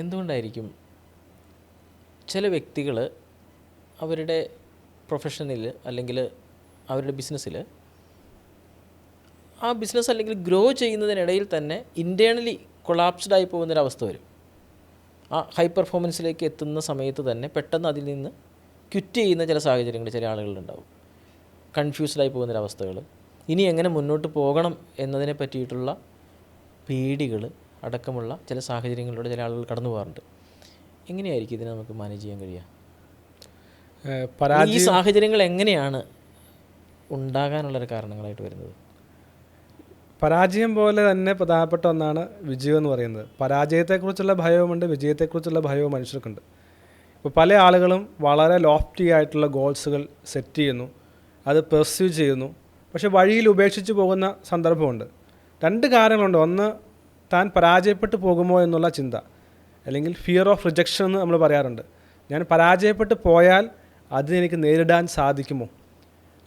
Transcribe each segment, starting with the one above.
എന്തുകൊണ്ടായിരിക്കും ചില വ്യക്തികൾ അവരുടെ പ്രൊഫഷനിൽ അല്ലെങ്കിൽ അവരുടെ ബിസിനസ്സിൽ ആ ബിസിനസ് അല്ലെങ്കിൽ ഗ്രോ ചെയ്യുന്നതിനിടയിൽ തന്നെ ഇൻറ്റേർണലി കൊളാപ്സ്ഡ് ആയി പോകുന്നൊരവസ്ഥ വരും. ആ ഹൈ പെർഫോമൻസിലേക്ക് എത്തുന്ന സമയത്ത് തന്നെ പെട്ടെന്ന് അതിൽ നിന്ന് ക്വിറ്റ് ചെയ്യുന്ന ചില സാഹചര്യങ്ങൾ ചില ആളുകളുണ്ടാവും. കൺഫ്യൂസ്ഡായി പോകുന്നൊരവസ്ഥകൾ, ഇനി എങ്ങനെ മുന്നോട്ട് പോകണം എന്നതിനെ പറ്റിയിട്ടുള്ള പേടികൾ അടക്കമുള്ള ചില സാഹചര്യങ്ങളിലൂടെ ചില ആളുകൾ കടന്നു പോകാറുണ്ട്. എങ്ങനെയായിരിക്കും ഇതിനെ നമുക്ക് മാനേജ് ചെയ്യാൻ കഴിയുക? ഈ സാഹചര്യങ്ങൾ എങ്ങനെയാണ് ഉണ്ടാകാനുള്ളൊരു കാരണങ്ങളായിട്ട് വരുന്നത്? പരാജയം പോലെ തന്നെ പ്രധാനപ്പെട്ട ഒന്നാണ് വിജയം എന്ന് പറയുന്നത്. പരാജയത്തെക്കുറിച്ചുള്ള ഭയവുമുണ്ട്, വിജയത്തെക്കുറിച്ചുള്ള ഭയവും മനുഷ്യർക്കുണ്ട്. ഇപ്പോൾ പല ആളുകളും വളരെ ലോഫ്റ്റി ആയിട്ടുള്ള ഗോൾസുകൾ സെറ്റ് ചെയ്യുന്നു, അത് പെർസ്യൂ ചെയ്യുന്നു, പക്ഷെ വഴിയിൽ ഉപേക്ഷിച്ച് പോകുന്ന സന്ദർഭമുണ്ട്. രണ്ട് കാരണങ്ങളുണ്ട്. ഒന്ന്, താൻ പരാജയപ്പെട്ടു പോകുമോ എന്നുള്ള ചിന്ത, അല്ലെങ്കിൽ ഫിയർ ഓഫ് റിജക്ഷൻ എന്ന് നമ്മൾ പറയാറുണ്ട്. ഞാൻ പരാജയപ്പെട്ടു പോയാൽ അതിനെനിക്ക് നേരിടാൻ സാധിക്കുമോ,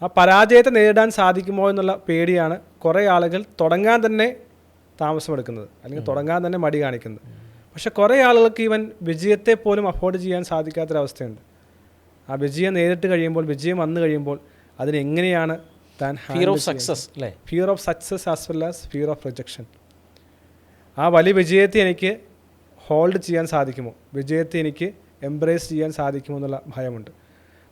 ആ പരാജയത്തെ നേരിടാൻ സാധിക്കുമോ എന്നുള്ള പേടിയാണ് കുറേ ആളുകൾ തുടങ്ങാൻ തന്നെ താമസമെടുക്കുന്നത്, അല്ലെങ്കിൽ തുടങ്ങാൻ തന്നെ മടി കാണിക്കുന്നത്. പക്ഷെ കുറേ ആളുകൾക്ക് ഈവൻ വിജയത്തെ പോലും അഫോർഡ് ചെയ്യാൻ സാധിക്കാത്തൊരവസ്ഥയുണ്ട്. ആ വിജയം നേരിട്ട് കഴിയുമ്പോൾ, വിജയം വന്നു കഴിയുമ്പോൾ അതിനെങ്ങനെയാണ് താൻ ഫിയർ ഓഫ് സക്സസ് അല്ലേ? Fear of success as well as fear of rejection. ആ വലിയ വിജയത്തെ എനിക്ക് ഹോൾഡ് ചെയ്യാൻ സാധിക്കുമോ, വിജയത്തെ എനിക്ക് എംബ്രേസ് ചെയ്യാൻ സാധിക്കുമോ എന്നുള്ള ഭയമുണ്ട്.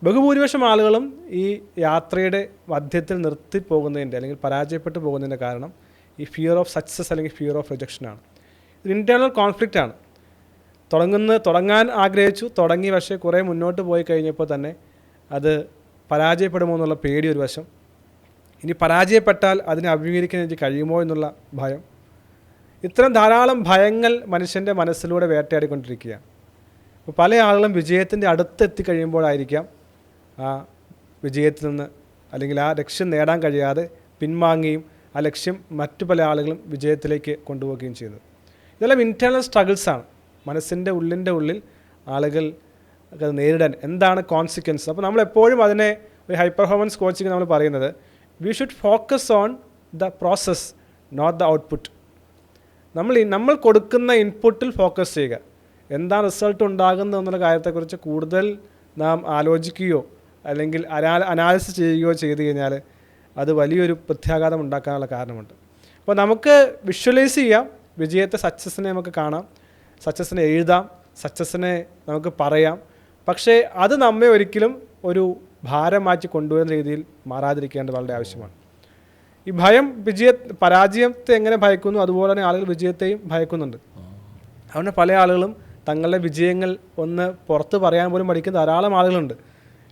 ബഹുഭൂരിപക്ഷം ആളുകളും ഈ യാത്രയുടെ മധ്യത്തിൽ നിർത്തിപ്പോകുന്നതിൻ്റെ അല്ലെങ്കിൽ പരാജയപ്പെട്ടു പോകുന്നതിൻ്റെ കാരണം ഈ ഫിയർ ഓഫ് സക്സസ് അല്ലെങ്കിൽ ഫിയർ ഓഫ് റിജക്ഷനാണ്. ഇത് ഇൻറ്റേർണൽ കോൺഫ്ലിക്റ്റാണ്. തുടങ്ങാൻ ആഗ്രഹിച്ചു, തുടങ്ങി, പക്ഷേ കുറേ മുന്നോട്ട് പോയി കഴിഞ്ഞപ്പോൾ തന്നെ അത് പരാജയപ്പെടുമോ എന്നുള്ള പേടി ഒരു വശം, ഇനി പരാജയപ്പെട്ടാൽ അതിനെ അഭിമുഖീകരിക്കാൻ എനിക്ക് കഴിയുമോ എന്നുള്ള ഭയം. ഇത്തരം ധാരാളം ഭയങ്ങൾ മനുഷ്യൻ്റെ മനസ്സിലൂടെ വേട്ടയാടിക്കൊണ്ടിരിക്കുകയാണ്. അപ്പോൾ പല ആളുകളും വിജയത്തിൻ്റെ അടുത്തെത്തിക്കഴിയുമ്പോഴായിരിക്കാം ആ വിജയത്തിൽ നിന്ന് അല്ലെങ്കിൽ ആ ലക്ഷ്യം നേടാൻ കഴിയാതെ പിൻവാങ്ങുകയും ആ ലക്ഷ്യം മറ്റു പല ആളുകളും വിജയത്തിലേക്ക് കൊണ്ടുപോവുകയും ചെയ്യുന്നത്. ഇതെല്ലാം ഇൻറ്റേർണൽ സ്ട്രഗിൾസാണ്. മനസ്സിൻ്റെ ഉള്ളിൽ ആളുകൾ അത് നേരിടാൻ എന്താണ് കോൺസിക്വൻസ്. അപ്പോൾ നമ്മളെപ്പോഴും അതിനെ ഒരു ഹൈ പെർഫോമൻസ് കോച്ചിങ് നമ്മൾ പറയുന്നത് we should focus on the process, not the output. നമ്മൾ കൊടുക്കുന്ന ഇൻപുട്ടിൽ ഫോക്കസ് ചെയ്യുക. എന്താണ് റിസൾട്ട് ഉണ്ടാകുന്നത് എന്നുള്ള കാര്യത്തെക്കുറിച്ച് കൂടുതൽ നാം ആലോചിക്കുകയോ അല്ലെങ്കിൽ അനാലിസിസ് ചെയ്യുകയോ ചെയ്തു കഴിഞ്ഞാൽ അത് വലിയൊരു പ്രത്യാഘാതം ഉണ്ടാക്കാനുള്ള കാരണമുണ്ട്. അപ്പോൾ നമുക്ക് വിഷ്വലൈസ് ചെയ്യാം, വിജയത്തെ, സക്സസ്സിനെ നമുക്ക് കാണാം, സക്സസ്സിനെ എഴുതാം, സക്സസ്സിനെ നമുക്ക് പറയാം. പക്ഷേ അത് നമ്മെ ഒരിക്കലും ഒരു ഭാരം മാറ്റി കൊണ്ടുവരുന്ന രീതിയിൽ മാറാതിരിക്കേണ്ടത് വളരെ ആവശ്യമാണ്. ഈ ഭയം പരാജയത്തെ എങ്ങനെ ഭയക്കുന്നു അതുപോലെ തന്നെ ആളുകൾ വിജയത്തെയും ഭയക്കുന്നുണ്ട്. അതുകൊണ്ട് പല ആളുകളും തങ്ങളുടെ വിജയങ്ങൾ ഒന്ന് പുറത്ത് പറയാൻ പോലും പഠിക്കുന്ന ധാരാളം ആളുകളുണ്ട്.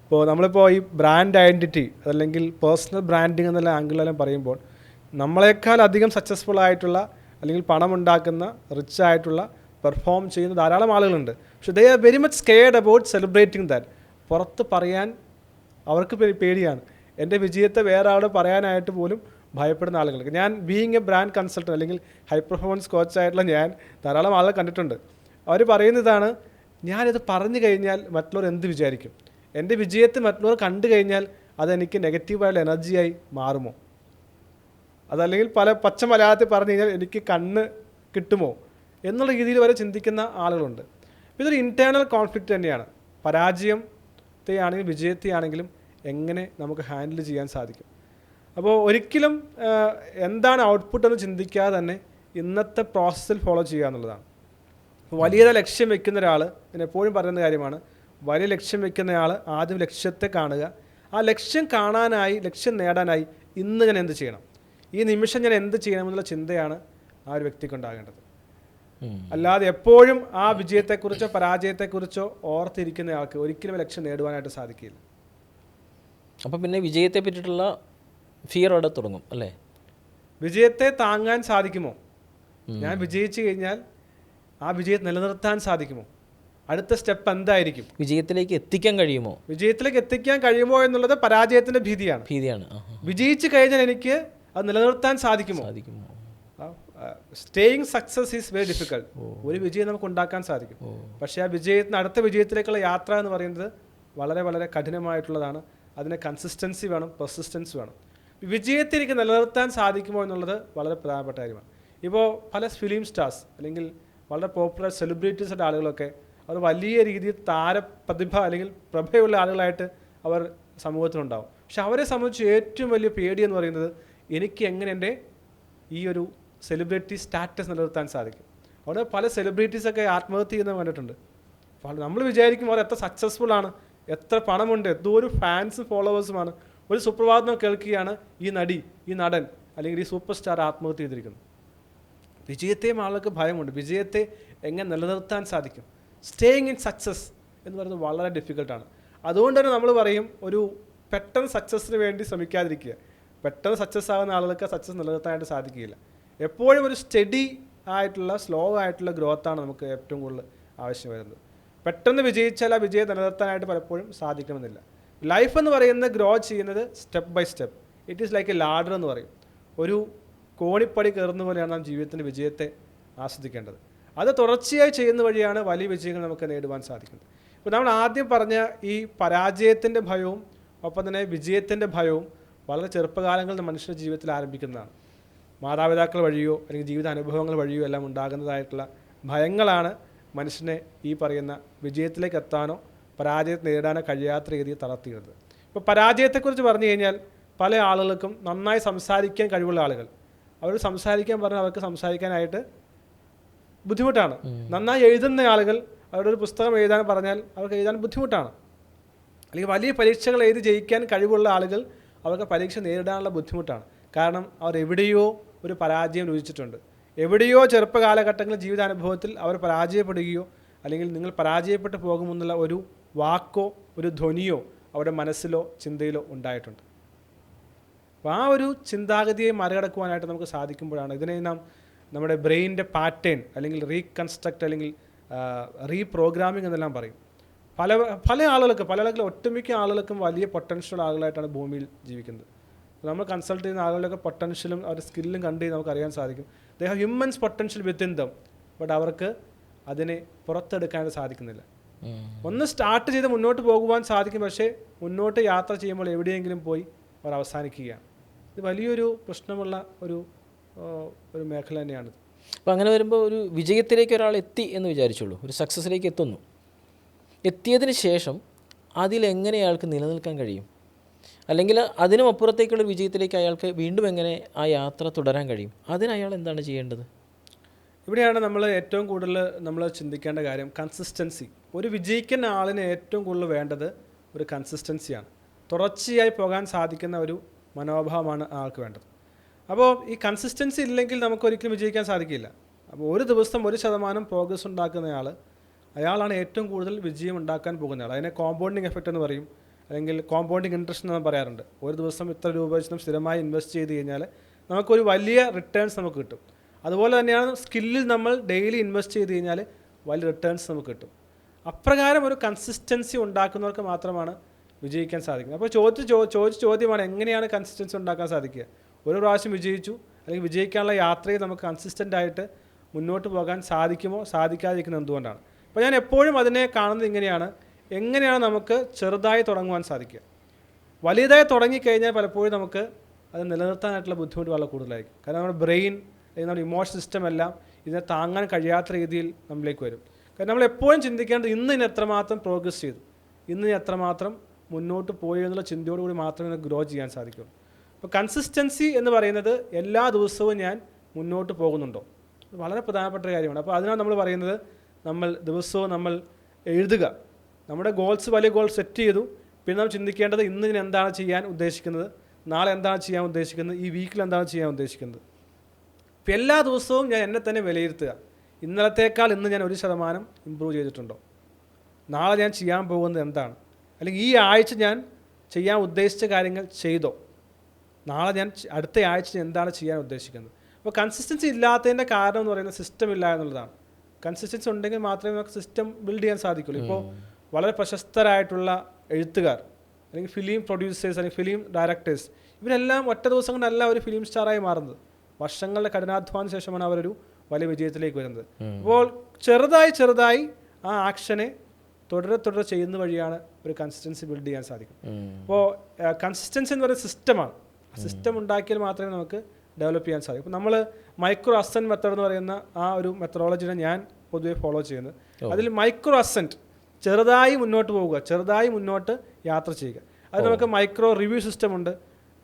ഇപ്പോൾ നമ്മളിപ്പോൾ ഈ ബ്രാൻഡ് ഐഡൻറ്റിറ്റി അല്ലെങ്കിൽ പേഴ്സണൽ ബ്രാൻഡിങ് എന്നുള്ള ആംഗിളെല്ലാം പറയുമ്പോൾ നമ്മളെക്കാൾ അധികം സക്സസ്ഫുൾ ആയിട്ടുള്ള അല്ലെങ്കിൽ പണമുണ്ടാക്കുന്ന റിച്ച് ആയിട്ടുള്ള പെർഫോം ചെയ്യുന്ന ധാരാളം ആളുകളുണ്ട്. പക്ഷേ they are very much scared about celebrating that. പുറത്ത് പറയാൻ അവർക്ക് പേടിയാണ്. എൻ്റെ വിജയത്തെ വേറെ ആളോട് പറയാനായിട്ട് പോലും ഭയപ്പെടുന്ന ആളുകൾക്ക്. ഞാൻ ബീയിങ് എ ബ്രാൻഡ് കൺസൾട്ടൻറ്റ് അല്ലെങ്കിൽ ഹൈ പെർഫോമൻസ് കോച്ചായിട്ടുള്ള ഞാൻ ധാരാളം ആളുകൾ കണ്ടിട്ടുണ്ട്. അവർ പറയുന്നതാണ്, ഞാനിത് പറഞ്ഞു കഴിഞ്ഞാൽ മറ്റുള്ളവർ എന്ത് വിചാരിക്കും, എൻ്റെ വിജയത്തെ മറ്റുള്ളവർ കണ്ടു കഴിഞ്ഞാൽ അതെനിക്ക് നെഗറ്റീവായുള്ള എനർജിയായി മാറുമോ, അതല്ലെങ്കിൽ പച്ച മലയാളത്തിൽ പറഞ്ഞു കഴിഞ്ഞാൽ എനിക്ക് കണ്ണ് കിട്ടുമോ എന്നുള്ള രീതിയിൽ വരെ ചിന്തിക്കുന്ന ആളുകളുണ്ട്. ഇതൊരു ഇൻറ്റേർണൽ കോൺഫ്ലിക്റ്റ് തന്നെയാണ്. പരാജയത്തെയാണെങ്കിലും വിജയത്തെയാണെങ്കിലും എങ്ങനെ നമുക്ക് ഹാൻഡിൽ ചെയ്യാൻ സാധിക്കും. അപ്പോൾ ഒരിക്കലും എന്താണ് ഔട്ട്പുട്ട് എന്ന് ചിന്തിക്കാതെ തന്നെ ഇന്നത്തെ പ്രോസസ്സിൽ ഫോളോ ചെയ്യുക എന്നുള്ളതാണ്. വലിയ ലക്ഷ്യം വെക്കുന്ന ഒരാൾ, ഞാൻ എപ്പോഴും പറയുന്ന കാര്യമാണ്, വലിയ ലക്ഷ്യം വെക്കുന്നയാൾ ആദ്യം ലക്ഷ്യത്തെ കാണുക. ആ ലക്ഷ്യം കാണാനായി, ലക്ഷ്യം നേടാനായി ഇന്ന് ഞാൻ എന്ത് ചെയ്യണം, ഈ നിമിഷം ഞാൻ എന്ത് ചെയ്യണമെന്നുള്ള ചിന്തയാണ് ആ ഒരു വ്യക്തിക്കുണ്ടാകേണ്ടത്. അല്ലാതെ എപ്പോഴും ആ വിജയത്തെക്കുറിച്ചോ പരാജയത്തെക്കുറിച്ചോ ഓർത്തിരിക്കുന്ന ആൾക്ക് ഒരിക്കലും ലക്ഷ്യം നേടുവാനായിട്ട് സാധിക്കില്ല. അപ്പം പിന്നെ വിജയത്തെ പറ്റിയിട്ടുള്ള ഫിയർ അവിടെ തുടങ്ങും അല്ലേ? വിജയത്തെ താങ്ങാൻ സാധിക്കുമോ, ഞാൻ വിജയിച്ചു കഴിഞ്ഞാൽ ആ വിജയത്തെ നിലനിർത്താൻ സാധിക്കുമോ, അടുത്ത സ്റ്റെപ്പ് എന്തായിരിക്കും, വിജയത്തിലേക്ക് എത്തിക്കാൻ കഴിയുമോ എന്നുള്ളത് പരാജയത്തിൻ്റെ ഭീതിയാണ്. വിജയിച്ചു കഴിഞ്ഞാൽ എനിക്ക് അത് നിലനിർത്താൻ സാധിക്കുമോ. Staying success is very difficult. ഒരു വിജയം നമുക്ക് ഉണ്ടാക്കാൻ സാധിക്കും, പക്ഷേ ആ വിജയത്തിന് അടുത്ത വിജയത്തിലേക്കുള്ള യാത്ര എന്ന് പറയുന്നത് വളരെ വളരെ കഠിനമായിട്ടുള്ളതാണ്. അതിന് കൺസിസ്റ്റൻസി വേണം, പെർസിസ്റ്റൻസ് വേണം. വിജയത്തെ എനിക്ക് നിലനിർത്താൻ സാധിക്കുമോ എന്നുള്ളത് വളരെ പ്രധാനപ്പെട്ട കാര്യമാണ്. ഇപ്പോൾ പല ഫിലിം സ്റ്റാർസ് അല്ലെങ്കിൽ വളരെ പോപ്പുലർ സെലിബ്രിറ്റീസിൻ്റെ ആളുകളൊക്കെ അവർ വലിയ രീതിയിൽ താരപ്രതിഭ അല്ലെങ്കിൽ പ്രഭയുള്ള ആളുകളായിട്ട് അവർ സമൂഹത്തിലുണ്ടാവും. പക്ഷെ അവരെ സംബന്ധിച്ച് ഏറ്റവും വലിയ പേടി എന്ന് പറയുന്നത് എനിക്ക് എങ്ങനെ എൻ്റെ ഈ ഒരു സെലിബ്രിറ്റി സ്റ്റാറ്റസ് നിലനിർത്താൻ സാധിക്കും. അവിടെ പല സെലിബ്രിറ്റീസൊക്കെ ആത്മഹത്യ ചെയ്യുന്നത് കണ്ടിട്ടുണ്ട്. നമ്മൾ വിചാരിക്കും അവർ എത്ര സക്സസ്ഫുൾ ആണ്, എത്ര പണമുണ്ട്, എന്തോ ഒരു ഫാൻസും ഫോളോവേഴ്സുമാണ്. ഒരു സുപ്രഭാതം കേൾക്കുകയാണ് ഈ നടി, ഈ നടൻ അല്ലെങ്കിൽ ഈ സൂപ്പർ സ്റ്റാർ ആത്മഹത്യ ചെയ്തിരിക്കുന്നു. വിജയത്തെയും ആളുകൾക്ക് ഭയമുണ്ട്. വിജയത്തെ എങ്ങനെ നിലനിർത്താൻ സാധിക്കും? സ്റ്റേയിങ് ഇൻ സക്സസ് എന്ന് പറയുന്നത് വളരെ ഡിഫിക്കൽട്ടാണ്. അതുകൊണ്ട് തന്നെ നമ്മൾ പറയും ഒരു പെട്ടെന്ന് സക്സസ്സിന് വേണ്ടി ശ്രമിക്കാതിരിക്കുക. പെട്ടെന്ന് സക്സസ് ആകുന്ന ആളുകൾക്ക് സക്സസ് നിലനിർത്താനായിട്ട് സാധിക്കുകയില്ല. എപ്പോഴും ഒരു സ്റ്റഡി ആയിട്ടുള്ള സ്ലോ ആയിട്ടുള്ള ഗ്രോത്താണ് നമുക്ക് ഏറ്റവും കൂടുതൽ ആവശ്യം വരുന്നത്. പെട്ടെന്ന് വിജയിച്ചാൽ ആ വിജയം നിലനിർത്താനായിട്ട് പലപ്പോഴും സാധിക്കണമെന്നില്ല. ലൈഫ് എന്ന് പറയുന്നത് ഗ്രോ ചെയ്യുന്നത് step by step. It is like a ladder എന്ന് പറയും. ഒരു കോണിപ്പടി കയറുന്ന പോലെയാണ് നാം ജീവിതത്തിൻ്റെ വിജയത്തെ ആസ്വദിക്കേണ്ടത്. അത് തുടർച്ചയായി ചെയ്യുന്ന വഴിയാണ് വലിയ വിജയങ്ങൾ നമുക്ക് നേടുവാൻ സാധിക്കുന്നത്. ഇപ്പോൾ നമ്മൾ ആദ്യം പറഞ്ഞ ഈ പരാജയത്തിൻ്റെ ഭയവും ഒപ്പം തന്നെ വിജയത്തിൻ്റെ ഭയവും വളരെ ചെറുപ്പകാലങ്ങളിൽ മനുഷ്യൻ്റെ ജീവിതത്തിൽ ആരംഭിക്കുന്നതാണ്. മാതാപിതാക്കൾ വഴിയോ അല്ലെങ്കിൽ ജീവിത അനുഭവങ്ങൾ വഴിയോ എല്ലാം ഉണ്ടാകുന്നതായിട്ടുള്ള ഭയങ്ങളാണ് മനുഷ്യനെ ഈ പറയുന്ന വിജയത്തിലേക്ക് എത്താനോ പരാജയത്തെ നേരിടാനോ കഴിയാത്ത രീതിയിൽ തളർത്തിയത്. ഇപ്പോൾ പരാജയത്തെക്കുറിച്ച് പറഞ്ഞു കഴിഞ്ഞാൽ പല ആളുകൾക്കും നന്നായി സംസാരിക്കാൻ കഴിവുള്ള ആളുകൾ അവർ സംസാരിക്കാൻ പറഞ്ഞാൽ അവർക്ക് സംസാരിക്കാനായിട്ട് ബുദ്ധിമുട്ടാണ്. നന്നായി എഴുതുന്ന ആളുകൾ അവരുടെ ഒരു പുസ്തകം എഴുതാൻ പറഞ്ഞാൽ അവർക്ക് എഴുതാൻ ബുദ്ധിമുട്ടാണ്. അല്ലെങ്കിൽ വലിയ പരീക്ഷകൾ എഴുതി ജയിക്കാൻ കഴിവുള്ള ആളുകൾ അവർക്ക് പരീക്ഷ നേരിടാനുള്ള ബുദ്ധിമുട്ടാണ്. കാരണം അവർ എവിടെയോ ഒരു പരാജയം രുചിച്ചിട്ടുണ്ട്. എവിടെയോ ചെറുപ്പകാലഘട്ടങ്ങളിൽ ജീവിതാനുഭവത്തിൽ അവർ പരാജയപ്പെടുകയോ അല്ലെങ്കിൽ നിങ്ങൾ പരാജയപ്പെട്ടു പോകുമെന്നുള്ള ഒരു വാക്കോ ഒരു ധ്വനിയോ അവരുടെ മനസ്സിലോ ചിന്തയിലോ ഉണ്ടായിട്ടുണ്ട്. അപ്പോൾ ആ ഒരു ചിന്താഗതിയെ മറികടക്കുവാനായിട്ട് നമുക്ക് സാധിക്കുമ്പോഴാണ് ഇതിനെ നാം നമ്മുടെ ബ്രെയിനിൻ്റെ പാറ്റേൺ അല്ലെങ്കിൽ റീകൺസ്ട്രക്റ്റ് അല്ലെങ്കിൽ റീപ്രോഗ്രാമിംഗ് എന്നെല്ലാം പറയും. പല ആളുകൾക്കും ഒട്ടുമിക്ക ആളുകൾക്കും വലിയ പൊട്ടൻഷ്യൽ ആളുകളായിട്ടാണ് ഭൂമിയിൽ ജീവിക്കുന്നത്. നമ്മൾ കൺസൾട്ട് ചെയ്യുന്ന ആളുകളൊക്കെ പൊട്ടൻഷ്യലും അവരുടെ സ്കില്ലും കണ്ട് നമുക്ക് അറിയാൻ സാധിക്കും. They have humans potential within dum. But അവർക്ക് അതിനെ പുറത്തെടുക്കാനായിട്ട് സാധിക്കുന്നില്ല. ഒന്ന് സ്റ്റാർട്ട് ചെയ്ത് മുന്നോട്ട് പോകുവാൻ സാധിക്കും, പക്ഷേ മുന്നോട്ട് യാത്ര ചെയ്യുമ്പോൾ എവിടെയെങ്കിലും പോയി അവർ അവസാനിക്കുകയാണ്. ഇത് വലിയൊരു പ്രശ്നമുള്ള ഒരു മേഖല തന്നെയാണ്. അപ്പോൾ അങ്ങനെ വരുമ്പോൾ ഒരു വിജയത്തിലേക്ക് ഒരാൾ എത്തി എന്ന് വിചാരിച്ചുള്ളൂ, ഒരു സക്സസ്സിലേക്ക് എത്തുന്നു. എത്തിയതിന് ശേഷം അതിലെങ്ങനെ അയാൾക്ക് നിലനിൽക്കാൻ കഴിയും? അല്ലെങ്കിൽ അതിനും അപ്പുറത്തേക്കുള്ള വിജയത്തിലേക്ക് അയാൾക്ക് വീണ്ടും എങ്ങനെ ആ യാത്ര തുടരാൻ കഴിയും? അതിന് അയാൾ എന്താണ് ചെയ്യേണ്ടത്? ഇവിടെയാണ് നമ്മൾ ഏറ്റവും കൂടുതൽ നമ്മൾ ചിന്തിക്കേണ്ട കാര്യം കൺസിസ്റ്റൻസി. ഒരു വിജയിക്കുന്ന ആളിന് ഏറ്റവും കൂടുതൽ വേണ്ടത് ഒരു കൺസിസ്റ്റൻസിയാണ്. തുടർച്ചയായി പോകാൻ സാധിക്കുന്ന ഒരു മനോഭാവമാണ് ആൾക്ക് വേണ്ടത്. അപ്പോൾ ഈ കൺസിസ്റ്റൻസി ഇല്ലെങ്കിൽ നമുക്കൊരിക്കലും വിജയിക്കാൻ സാധിക്കില്ല. അപ്പോൾ ഒരു ദിവസം 1% പ്രോഗ്രസ് ഉണ്ടാക്കുന്നയാൾ അയാളാണ് ഏറ്റവും കൂടുതൽ വിജയം ഉണ്ടാക്കാൻ പോകുന്നയാൾ. അതിനെ കോമ്പൗണ്ടിങ് എഫക്റ്റ് എന്ന് പറയും, അല്ലെങ്കിൽ കോമ്പൗണ്ടിങ് ഇൻട്രസ്റ്റ് എന്ന് പറയാറുണ്ട്. ഒരു ദിവസം ഇത്ര രൂപ വെച്ച് സ്ഥിരമായി ഇൻവെസ്റ്റ് ചെയ്ത് കഴിഞ്ഞാൽ നമുക്കൊരു വലിയ റിട്ടേൺസ് നമുക്ക് കിട്ടും. അതുപോലെ തന്നെയാണ് സ്കില്ലിൽ നമ്മൾ ഡെയിലി ഇൻവെസ്റ്റ് ചെയ്ത് കഴിഞ്ഞാൽ വലിയ റിട്ടേൺസ് നമുക്ക് കിട്ടും. അപ്രകാരം ഒരു കൺസിസ്റ്റൻസി ഉണ്ടാക്കുന്നവർക്ക് മാത്രമാണ് വിജയിക്കാൻ സാധിക്കുന്നത്. അപ്പോൾ ചോദിച്ച ചോദ്യമാണ് എങ്ങനെയാണ് കൺസിസ്റ്റൻസി ഉണ്ടാക്കാൻ സാധിക്കുക? ഒരു പ്രാവശ്യം വിജയിച്ചു അല്ലെങ്കിൽ വിജയിക്കാനുള്ള യാത്രയിൽ നമുക്ക് കൺസിസ്റ്റൻ്റ് ആയിട്ട് മുന്നോട്ട് പോകാൻ സാധിക്കുമോ സാധിക്കാതിരിക്കുന്നത് എന്തുകൊണ്ടാണ്? അപ്പോൾ ഞാൻ എപ്പോഴും അതിനെ കാണുന്നത് എങ്ങനെയാണ് നമുക്ക് ചെറുതായി തുടങ്ങുവാൻ സാധിക്കുക. വലിയതായി തുടങ്ങിക്കഴിഞ്ഞാൽ പലപ്പോഴും നമുക്ക് അത് നിലനിർത്താനായിട്ടുള്ള ബുദ്ധിമുട്ട് വളരെ കൂടുതലായിരിക്കും. കാരണം നമ്മുടെ ബ്രെയിൻ അല്ലെങ്കിൽ നമ്മുടെ ഇമോഷൻ സിസ്റ്റം എല്ലാം ഇതിനെ താങ്ങാൻ കഴിയാത്ത രീതിയിൽ നമ്മളിലേക്ക് വരും. കാരണം നമ്മൾ എപ്പോഴും ചിന്തിക്കേണ്ടത് ഇന്ന് ഇതിന് എത്രമാത്രം പ്രോഗ്രസ് ചെയ്തു, ഇന്ന് ഞാൻ എത്രമാത്രം മുന്നോട്ട് പോയി എന്നുള്ള ചിന്തയോടുകൂടി മാത്രമേ ഗ്രോ ചെയ്യാൻ സാധിക്കുള്ളൂ. അപ്പോൾ കൺസിസ്റ്റൻസി എന്ന് പറയുന്നത് എല്ലാ ദിവസവും ഞാൻ മുന്നോട്ട് പോകുന്നുണ്ടോ, വളരെ പ്രധാനപ്പെട്ട ഒരു കാര്യമാണ്. അപ്പോൾ അതിനാണ് നമ്മൾ പറയുന്നത് നമ്മൾ ദിവസവും നമ്മൾ എഴുതുക. നമ്മുടെ വലിയ ഗോൾസ് സെറ്റ് ചെയ്തു. പിന്നെ നമ്മൾ ചിന്തിക്കേണ്ടത് ഇന്ന് ഞാൻ എന്താണ് ചെയ്യാൻ ഉദ്ദേശിക്കുന്നത്, നാളെ എന്താണ് ചെയ്യാൻ ഉദ്ദേശിക്കുന്നത്, ഈ വീക്കിൽ എന്താണ് ചെയ്യാൻ ഉദ്ദേശിക്കുന്നത്. ഇപ്പോൾ എല്ലാ ദിവസവും ഞാൻ എന്നെ തന്നെ വിലയിരുത്തുക. ഇന്നലത്തേക്കാൾ ഇന്ന് ഞാൻ 1% ഇമ്പ്രൂവ് ചെയ്തിട്ടുണ്ടോ, നാളെ ഞാൻ ചെയ്യാൻ പോകുന്നത് എന്താണ്, അല്ലെങ്കിൽ ഈ ആഴ്ച ഞാൻ ചെയ്യാൻ ഉദ്ദേശിച്ച കാര്യങ്ങൾ ചെയ്തോ, നാളെ ഞാൻ അടുത്ത ആഴ്ച എന്താണ് ചെയ്യാൻ ഉദ്ദേശിക്കുന്നത്. അപ്പോൾ കൺസിസ്റ്റൻസി ഇല്ലാത്തതിൻ്റെ കാരണം എന്ന് പറയുന്നത് സിസ്റ്റം ഇല്ല എന്നുള്ളതാണ്. കൺസിസ്റ്റൻസി ഉണ്ടെങ്കിൽ മാത്രമേ നമുക്ക് സിസ്റ്റം ബിൽഡ് ചെയ്യാൻ സാധിക്കുള്ളൂ. ഇപ്പോൾ വളരെ പ്രശസ്തരായിട്ടുള്ള എഴുത്തുകാർ അല്ലെങ്കിൽ ഫിലിം പ്രൊഡ്യൂസേഴ്സ് അല്ലെങ്കിൽ ഫിലിം ഡയറക്ടേഴ്സ് ഇവരെല്ലാം ഒറ്റ ദിവസം കൊണ്ടല്ല ഒരു ഫിലിം സ്റ്റാറായി മാറുന്നത്. വർഷങ്ങളുടെ കഠിനാധ്വാന ശേഷമാണ് അവരൊരു വലിയ വിജയത്തിലേക്ക് വരുന്നത്. അപ്പോൾ ചെറുതായി ആ ആക്ഷനെ തുടരെ ചെയ്യുന്ന വഴിയാണ് ഒരു കൺസിസ്റ്റൻസി ബിൽഡ് ചെയ്യാൻ സാധിക്കും. അപ്പോൾ കൺസിസ്റ്റൻസി എന്ന് പറയുന്ന സിസ്റ്റമാണ്. സിസ്റ്റം ഉണ്ടാക്കിയാൽ മാത്രമേ നമുക്ക് ഡെവലപ്പ് ചെയ്യാൻ സാധിക്കും. അപ്പോൾ നമ്മൾ മൈക്രോ അസൻ മെത്തേഡ് എന്ന് പറയുന്ന ആ ഒരു മെത്തഡോളജിനെ ഞാൻ പൊതുവെ ഫോളോ ചെയ്യുന്നത്. അതിൽ മൈക്രോ അസെൻറ്റ്, ചെറുതായി മുന്നോട്ട് പോവുക, ചെറുതായി മുന്നോട്ട് യാത്ര ചെയ്യുക. അത് നമുക്ക് മൈക്രോ റിവ്യൂ സിസ്റ്റം ഉണ്ട്,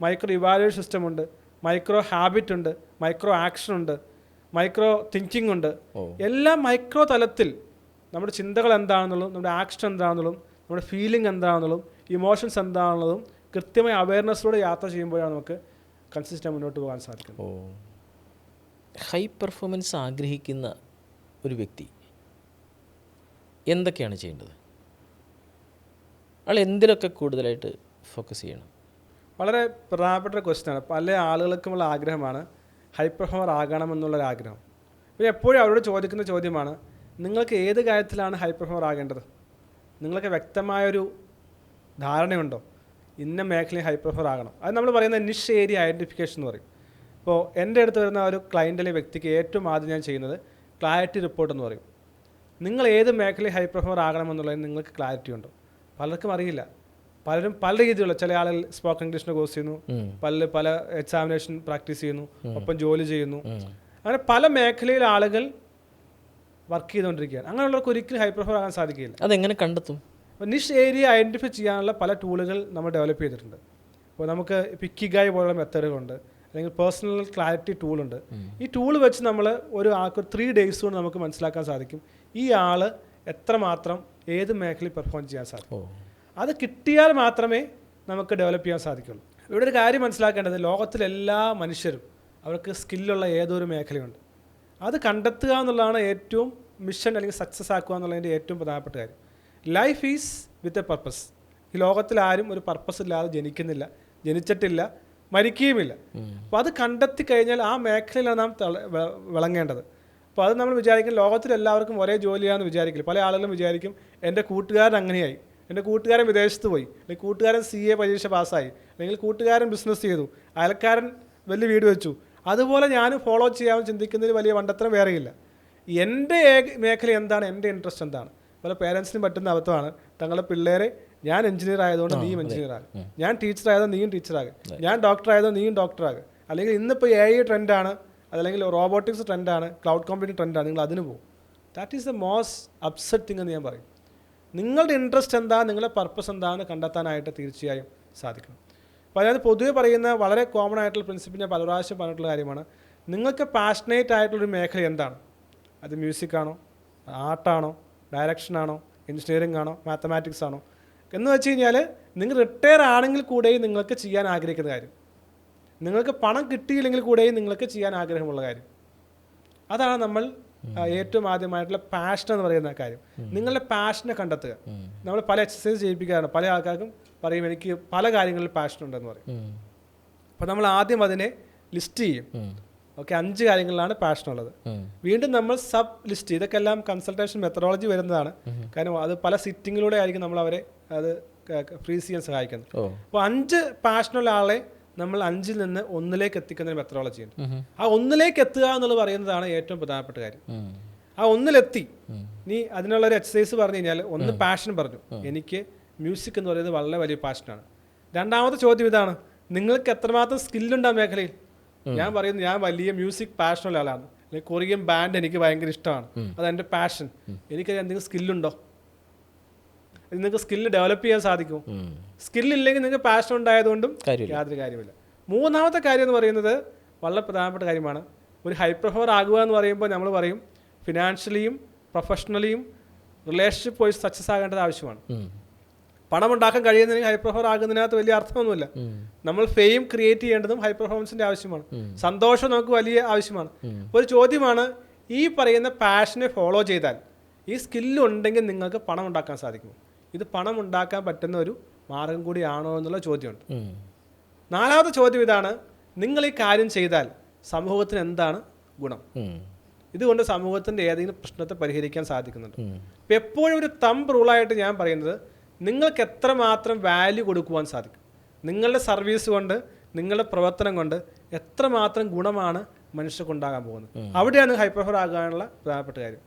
മൈക്രോ ഇവാലുവേഷൻ സിസ്റ്റം ഉണ്ട്, മൈക്രോ ഹാബിറ്റ് ഉണ്ട്, മൈക്രോ ആക്ഷൻ ഉണ്ട്, മൈക്രോ തിങ്കിങ് ഉണ്ട്. എല്ലാം മൈക്രോ തലത്തിൽ നമ്മുടെ ചിന്തകൾ എന്താണെന്നുള്ളതും നമ്മുടെ ആക്ഷൻ എന്താണെന്നുള്ളതും നമ്മുടെ ഫീലിംഗ് എന്താണെന്നുള്ളതും ഇമോഷൻസ് എന്താണെന്നുള്ളതും കൃത്യമായ അവയർനെസ്സിലൂടെ യാത്ര ചെയ്യുമ്പോഴാണ് നമുക്ക് കൺസിസ്റ്റൻ്റ് മുന്നോട്ട് പോകാൻ സാധിക്കുന്നത്. ഹൈ പെർഫോമൻസ് ആഗ്രഹിക്കുന്ന ഒരു വ്യക്തി എന്തൊക്കെയാണ് ചെയ്യേണ്ടത്? അയാൾ എന്തിലൊക്കെ കൂടുതലായിട്ട് ഫോക്കസ് ചെയ്യണം? വളരെ പ്രധാനപ്പെട്ട ക്വസ്റ്റ്യനാണ്. പല ആളുകൾക്കുമുള്ള ആഗ്രഹമാണ് ഹൈ പെർഫോമർ ആകണമെന്നുള്ളൊരാഗ്രഹം. പിന്നെ എപ്പോഴും അവരോട് ചോദിക്കുന്ന ചോദ്യമാണ്, നിങ്ങൾക്ക് ഏത് കാര്യത്തിലാണ് ഹൈ പെർഫോമർ ആകേണ്ടത്? നിങ്ങൾക്ക് വ്യക്തമായൊരു ധാരണയുണ്ടോ ഇന്ന മേഖലയിൽ ഹൈ പെർഫോമർ ആകണം? അത് നമ്മൾ പറയുന്ന നിഷ് ഏരിയ ഐഡൻറ്റിഫിക്കേഷൻ എന്ന് പറയും. ഇപ്പോൾ എൻ്റെ അടുത്ത് വരുന്ന ഒരു ക്ലയൻറ്റിലെ വ്യക്തിക്ക് ഏറ്റവും ആദ്യം ഞാൻ ചെയ്യുന്നത് ക്ലാരിറ്റി റിപ്പോർട്ട് എന്ന് പറയും. നിങ്ങൾ ഏത് മേഖലയിൽ ഹൈ പെർഫോമർ ആകണമെന്നുള്ളതിന് നിങ്ങൾക്ക് ക്ലാരിറ്റി ഉണ്ടോ? പലർക്കും അറിയില്ല. പലരും പല രീതിയിലുള്ള, ചില ആളുകൾ സ്പോക്കൺ ഇംഗ്ലീഷിൻ്റെ കോഴ്സ് ചെയ്യുന്നു, പല എക്സാമിനേഷൻ പ്രാക്ടീസ് ചെയ്യുന്നു, ഒപ്പം ജോലി ചെയ്യുന്നു. അങ്ങനെ പല മേഖലയിൽ ആളുകൾ വർക്ക് ചെയ്തുകൊണ്ടിരിക്കുകയാണ്. അങ്ങനെയുള്ളവർക്ക് ഒരിക്കലും ഹൈ പെർഫോമർ ആകാൻ സാധിക്കില്ല. അതെങ്ങനെ കണ്ടെത്തും? അപ്പോൾ നിഷ് ഏരിയ ഐഡൻറ്റിഫൈ ചെയ്യാനുള്ള പല ടൂളുകൾ നമ്മൾ ഡെവലപ്പ് ചെയ്തിട്ടുണ്ട്. അപ്പോൾ നമുക്ക് പിക്കിഗായ് പോലുള്ള മെത്തേഡുകളുണ്ട്, അല്ലെങ്കിൽ പേഴ്സണൽ ക്ലാരിറ്റി ടൂളുണ്ട്. ഈ ടൂൾ വെച്ച് നമ്മൾ ഒരു ആൾക്ക് 3 days കൊണ്ട് നമുക്ക് മനസ്സിലാക്കാൻ സാധിക്കും ഈ ആൾ എത്രമാത്രം ഏത് മേഖലയിൽ പെർഫോം ചെയ്യാൻ സാധിക്കും. അത് കിട്ടിയാൽ മാത്രമേ നമുക്ക് ഡെവലപ്പ് ചെയ്യാൻ സാധിക്കുള്ളൂ. ഇവിടെ ഒരു കാര്യം മനസ്സിലാക്കേണ്ടത്, ലോകത്തിലെല്ലാ മനുഷ്യരും അവർക്ക് സ്കില്ലുള്ള ഏതൊരു മേഖലയുണ്ട്. അത് കണ്ടെത്തുക എന്നുള്ളതാണ് ഏറ്റവും മിഷൻ അല്ലെങ്കിൽ സക്സസ് ആക്കുക എന്നുള്ളതിൻ്റെ ഏറ്റവും പ്രധാനപ്പെട്ട കാര്യം. Life is with a purpose. ഈ ലോകത്തിൽ ആരും ഒരു പർപ്പസ് ഇല്ലാതെ ജനിക്കുന്നില്ല, ജനിച്ചിട്ടില്ല, മരിക്കുകയുമില്ല. അപ്പോൾ അത് കണ്ടെത്തി കഴിഞ്ഞാൽ ആ മേഖലയിലാണ് നാം വിളങ്ങേണ്ടത്. അപ്പോൾ അത് നമ്മൾ വിചാരിക്കും ലോകത്തിലെല്ലാവർക്കും ഒരേ ജോലിയാണെന്ന് വിചാരിക്കില്ല. പല ആളുകളും വിചാരിക്കും എൻ്റെ കൂട്ടുകാരൻ അങ്ങനെയായി, എൻ്റെ കൂട്ടുകാരൻ വിദേശത്ത് പോയി, അല്ലെങ്കിൽ കൂട്ടുകാരൻ CA പരീക്ഷ പാസ്സായി, അല്ലെങ്കിൽ കൂട്ടുകാരൻ ബിസിനസ് ചെയ്തു, അയൽക്കാരൻ വലിയ വീട് വെച്ചു, അതുപോലെ ഞാൻ ഫോളോ ചെയ്യാമെന്ന് ചിന്തിക്കുന്നതിൽ വലിയ മണ്ടത്തരം വേറെയില്ല. എൻ്റെ മേഖല എന്താണ്, എൻ്റെ ഇൻട്രസ്റ്റ് എന്താണ്? പല പേരൻസിനും പറ്റുന്ന അബദ്ധമാണ് തങ്ങളുടെ പിള്ളേരെ ഞാൻ എഞ്ചിനീയർ ആയതുകൊണ്ട് നീയും എഞ്ചിനീയർ ആകും, ഞാൻ ടീച്ചർ ആയതുകൊണ്ട് നീയും ടീച്ചറാകും, ഞാൻ ഡോക്ടർ ആയതുകൊണ്ട് നീയും ഡോക്ടറാകും, അല്ലെങ്കിൽ ഇന്നിപ്പോൾ AI ട്രെൻഡാണ്, അതല്ലെങ്കിൽ റോബോട്ടിക്സ് ട്രെൻഡാണ്, ക്ലൗഡ് കമ്പ്യൂട്ടിംഗ് ട്രെൻഡാണ്, നിങ്ങൾ അതിന് പോകും. That is the most upset thing എന്ന് ഞാൻ പറയും. നിങ്ങളുടെ ഇൻട്രസ്റ്റ് എന്താ, നിങ്ങളുടെ പർപ്പസ് എന്താണെന്ന് കണ്ടെത്താനായിട്ട് തീർച്ചയായും സാധിക്കണം. അപ്പോൾ അതിനകത്ത് പൊതുവെ പറയുന്ന വളരെ കോമൺ ആയിട്ടുള്ള പ്രിൻസിപ്പിൾ ഞാൻ പല പ്രാവശ്യം പറഞ്ഞിട്ടുള്ള കാര്യമാണ്, നിങ്ങൾക്ക് പാഷനേറ്റ് ആയിട്ടുള്ളൊരു മേഖല എന്താണ്? അത് മ്യൂസിക്കാണോ, ആർട്ടാണോ, ഡയറക്ഷനാണോ, എഞ്ചിനീയറിംഗ് ആണോ, മാത്തമാറ്റിക്സ് ആണോ എന്ന് വെച്ച് കഴിഞ്ഞാൽ നിങ്ങൾ റിട്ടയർ ആണെങ്കിൽ കൂടെയും നിങ്ങൾക്ക് ചെയ്യാൻ ആഗ്രഹിക്കുന്ന കാര്യം, നിങ്ങൾക്ക് പണം കിട്ടിയില്ലെങ്കിൽ കൂടെയും നിങ്ങൾക്ക് ചെയ്യാൻ ആഗ്രഹമുള്ള കാര്യം, അതാണ് നമ്മൾ ഏറ്റവും ആദ്യമായിട്ടുള്ള പാഷൻ എന്ന് പറയുന്ന കാര്യം. നിങ്ങളുടെ പാഷനെ കണ്ടെത്തുക. നമ്മൾ പല എക്സസൈസ് ചെയ്യിപ്പിക്കാറുണ്ട്. പല ആൾക്കാർക്കും പറയും എനിക്ക് പല കാര്യങ്ങളിൽ പാഷൻ ഉണ്ടെന്ന് പറയും. അപ്പോൾ നമ്മൾ ആദ്യം അതിനെ ലിസ്റ്റ് ചെയ്യും. ഓക്കെ, 5 കാര്യങ്ങളിലാണ് പാഷൻ ഉള്ളത്. വീണ്ടും നമ്മൾ സബ് ലിസ്റ്റ്, ഇതൊക്കെ എല്ലാം കൺസൾട്ടേഷൻ മെത്തഡോളജി വരുന്നതാണ്. കാരണം അത് പല സിറ്റിങ്ങിലൂടെ ആയിരിക്കും നമ്മൾ അവരെ അത് ഫ്രീസ് ചെയ്യാൻ സഹായിക്കുന്നത്. അപ്പോൾ 5 പാഷനുള്ള ആളെ നമ്മൾ 5-ൽ നിന്ന് 1-ലേക്ക് എത്തിക്കുന്ന ഒരു മെത്തഡോളജി ഉണ്ട്. ആ 1-ലേക്ക് എത്തുക എന്നുള്ളത് പറയുന്നതാണ് ഏറ്റവും പ്രധാനപ്പെട്ട കാര്യം. ആ 1-ലെത്തി നീ അതിനുള്ളൊരു എക്സസൈസ് പറഞ്ഞു കഴിഞ്ഞാൽ, ഒന്ന് പാഷൻ പറഞ്ഞു, എനിക്ക് മ്യൂസിക് എന്ന് പറയുന്നത് വളരെ വലിയ പാഷനാണ്. രണ്ടാമത്തെ ചോദ്യം ഇതാണ്, നിങ്ങൾക്ക് എത്രമാത്രം സ്കില്ലുണ്ട് ആ മേഖലയിൽ? ഞാൻ പറയുന്നത് ഞാൻ വലിയ മ്യൂസിക് പാഷനുള്ള ആളാണ്, അല്ലെങ്കിൽ കൊറിയൻ ബാൻഡ് എനിക്ക് ഭയങ്കര ഇഷ്ടമാണ്, അതെൻ്റെ പാഷൻ. എനിക്ക് എന്തെങ്കിലും സ്കില്ലുണ്ടോ? നിങ്ങൾക്ക് സ്കില്ല് ഡെവലപ്പ് ചെയ്യാൻ സാധിക്കും. സ്കില്ലില്ലെങ്കിൽ നിങ്ങൾക്ക് പാഷൻ ഉണ്ടായതുകൊണ്ടും യാതൊരു കാര്യമില്ല. മൂന്നാമത്തെ കാര്യം എന്ന് പറയുന്നത് വളരെ പ്രധാനപ്പെട്ട കാര്യമാണ്. ഒരു ഹൈ പെർഫോമർ ആകുക എന്ന് പറയുമ്പോൾ നമ്മൾ പറയും ഫിനാൻഷ്യലിയും പ്രൊഫഷണലിയും റിലേഷൻഷിപ്പ് വൈസ് സക്സസ് ആകേണ്ടത് ആവശ്യമാണ്. പണം ഉണ്ടാക്കാൻ കഴിയുന്നതിന് ഹൈ പെർഫോമർ ആകുന്നതിനകത്ത് വലിയ അർത്ഥമൊന്നുമില്ല. നമ്മൾ ഫെയിം ക്രിയേറ്റ് ചെയ്യേണ്ടതും ഹൈ പെർഫോമൻസിൻ്റെ ആവശ്യമാണ്. സന്തോഷം നമുക്ക് വലിയ ആവശ്യമാണ്. ഒരു ചോദ്യമാണ്, ഈ പറയുന്ന പാഷനെ ഫോളോ ചെയ്താൽ ഈ സ്കില്ല് ഉണ്ടെങ്കിൽ നിങ്ങൾക്ക് പണം ഉണ്ടാക്കാൻ സാധിക്കും. ഇത് പണം ഉണ്ടാക്കാൻ പറ്റുന്ന ഒരു മാർഗം കൂടിയാണോ എന്നുള്ള ചോദ്യമുണ്ട്. നാലാമത്തെ ചോദ്യം ഇതാണ്, നിങ്ങൾ ഈ കാര്യം ചെയ്താൽ സമൂഹത്തിന് എന്താണ് ഗുണം? ഇതുകൊണ്ട് സമൂഹത്തിൻ്റെ ഏതെങ്കിലും പ്രശ്നത്തെ പരിഹരിക്കാൻ സാധിക്കുന്നുണ്ട്. ഇപ്പം എപ്പോഴും ഒരു തമ്പ് റൂളായിട്ട് ഞാൻ പറയുന്നത്, നിങ്ങൾക്ക് എത്രമാത്രം വാല്യൂ കൊടുക്കുവാൻ സാധിക്കും, നിങ്ങളുടെ സർവീസ് കൊണ്ട്, നിങ്ങളുടെ പ്രവർത്തനം കൊണ്ട് എത്രമാത്രം ഗുണമാണ് മനുഷ്യർക്ക് ഉണ്ടാകാൻ പോകുന്നത്. അവിടെയാണ് ഹൈ പെർഫോമർ ആകാനുള്ള പ്രധാനപ്പെട്ട കാര്യം.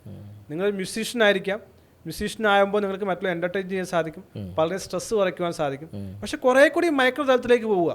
നിങ്ങൾ മ്യൂസീഷ്യൻ ആയിരിക്കാം, മ്യൂസീഷ്യൻ ആകുമ്പോൾ നിങ്ങൾക്ക് മറ്റുള്ള എൻ്റർടൈൻ ചെയ്യാൻ സാധിക്കും, വളരെ സ്ട്രെസ് കുറയ്ക്കുവാൻ സാധിക്കും. പക്ഷെ കുറേ കൂടി മൈക്രോ തലത്തിലേക്ക് പോവുക,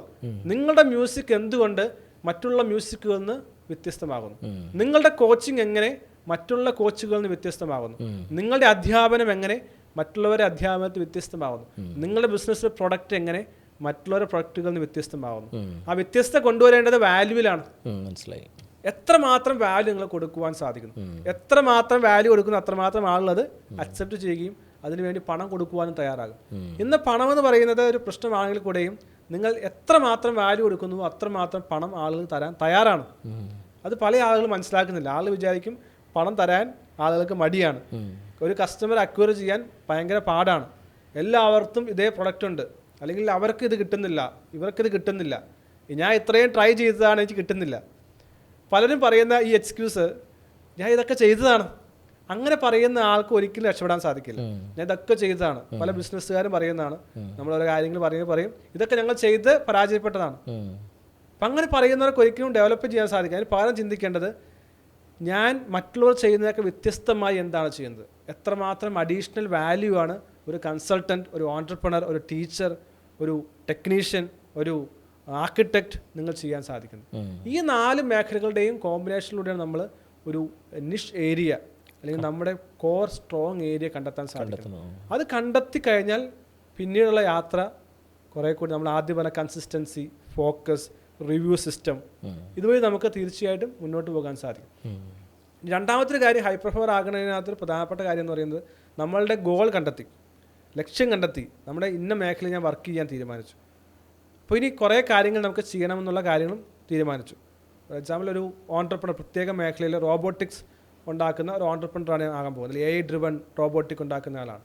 നിങ്ങളുടെ മ്യൂസിക് എന്തുകൊണ്ട് മറ്റുള്ള മ്യൂസിക്കുകളിൽ നിന്ന് വ്യത്യസ്തമാകുന്നു, നിങ്ങളുടെ കോച്ചിങ് എങ്ങനെ മറ്റുള്ള കോച്ചുകളിൽ നിന്ന് വ്യത്യസ്തമാകുന്നു? നിങ്ങളുടെ അധ്യാപനം എങ്ങനെ മറ്റുള്ളവരുടെ അധ്യാപനത്തിൽ വ്യത്യസ്തമാകുന്നു? നിങ്ങളുടെ ബിസിനസ് പ്രൊഡക്റ്റ് എങ്ങനെ മറ്റുള്ളവരുടെ പ്രൊഡക്റ്റുകളിൽ നിന്ന് വ്യത്യസ്തമാകുന്നു? ആ വ്യത്യസ്തത കൊണ്ടുവരേണ്ടത് വാല്യൂവിലാണ്. മനസ്സിലായി. എത്രമാത്രം വാല്യൂ നിങ്ങൾ കൊടുക്കുവാൻ സാധിക്കുന്നു, എത്രമാത്രം വാല്യൂ കൊടുക്കുന്നു, അത്രമാത്രം ആളുകൾ അത് അക്സെപ്റ്റ് ചെയ്യുകയും അതിനുവേണ്ടി പണം കൊടുക്കുവാനും തയ്യാറാകും. ഇന്ന് പണം എന്ന് പറയുന്നത് ഒരു പ്രശ്നമാണെങ്കിൽ കൂടെയും നിങ്ങൾ എത്രമാത്രം വാല്യൂ കൊടുക്കുന്നു അത്രമാത്രം പണം ആളുകൾ തരാൻ തയ്യാറാണ്. അത് പല ആളുകൾ മനസ്സിലാക്കുന്നില്ല. ആളുകൾ വിചാരിക്കും പണം തരാൻ ആളുകൾക്ക് മടിയാണ്, ഒരു കസ്റ്റമർ അക്വയർ ചെയ്യാൻ ഭയങ്കര പാടാണ്, എല്ലാവർക്കും ഇതേ പ്രൊഡക്റ്റ് ഉണ്ട്, അല്ലെങ്കിൽ അവർക്ക് ഇത് കിട്ടുന്നില്ല, ഇവർക്കിത് കിട്ടുന്നില്ല, ഞാൻ ഇത്രയും ട്രൈ ചെയ്തതാണ് എനിക്ക് കിട്ടുന്നില്ല. പലരും പറയുന്ന ഈ എക്സ്ക്യൂസ്, ഞാൻ ഇതൊക്കെ ചെയ്തതാണ്. അങ്ങനെ പറയുന്ന ആൾക്ക് ഒരിക്കലും രക്ഷപ്പെടാൻ സാധിക്കില്ല. ഞാൻ ഇതൊക്കെ ചെയ്തതാണ്. പല ബിസിനസ്സുകാരും പറയുന്നതാണ്, നമ്മൾ ഓരോ കാര്യങ്ങൾ പറയും ഇതൊക്കെ ഞങ്ങൾ ചെയ്ത് പരാജയപ്പെട്ടതാണ്. അപ്പം അങ്ങനെ പറയുന്നവർക്ക് ഒരിക്കലും ഡെവലപ്പ് ചെയ്യാൻ സാധിക്കും. അതിന് പകരം ചിന്തിക്കേണ്ടത്, ഞാൻ മറ്റുള്ളവർ ചെയ്യുന്നതൊക്കെ വ്യത്യസ്തമായി എന്താണ് ചെയ്യുന്നത്, എത്രമാത്രം അഡീഷണൽ വാല്യൂ ആണ് ഒരു കൺസൾട്ടൻറ്റ്, ഒരു ഓൺട്രപ്രണർ, ഒരു ടീച്ചർ, ഒരു ടെക്നീഷ്യൻ, ഒരു ആർക്കിടെക്റ്റ് നിങ്ങൾ ചെയ്യാൻ സാധിക്കുന്നത്. ഈ 4 മേഖലകളുടെയും കോമ്പിനേഷനിലൂടെയാണ് നമ്മൾ ഒരു നിഷ് ഏരിയ അല്ലെങ്കിൽ നമ്മുടെ കോർ സ്ട്രോങ് ഏരിയ കണ്ടെത്താൻ സാധിക്കും. അത് കണ്ടെത്തി കഴിഞ്ഞാൽ പിന്നീടുള്ള യാത്ര കുറേ കൂടി നമ്മൾ ആദ്യം പറഞ്ഞ കൺസിസ്റ്റൻസി, ഫോക്കസ്, റിവ്യൂ സിസ്റ്റം, ഇതുവഴി നമുക്ക് തീർച്ചയായിട്ടും മുന്നോട്ട് പോകാൻ സാധിക്കും. രണ്ടാമത്തെ കാര്യം, ഹൈ പെർഫോമർ ആകുന്നതിനകത്തൊരു പ്രധാനപ്പെട്ട കാര്യം എന്ന് പറയുന്നത്, നമ്മളുടെ ഗോൾ കണ്ടെത്തി, ലക്ഷ്യം കണ്ടെത്തി, നമ്മുടെ ഇന്ന മേഖലയിൽ ഞാൻ വർക്ക് ചെയ്യാൻ തീരുമാനിച്ചു. അപ്പോൾ ഇനി കുറേ കാര്യങ്ങൾ നമുക്ക് ചെയ്യണമെന്നുള്ള കാര്യങ്ങളും തീരുമാനിച്ചു. ഫോർ എക്സാമ്പിൾ, ഒരു ഓൺട്രപ്രണർ പ്രത്യേക മേഖലയിൽ റോബോട്ടിക്സ് ഉണ്ടാക്കുന്ന ഒരു ഓൺട്രപ്രണറാണ് ആകാൻ പോകുന്നത്. AI ഡ്രിവൺ റോബോട്ടിക് ഉണ്ടാക്കുന്ന ആളാണ്.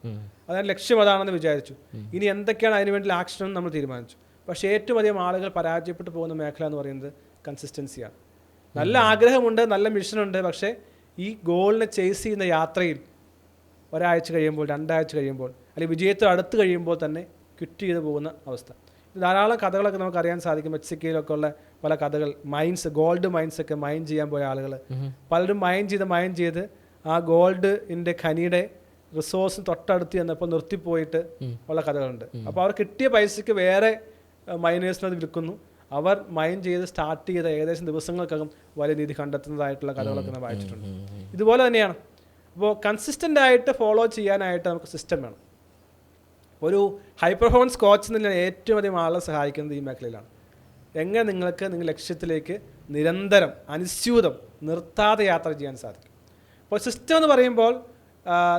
അതായത് ലക്ഷ്യം അതാണെന്ന് വിചാരിച്ചു. ഇനി എന്തൊക്കെയാണ് അതിനുവേണ്ടി ആക്ഷൻ എന്ന് നമ്മൾ തീരുമാനിച്ചു. പക്ഷേ ഏറ്റവും അധികം ആളുകൾ പരാജയപ്പെട്ടു പോകുന്ന മേഖല എന്ന് പറയുന്നത് കൺസിസ്റ്റൻസിയാണ്. നല്ല ആഗ്രഹമുണ്ട്, നല്ല മിഷനുണ്ട്, പക്ഷേ ഈ ഗോളിനെ ചേസ് ചെയ്യുന്ന യാത്രയിൽ ഒരാഴ്ച കഴിയുമ്പോൾ, 2 ആഴ്ച കഴിയുമ്പോൾ, അല്ലെങ്കിൽ വിജയത്തിൽ അടുത്ത് കഴിയുമ്പോൾ തന്നെ ക്വിറ്റ് ചെയ്ത് പോകുന്ന അവസ്ഥ. ധാരാളം കഥകളൊക്കെ നമുക്ക് അറിയാൻ സാധിക്കും. മെക്സിക്കോയിലൊക്കെ ഉള്ള പല കഥകൾ, മൈൻസ്, ഗോൾഡ് മൈൻസ് ഒക്കെ മൈൻ ചെയ്യാൻ പോയ ആളുകൾ, പലരും മൈൻ ചെയ്ത് ആ ഗോൾഡിൻ്റെ ഖനിയുടെ റിസോഴ്സ് തൊട്ടടുത്ത് ചെന്നപ്പോൾ നിർത്തിപ്പോയിട്ട് ഉള്ള കഥകളുണ്ട്. അപ്പോൾ അവർ കിട്ടിയ പൈസയ്ക്ക് വേറെ മൈനേഴ്സിനത് വിൽക്കുന്നു. അവർ മൈൻ ചെയ്ത് സ്റ്റാർട്ട് ചെയ്ത ഏകദേശം ദിവസങ്ങൾക്കകം വലിയ നിധി കണ്ടെത്തുന്നതായിട്ടുള്ള കഥകളൊക്കെ നമ്മൾ വായിച്ചിട്ടുണ്ട്. ഇതുപോലെ തന്നെയാണ്. അപ്പോൾ കൺസിസ്റ്റൻ്റ് ആയിട്ട് ഫോളോ ചെയ്യാനായിട്ട് നമുക്ക് സിസ്റ്റം വേണം. ഒരു ഹൈ പെർഫോമൻസ് കോച്ച് എന്നുള്ള ഏറ്റവും അധികം ആളെ സഹായിക്കുന്നത് ഈ മേഖലയിലാണ്. എങ്ങനെ നിങ്ങൾക്ക് നിങ്ങളുടെ ലക്ഷ്യത്തിലേക്ക് നിരന്തരം അനുസ്യൂതം നിർത്താതെ യാത്ര ചെയ്യാൻ സാധിക്കും. അപ്പോൾ സിസ്റ്റം എന്ന് പറയുമ്പോൾ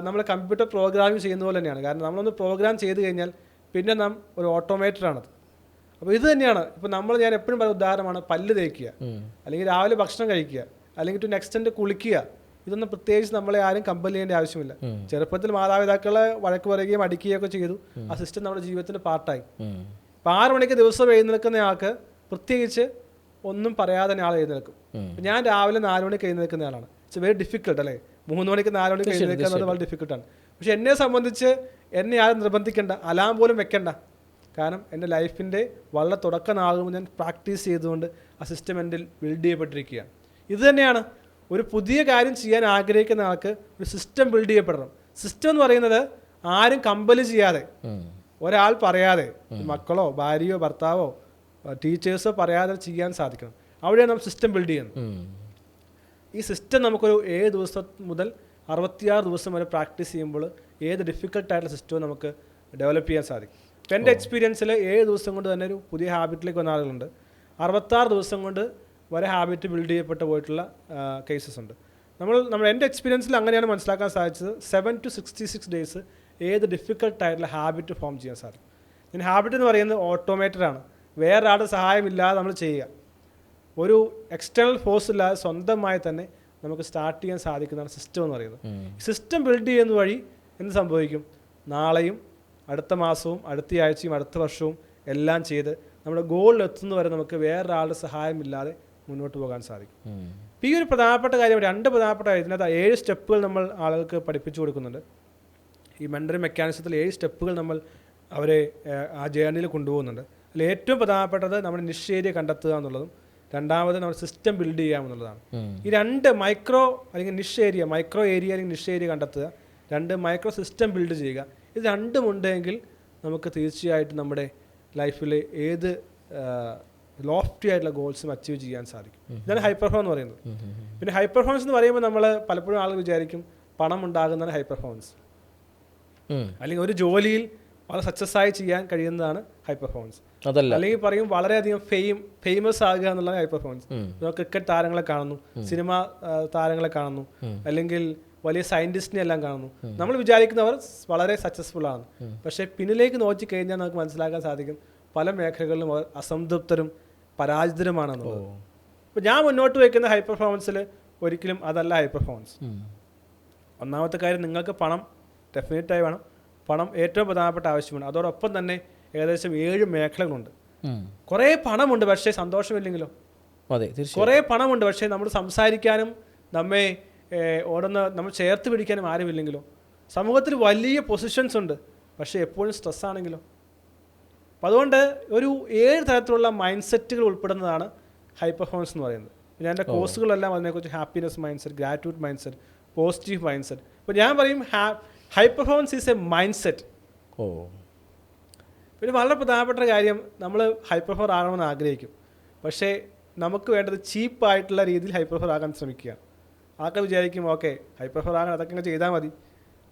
നമ്മൾ കമ്പ്യൂട്ടർ പ്രോഗ്രാമിംഗ് ചെയ്യുന്ന പോലെ തന്നെയാണ്. കാരണം നമ്മളൊന്ന് പ്രോഗ്രാം ചെയ്ത് കഴിഞ്ഞാൽ പിന്നെ നാം ഒരു ഓട്ടോമേറ്റഡാണത്. അപ്പോൾ ഇത് തന്നെയാണ്. ഇപ്പോൾ ഞാൻ എപ്പോഴും പറയുന്ന ഉദാഹരണമാണ് പല്ല് തേക്കുക, അല്ലെങ്കിൽ രാവിലെ ഭക്ഷണം കഴിക്കുക, അല്ലെങ്കിൽ ടു നെക്സ്റ്റ് കുളിക്കുക. ഇതൊന്നും പ്രത്യേകിച്ച് നമ്മളെ ആരും കമ്പൽ ചെയ്യേണ്ട ആവശ്യമില്ല. ചെറുപ്പത്തിൽ മാതാപിതാക്കളെ വഴക്ക് പറയുകയും അടിക്കുകയൊക്കെ ചെയ്തു. ആ സിസ്റ്റം നമ്മുടെ ജീവിതത്തിൻ്റെ പാർട്ടായി. ഇപ്പോൾ 6 മണിക്ക് ദിവസം എഴുന്നേൽക്കുന്ന ആൾക്ക് പ്രത്യേകിച്ച് ഒന്നും പറയാതെ തന്നെ ആൾ എഴുന്നേൽക്കും. ഞാൻ രാവിലെ 4 മണിക്ക് എഴുന്നേൽക്കുന്ന ആളാണ്. ഇറ്റ്സ് വെരി ഡിഫിക്കൽട്ട് അല്ലേ? 3 മണിക്ക് 4 മണിക്ക് എഴുന്നേൽക്കുന്നത് വളരെ ഡിഫിക്കൽട്ടാണ്. പക്ഷെ എന്നെ സംബന്ധിച്ച് എന്നെ ആരും നിർബന്ധിക്കേണ്ട, അലാം പോലും വെക്കണ്ട. കാരണം എൻ്റെ ലൈഫിൻ്റെ വളരെ തുടക്ക നാളുകൾ ഞാൻ പ്രാക്ടീസ് ചെയ്തുകൊണ്ട് ആ സിസ്റ്റം എൻ്റെ ബിൽഡ് ചെയ്യപ്പെട്ടിരിക്കുകയാണ്. ഇത് തന്നെയാണ് ഒരു പുതിയ കാര്യം ചെയ്യാൻ ആഗ്രഹിക്കുന്ന ആൾക്ക് ഒരു സിസ്റ്റം ബിൽഡ് ചെയ്യപ്പെടണം. സിസ്റ്റം എന്ന് പറയുന്നത് ആരും കമ്പൽ ചെയ്യാതെ, ഒരാൾ പറയാതെ, മക്കളോ ഭാര്യയോ ഭർത്താവോ ടീച്ചേഴ്സോ പറയാതെ ചെയ്യാൻ സാധിക്കണം. അവിടെയാണ് നമ്മൾ സിസ്റ്റം ബിൽഡ് ചെയ്യുന്നത്. ഈ സിസ്റ്റം നമുക്കൊരു 7 ദിവസം മുതൽ 66 ദിവസം വരെ പ്രാക്ടീസ് ചെയ്യുമ്പോൾ ഏത് ഡിഫിക്കൽട്ടായിട്ടുള്ള സിസ്റ്റവും നമുക്ക് ഡെവലപ്പ് ചെയ്യാൻ സാധിക്കും. ഇപ്പം എൻ്റെ എക്സ്പീരിയൻസിൽ 7 ദിവസം കൊണ്ട് തന്നെ ഒരു പുതിയ ഹാബിറ്റിലേക്ക് വന്ന ആളുകളുണ്ട്. 66 ദിവസം കൊണ്ട് വരെ ഹാബിറ്റ് ബിൽഡ് ചെയ്യപ്പെട്ട് പോയിട്ടുള്ള കേസസ് ഉണ്ട്. എൻ്റെ എക്സ്പീരിയൻസിൽ അങ്ങനെയാണ് മനസ്സിലാക്കാൻ സാധിച്ചത്. 7 to 66 ഡേയ്സ് ഏത് ഡിഫിക്കൽട്ടായിട്ടുള്ള ഹാബിറ്റ് ഫോം ചെയ്യാൻ സാധിക്കും. ഞാൻ ഹാബിറ്റ് എന്ന് പറയുന്നത് ഓട്ടോമേറ്റഡാണ്. വേറൊരാളുടെ സഹായമില്ലാതെ നമ്മൾ ചെയ്യുക. ഒരു എക്സ്റ്റേണൽ ഫോഴ്സ് ഇല്ലാതെ സ്വന്തമായി തന്നെ നമുക്ക് സ്റ്റാർട്ട് ചെയ്യാൻ സാധിക്കുന്നതാണ് സിസ്റ്റം എന്ന് പറയുന്നത്. സിസ്റ്റം ബിൽഡ് ചെയ്യുന്ന വഴി എന്ത് സംഭവിക്കും? നാളെയും അടുത്ത മാസവും അടുത്ത ആഴ്ചയും അടുത്ത വർഷവും എല്ലാം ചെയ്ത് നമ്മുടെ ഗോളിൽ എത്തുന്നവരെ നമുക്ക് വേറൊരാളുടെ സഹായമില്ലാതെ മുന്നോട്ട് പോകാൻ സാധിക്കും. ഇപ്പോൾ ഈ ഒരു പ്രധാനപ്പെട്ട കാര്യം, 2 പ്രധാനപ്പെട്ട കാര്യം, ഇതിനകത്ത് 7 സ്റ്റെപ്പുകൾ നമ്മൾ ആളുകൾക്ക് പഠിപ്പിച്ചു കൊടുക്കുന്നുണ്ട്. ഈ മെൻ്ററിംഗ് മെക്കാനിസത്തിൽ 7 സ്റ്റെപ്പുകൾ നമ്മൾ അവരെ ആ ജേർണിയിൽ കൊണ്ടുപോകുന്നുണ്ട്. അതിൽ ഏറ്റവും പ്രധാനപ്പെട്ടത് നമ്മുടെ നിഷ് ഏരിയ കണ്ടെത്തുക എന്നുള്ളതും, രണ്ടാമത് നമ്മുടെ സിസ്റ്റം ബിൽഡ് ചെയ്യാമെന്നുള്ളതാണ്. ഈ 2 മൈക്രോ അല്ലെങ്കിൽ നിഷ് ഏരിയ, മൈക്രോ ഏരിയ അല്ലെങ്കിൽ നിഷ് ഏരിയ കണ്ടെത്തുക, 2 മൈക്രോ സിസ്റ്റം ബിൽഡ് ചെയ്യുക. ഇത് രണ്ടും ഉണ്ടെങ്കിൽ നമുക്ക് തീർച്ചയായിട്ടും നമ്മുടെ ലൈഫിൽ ഏത് ലോഫ്റ്റി ആയിട്ടുള്ള ഗോൾസും അച്ചീവ് ചെയ്യാൻ സാധിക്കും. ഇതാണ് ഹൈ പെർഫോമൻസ് എന്ന് പറയുന്നത്. പിന്നെ ഹൈ പെർഫോമൻസ് എന്ന് പറയുമ്പോൾ നമ്മൾ പലപ്പോഴും ആളുകൾ വിചാരിക്കും പണം ഉണ്ടാകുന്നതാണ് ഹൈ പെർഫോമൻസ്, അല്ലെങ്കിൽ ഒരു ജോലിയിൽ വളരെ സക്സസ് ആയി ചെയ്യാൻ കഴിയുന്നതാണ് ഹൈ പെർഫോമൻസ്. അതല്ല, അല്ലെങ്കിൽ പറയും വളരെയധികം ഫേമസ് ആകുക എന്നുള്ളത് ഹൈ പെർഫോമൻസ്. ക്രിക്കറ്റ് താരങ്ങളെ കാണുന്നു, സിനിമ താരങ്ങളെ കാണുന്നു, അല്ലെങ്കിൽ വലിയ സയന്റിസ്റ്റിനെ എല്ലാം കാണുന്നു. നമ്മൾ വിചാരിക്കുന്നവർ വളരെ സക്സസ്ഫുൾ ആണ്, പക്ഷേ പിന്നിലേക്ക് നോക്കി കഴിഞ്ഞാൽ നമുക്ക് മനസ്സിലാക്കാൻ സാധിക്കും പല മേഖലകളിലും അവർ അസംതൃപ്തരും പരാജിതരുമാണെന്നുള്ളത്. അപ്പോൾ ഞാൻ മുന്നോട്ട് വയ്ക്കുന്ന ഹൈ പെർഫോമൻസിൽ ഒരിക്കലും അതല്ല ഹൈ പെർഫോമൻസ്. ഒന്നാമത്തെ കാര്യം, നിങ്ങൾക്ക് പണം ഡെഫിനറ്റായി വേണം. പണം ഏറ്റവും പ്രധാനപ്പെട്ട ആവശ്യമാണ്. അതോടൊപ്പം തന്നെ ഏകദേശം 7 മേഖലകളുണ്ട്. കുറേ പണമുണ്ട്, പക്ഷേ സന്തോഷമില്ലെങ്കിലോ? അതെ, തീർച്ചയായും. കുറേ പണമുണ്ട്, പക്ഷേ നമ്മൾ സംസാരിക്കാനും നമ്മെ നമ്മൾ ചേർത്ത് പിടിക്കാനും ആരുമില്ലെങ്കിലോ? സമൂഹത്തിൽ വലിയ പൊസിഷൻസ് ഉണ്ട്, പക്ഷേ എപ്പോഴും സ്ട്രെസ്സാണെങ്കിലോ? അപ്പം അതുകൊണ്ട് ഒരു 7 തരത്തിലുള്ള മൈൻഡ് സെറ്റുകൾ ഉൾപ്പെടുന്നതാണ് ഹൈ പെർഫോമൻസ് എന്ന് പറയുന്നത്. ഞാൻ എൻ്റെ കോഴ്സുകളെല്ലാം അതിനെക്കുറിച്ച് happiness mind set, gratitude mind set, positive mind set. അപ്പോൾ ഞാൻ പറയും high performance is A mind set. പിന്നെ വളരെ പ്രധാനപ്പെട്ട കാര്യം, നമ്മൾ ഹൈ പെർഫോമർ ആകണമെന്ന് ആഗ്രഹിക്കും, പക്ഷേ നമുക്ക് വേണ്ടത് ചീപ്പായിട്ടുള്ള രീതിയിൽ ഹൈ പെർഫോമർ ആകാൻ ശ്രമിക്കുക. ആൾക്കാർ വിചാരിക്കും ഓക്കെ ഹൈ പെർഫോമർ ആകാൻ അതൊക്കെ ചെയ്താൽ മതി,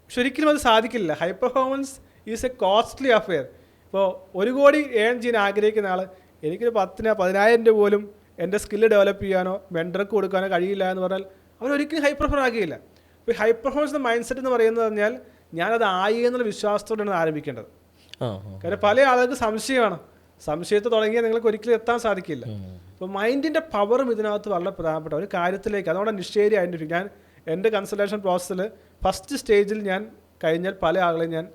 പക്ഷെ ഒരിക്കലും അത് സാധിക്കില്ല. High performance is A costly affair. ഇപ്പോൾ 1 കോടി ഏൺ ചെയ്യാൻ ആഗ്രഹിക്കുന്ന ആൾ എനിക്കൊരു 10,000 രൂപ പോലും എൻ്റെ സ്കില്ല് ഡെവലപ്പ് ചെയ്യാനോ മെൻറ്റർക്ക് കൊടുക്കാനോ കഴിയില്ല എന്ന് പറഞ്ഞാൽ അവരൊരിക്കലും ഹൈ പെർഫോമർ ആകില്ല. ഇപ്പോൾ ഹൈ പെർഫോമൻസ് മൈൻഡ് സെറ്റ് എന്ന് പറയുന്നത് പറഞ്ഞാൽ ഞാനത് ആയി എന്നുള്ള വിശ്വാസത്തോടെയാണ് ആരംഭിക്കേണ്ടത്. കാരണം പല ആളുകൾക്ക് സംശയമാണ്. സംശയത്തെ തുടങ്ങിയാൽ നിങ്ങൾക്ക് ഒരിക്കലും എത്താൻ സാധിക്കില്ല. അപ്പോൾ മൈൻഡിൻ്റെ പവറും ഇതിനകത്ത് വളരെ പ്രധാനപ്പെട്ട ഒരു കാര്യത്തിലേക്ക്. അതുകൊണ്ട് നിശ്ചയ ഐഡൻറ്റിഫിക്കും. ഞാൻ എൻ്റെ കൺസൾട്ടേഷൻ പ്രോസസ്സിൽ ഫസ്റ്റ് സ്റ്റേജിൽ ഞാൻ കഴിഞ്ഞാൽ പല ആളുകളെയും ഞാൻ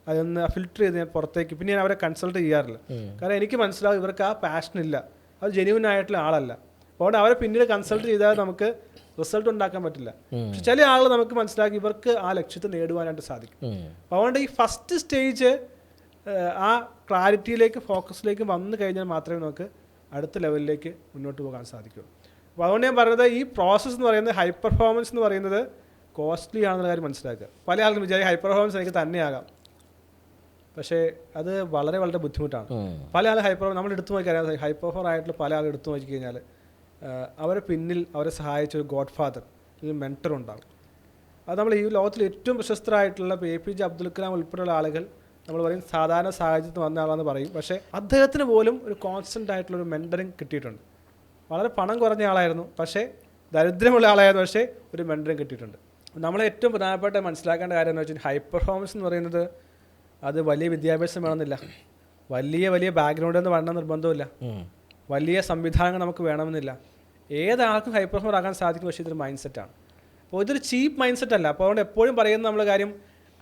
അതൊന്ന് ഫിൽറ്റർ ചെയ്ത് ഞാൻ പുറത്തേക്ക് പിന്നെ ഞാൻ അവരെ കൺസൾട്ട് ചെയ്യാറില്ല. കാരണം എനിക്ക് മനസ്സിലാവും ഇവർക്ക് ആ പാഷൻ ഇല്ല, അത് ജെന്യൂൻ ആയിട്ടുള്ള ആളല്ല. അതുകൊണ്ട് അവരെ പിന്നീട് കൺസൾട്ട് ചെയ്താൽ നമുക്ക് റിസൾട്ട് ഉണ്ടാക്കാൻ പറ്റില്ല. പക്ഷെ ചില ആളുകൾ നമുക്ക് മനസ്സിലാക്കി ഇവർക്ക് ആ ലക്ഷ്യത്തെ നേടുവാനായിട്ട് സാധിക്കും. അതുകൊണ്ട് ഈ ഫസ്റ്റ് സ്റ്റേജ് ആ ക്ലാരിറ്റിയിലേക്ക് ഫോക്കസിലേക്ക് വന്നു കഴിഞ്ഞാൽ മാത്രമേ നമുക്ക് അടുത്ത ലെവലിലേക്ക് മുന്നോട്ട് പോകാൻ സാധിക്കുള്ളൂ. അപ്പോൾ അതുകൊണ്ട് ഞാൻ പറയുന്നത് ഈ പ്രോസസ്സ് എന്ന് പറയുന്നത് ഹൈ പെർഫോമൻസ് എന്ന് പറയുന്നത് കോസ്റ്റ്ലി ആണെന്നുള്ള കാര്യം മനസ്സിലാക്കുക. പല ആൾക്കും വിചാരിക്കും ഹൈ പെർഫോമൻസ് എനിക്ക് തന്നെയാകാം, പക്ഷേ അത് വളരെ വളരെ ബുദ്ധിമുട്ടാണ്. പല ആൾ നമ്മൾ എടുത്തു നോക്കിയാൽ ഹൈ പെർഫോമർ ആയിട്ടുള്ള പല ആൾ എടുത്തു നോക്കി കഴിഞ്ഞാൽ അവരെ പിന്നിൽ അവരെ സഹായിച്ച ഒരു ഗോഡ് ഫാദർ അല്ലെങ്കിൽ മെൻറ്റർ ഉണ്ടാകും. അത് നമ്മൾ ഈ ലോകത്തിൽ ഏറ്റവും പ്രശസ്തരായിട്ടുള്ള APJ അബ്ദുൽ കലാം ഉൾപ്പെടെയുള്ള ആളുകൾ നമ്മൾ പറയും സാധാരണ സാഹചര്യത്തിൽ വന്ന ആളാണെന്ന് പറയും, പക്ഷേ അദ്ദേഹത്തിന് പോലും ഒരു കോൺസ്റ്റൻ്റ് ആയിട്ടുള്ളൊരു മെൻറ്ററിങ് കിട്ടിയിട്ടുണ്ട്. വളരെ പണം കുറഞ്ഞ ആളായിരുന്നു, പക്ഷേ ദരിദ്രമുള്ള ആളായിരുന്നു, പക്ഷേ ഒരു മെൻറ്ററിങ് കിട്ടിയിട്ടുണ്ട്. നമ്മൾ ഏറ്റവും പ്രധാനപ്പെട്ട മനസ്സിലാക്കേണ്ട കാര്യം എന്ന് വെച്ചാൽ ഹൈ പെർഫോമൻസ് എന്ന് പറയുന്നത് അത് വലിയ വിദ്യാഭ്യാസം വേണമെന്നില്ല, വലിയ വലിയ ബാക്ക്ഗ്രൗണ്ടിൽ നിന്ന് വേണമെന്ന് നിർബന്ധമില്ല, വലിയ സംവിധാനങ്ങൾ നമുക്ക് വേണമെന്നില്ല. ഏതാൾക്കും ഹൈ പെർഫോമർ ആകാൻ സാധിക്കും, പക്ഷേ ഇതൊരു മൈൻഡ് സെറ്റാണ്. അപ്പോൾ ഇതൊരു ചീപ്പ് മൈൻഡ് സെറ്റ് അല്ല. അപ്പോൾ അതുകൊണ്ട് എപ്പോഴും പറയുന്ന നമ്മൾ കാര്യം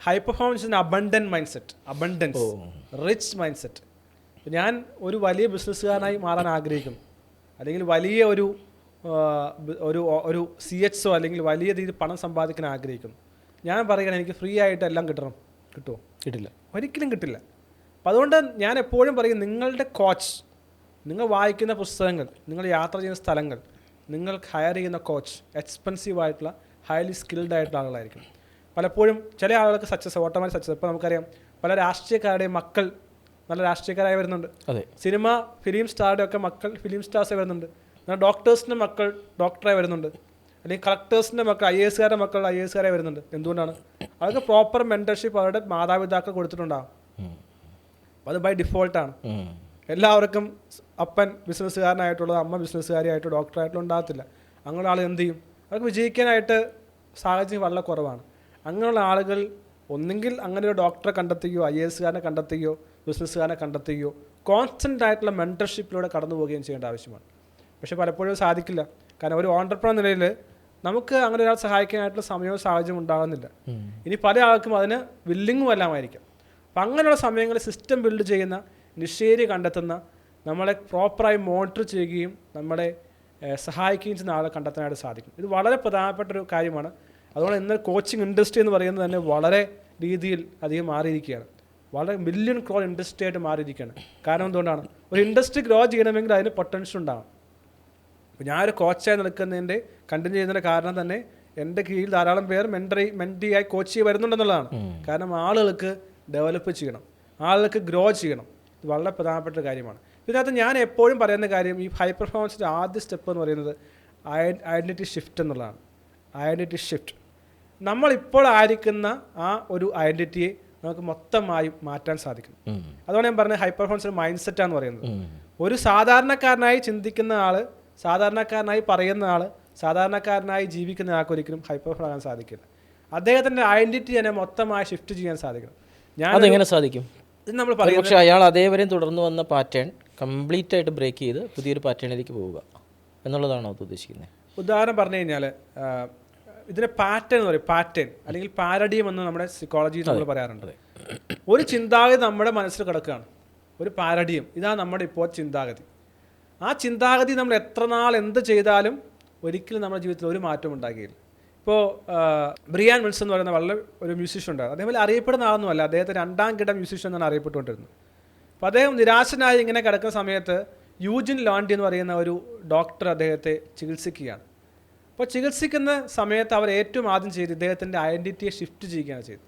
high performance in abundant mind set, abundance, rich mind set. ഞാൻ ഒരു വലിയ ബിസിനസ്സുകാരനായി മാറാൻ ആഗ്രഹിക്കുന്നു, അല്ലെങ്കിൽ വലിയ ഒരു ഒരു CHO അല്ലെങ്കിൽ വലിയ രീതിയിൽ പണം സമ്പാദിക്കാൻ ആഗ്രഹിക്കുന്നു. ഞാൻ പറയുകയാണ് എനിക്ക് ഫ്രീ ആയിട്ട് എല്ലാം കിട്ടണം, കിട്ടുമോ? കിട്ടില്ല, ഒരിക്കലും കിട്ടില്ല. അപ്പം അതുകൊണ്ട് ഞാൻ എപ്പോഴും പറയും നിങ്ങളുടെ കോച്ച്, നിങ്ങൾ വായിക്കുന്ന പുസ്തകങ്ങൾ, നിങ്ങൾ യാത്ര ചെയ്യുന്ന സ്ഥലങ്ങൾ, നിങ്ങൾ ഹയർ ചെയ്യുന്ന കോച്ച് എക്സ്പെൻസീവ് ആയിട്ടുള്ള ഹൈലി സ്കിൽഡ് ആയിട്ടുള്ള ആളുകളായിരിക്കും. പലപ്പോഴും ചില ആളുകൾക്ക് സക്സസ്, ഓട്ടോമാറ്റിക് സക്സസ്. ഇപ്പോൾ നമുക്കറിയാം പല രാഷ്ട്രീയക്കാരുടെയും മക്കൾ നല്ല രാഷ്ട്രീയക്കാരായി വരുന്നുണ്ട്. സിനിമ ഫിലിം സ്റ്റാറുടെ ഒക്കെ മക്കൾ ഫിലിം സ്റ്റാർസ് വരുന്നുണ്ട്. ഡോക്ടേഴ്സിൻ്റെ മക്കൾ ഡോക്ടറായി വരുന്നുണ്ട്, അല്ലെങ്കിൽ കളക്ടേഴ്സിൻ്റെ മക്കൾ IASകാരുടെ മക്കൾ IASകാരായി വരുന്നുണ്ട്. എന്തുകൊണ്ടാണ്? അവർക്ക് പ്രോപ്പർ മെൻറ്റർഷിപ്പ് അവരുടെ മാതാപിതാക്കൾ കൊടുത്തിട്ടുണ്ടാകും. അത് ബൈ ഡിഫോൾട്ടാണ്. എല്ലാവർക്കും അപ്പൻ ബിസിനസ്സുകാരനായിട്ടുള്ളത് അമ്മ ബിസിനസ്സുകാരിയായിട്ടോ ഡോക്ടറായിട്ടോ ഉണ്ടാകത്തില്ല. അങ്ങനെയുള്ള ആൾ എന്ത് ചെയ്യും? അവർക്ക് വിജയിക്കാനായിട്ട് സാഹചര്യം വളരെ കുറവാണ്. അങ്ങനെയുള്ള ആളുകൾ ഒന്നെങ്കിൽ അങ്ങനെ ഒരു ഡോക്ടറെ കണ്ടെത്തുകയോ IASകാരനെ കണ്ടെത്തുകയോ ബിസിനസ്സുകാരനെ കണ്ടെത്തുകയോ കോൺസ്റ്റൻ്റ് ആയിട്ടുള്ള മെൻറ്റർഷിപ്പിലൂടെ കടന്നു പോവുകയും ചെയ്യേണ്ട ആവശ്യമാണ്. പക്ഷേ പലപ്പോഴും സാധിക്കില്ല. കാരണം ഒരു ഓൺട്രപ്രണർ നിലയിൽ നമുക്ക് അങ്ങനെ ഒരാൾ സഹായിക്കാനായിട്ടുള്ള സമയവും സാഹചര്യം ഉണ്ടാകുന്നില്ല. ഇനി പല ആൾക്കും അതിന് വില്ലിങ്ങും എല്ലാമായിരിക്കും. അപ്പം അങ്ങനെയുള്ള സമയങ്ങളിൽ സിസ്റ്റം ബിൽഡ് ചെയ്യുന്ന, നിശ്ചയം കണ്ടെത്തുന്ന, നമ്മളെ പ്രോപ്പറായി മോണിറ്റർ ചെയ്യുകയും നമ്മളെ സഹായിക്കുകയും ചെയ്യുന്ന ആളെ കണ്ടെത്താനായിട്ട് സാധിക്കും. ഇത് വളരെ പ്രധാനപ്പെട്ടൊരു കാര്യമാണ്. അതുകൊണ്ട് ഇന്ന് കോച്ചിങ് ഇൻഡസ്ട്രി എന്ന് പറയുന്നത് തന്നെ വളരെ രീതിയിൽ അധികം മാറിയിരിക്കുകയാണ്. വളരെ മില്യൺ ക്രോർ ഇൻഡസ്ട്രി ആയിട്ട് മാറിയിരിക്കുകയാണ്. കാരണം എന്തുകൊണ്ടാണ്? ഒരു ഇൻഡസ്ട്രി ഗ്രോ ചെയ്യണമെങ്കിൽ അതിന് പൊട്ടൻഷ്യൽ ഉണ്ടാകും. അപ്പോൾ ഞാനൊരു കോച്ചായി നിൽക്കുന്നതിൻ്റെ കണ്ടിന്യൂ ചെയ്യുന്നതിൻ്റെ കാരണം തന്നെ എൻ്റെ കീഴിൽ ധാരാളം പേർ മെൻറ്റിയായി കോച്ച് ചെയ്ത് വരുന്നുണ്ടെന്നുള്ളതാണ്. കാരണം ആളുകൾക്ക് ഡെവലപ്പ് ചെയ്യണം, ആളുകൾക്ക് ഗ്രോ ചെയ്യണം. ഇത് വളരെ പ്രധാനപ്പെട്ട കാര്യമാണ്. ഇതിനകത്ത് ഞാൻ എപ്പോഴും പറയുന്ന കാര്യം ഈ ഹൈ പെർഫോമൻസിൻ്റെ ആദ്യ സ്റ്റെപ്പ് എന്ന് പറയുന്നത് ഐഡൻറ്റിറ്റി ഷിഫ്റ്റ് എന്നുള്ളതാണ്. ഐഡൻറ്റിറ്റി ഷിഫ്റ്റ്, നമ്മളിപ്പോൾ ആയിരിക്കുന്ന ആ ഒരു ഐഡൻറ്റിറ്റിയെ നമുക്ക് മൊത്തമായും മാറ്റാൻ സാധിക്കും. അതുകൊണ്ട് ഞാൻ പറഞ്ഞത് ഹൈ പെർഫോമൻസിൻ്റെ മൈൻഡ് സെറ്റാന്ന് പറയുന്നത്. ഒരു സാധാരണക്കാരനായി ചിന്തിക്കുന്ന ആൾ, സാധാരണക്കാരനായി പറയുന്ന ആൾ, സാധാരണക്കാരനായി ജീവിക്കുന്ന ആൾക്ക് ഒരിക്കലും ഹൈ പെർഫോമർ ആകാൻ സാധിക്കില്ല. അദ്ദേഹത്തിൻ്റെ ഐഡൻറ്റിറ്റി തന്നെ മൊത്തമായി ഷിഫ്റ്റ് ചെയ്യാൻ സാധിക്കണം. അതെങ്ങനെ സാധിക്കും? ഇത് നമ്മൾ പറയും, പക്ഷേ അയാൾ അതേവരെയും തുടർന്ന് വന്ന പാറ്റേൺ കംപ്ലീറ്റ് ആയിട്ട് ബ്രേക്ക് ചെയ്ത് പുതിയൊരു പാറ്റേണിലേക്ക് പോവുക എന്നുള്ളതാണോ അത് ഉദ്ദേശിക്കുന്നത്? ഉദാഹരണം പറഞ്ഞു കഴിഞ്ഞാൽ ഇതിനെ പാറ്റേൺ എന്ന് പറയും, പാറ്റേൺ അല്ലെങ്കിൽ പാരഡിയം എന്ന് നമ്മുടെ സൈക്കോളജിയിൽ നമ്മൾ പറയാറുണ്ട്. ഒരു ചിന്താഗതി നമ്മുടെ മനസ്സിൽ കിടക്കുകയാണ്, ഒരു പാരഡിയം, ഇതാണ് നമ്മുടെ ഇപ്പോൾ ചിന്താഗതി. ആ ചിന്താഗതി നമ്മൾ എത്ര നാൾ എന്ത് ചെയ്താലും ഒരിക്കലും നമ്മുടെ ജീവിതത്തിൽ ഒരു മാറ്റം ഉണ്ടാക്കിയില്ല. ഇപ്പോൾ ബ്രിയാൻ വിൽസൺ എന്ന് പറയുന്ന വളരെ ഒരു മ്യൂസീഷ്യൻ ഉണ്ടായിരുന്നു. അതേപോലെ അറിയപ്പെടുന്ന ആളൊന്നുമല്ല, അദ്ദേഹത്തെ 2ാം കിട മ്യൂസീഷ്യൻ എന്നാണ് അറിയപ്പെട്ടുകൊണ്ടിരുന്നത്. അപ്പോൾ അദ്ദേഹം നിരാശനായി ഇങ്ങനെ കിടക്കുന്ന സമയത്ത് യൂജിൻ ലോണ്ടി എന്ന് പറയുന്ന ഒരു ഡോക്ടർ അദ്ദേഹത്തെ ചികിത്സിക്കുകയാണ്. അപ്പോൾ ചികിത്സിക്കുന്ന സമയത്ത് അവർ ഏറ്റവും ആദ്യം ചെയ്ത് ഇദ്ദേഹത്തിൻ്റെ ഐഡൻറ്റിറ്റിയെ ഷിഫ്റ്റ് ചെയ്യുകയാണ് ചെയ്തത്.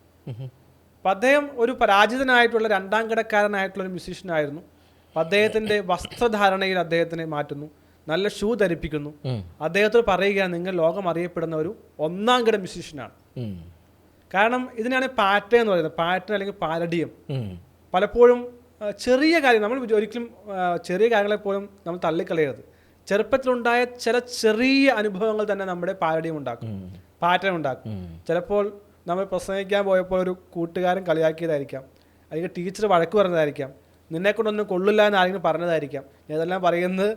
അപ്പോൾ അദ്ദേഹം ഒരു പരാജിതനായിട്ടുള്ള 2ാം കിടക്കാരനായിട്ടുള്ള ഒരു മ്യൂസീഷ്യനായിരുന്നു. അപ്പോൾ അദ്ദേഹത്തിൻ്റെ വസ്ത്രധാരണയിൽ അദ്ദേഹത്തിനെ മാറ്റുന്നു, നല്ല ഷൂ ധരിപ്പിക്കുന്നു. അദ്ദേഹത്തോട് പറയുകയാണ്, നിങ്ങൾ ലോകം അറിയപ്പെടുന്ന ഒരു 1ാം കിട മ്യൂസീഷ്യനാണ്. കാരണം ഇതിനാണ് പാറ്റേൺ എന്ന് പറയുന്നത്, പാറ്റേൺ അല്ലെങ്കിൽ പാരഡിയം. പലപ്പോഴും ചെറിയ കാര്യം നമ്മൾ ഒരിക്കലും ചെറിയ കാര്യങ്ങളെപ്പോലും നമ്മൾ തള്ളിക്കളയരുത്. ചെറുപ്പത്തിലുണ്ടായ ചില ചെറിയ അനുഭവങ്ങൾ തന്നെ നമ്മുടെ പാരഡിയം ഉണ്ടാക്കും, പാറ്റേൺ ഉണ്ടാക്കും. ചിലപ്പോൾ നമ്മൾ പ്രസംഗിക്കാൻ പോയപ്പോൾ ഒരു കൂട്ടുകാരൻ കളിയാക്കിയതായിരിക്കാം, അല്ലെങ്കിൽ ടീച്ചർ വഴക്ക് പറഞ്ഞതായിരിക്കാം, നിന്നെക്കൊണ്ടൊന്നും കൊള്ളില്ല എന്ന് ആരെങ്കിലും പറഞ്ഞതായിരിക്കാം. ഇതെല്ലാം പറയുന്നത്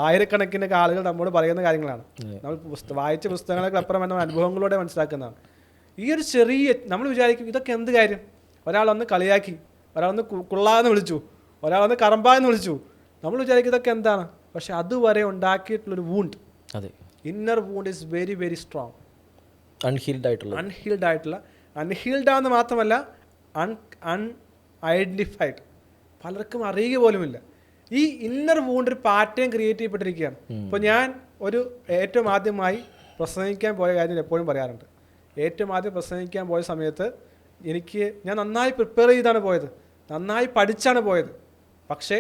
ആയിരക്കണക്കിന് ആളുകൾ നമ്മോട് പറയുന്ന കാര്യങ്ങളാണ്. നമ്മൾ വായിച്ച പുസ്തകങ്ങളൊക്കെ അപ്പുറം എന്ന അനുഭവങ്ങളോടെ മനസ്സിലാക്കുന്നതാണ്. ഈ ഒരു ചെറിയ നമ്മൾ വിചാരിക്കും ഇതൊക്കെ എന്ത് കാര്യം, ഒരാളൊന്ന് കളിയാക്കി, ഒരാളൊന്ന് കുള്ളാന്ന് വിളിച്ചു, ഒരാളൊന്ന് കറമ്പാന്ന് വിളിച്ചു, നമ്മൾ വിചാരിക്കും ഇതൊക്കെ എന്താണ്. പക്ഷെ അതുവരെ ഉണ്ടാക്കിയിട്ടുള്ളൊരു wound, inner wound is very very strong. Unhealed ആണെന്ന് മാത്രമല്ല അൺഐഡൻറ്റിഫൈഡ്, പലർക്കും അറിയുക പോലുമില്ല. ഈ ഇന്നർ വൂണ്ട് ഒരു പാറ്റേൺ ക്രിയേറ്റ് ചെയ്യപ്പെട്ടിരിക്കുകയാണ്. ഇപ്പോൾ ഞാൻ ഏറ്റവും ആദ്യമായി പ്രസംഗിക്കാൻ പോയ കാര്യം എപ്പോഴും പറയാറുണ്ട്. ഏറ്റവും ആദ്യം പ്രസംഗിക്കാൻ പോയ സമയത്ത് ഞാൻ നന്നായി പ്രിപ്പയർ ചെയ്താണ് പോയത്, നന്നായി പഠിച്ചാണ് പോയത്. പക്ഷേ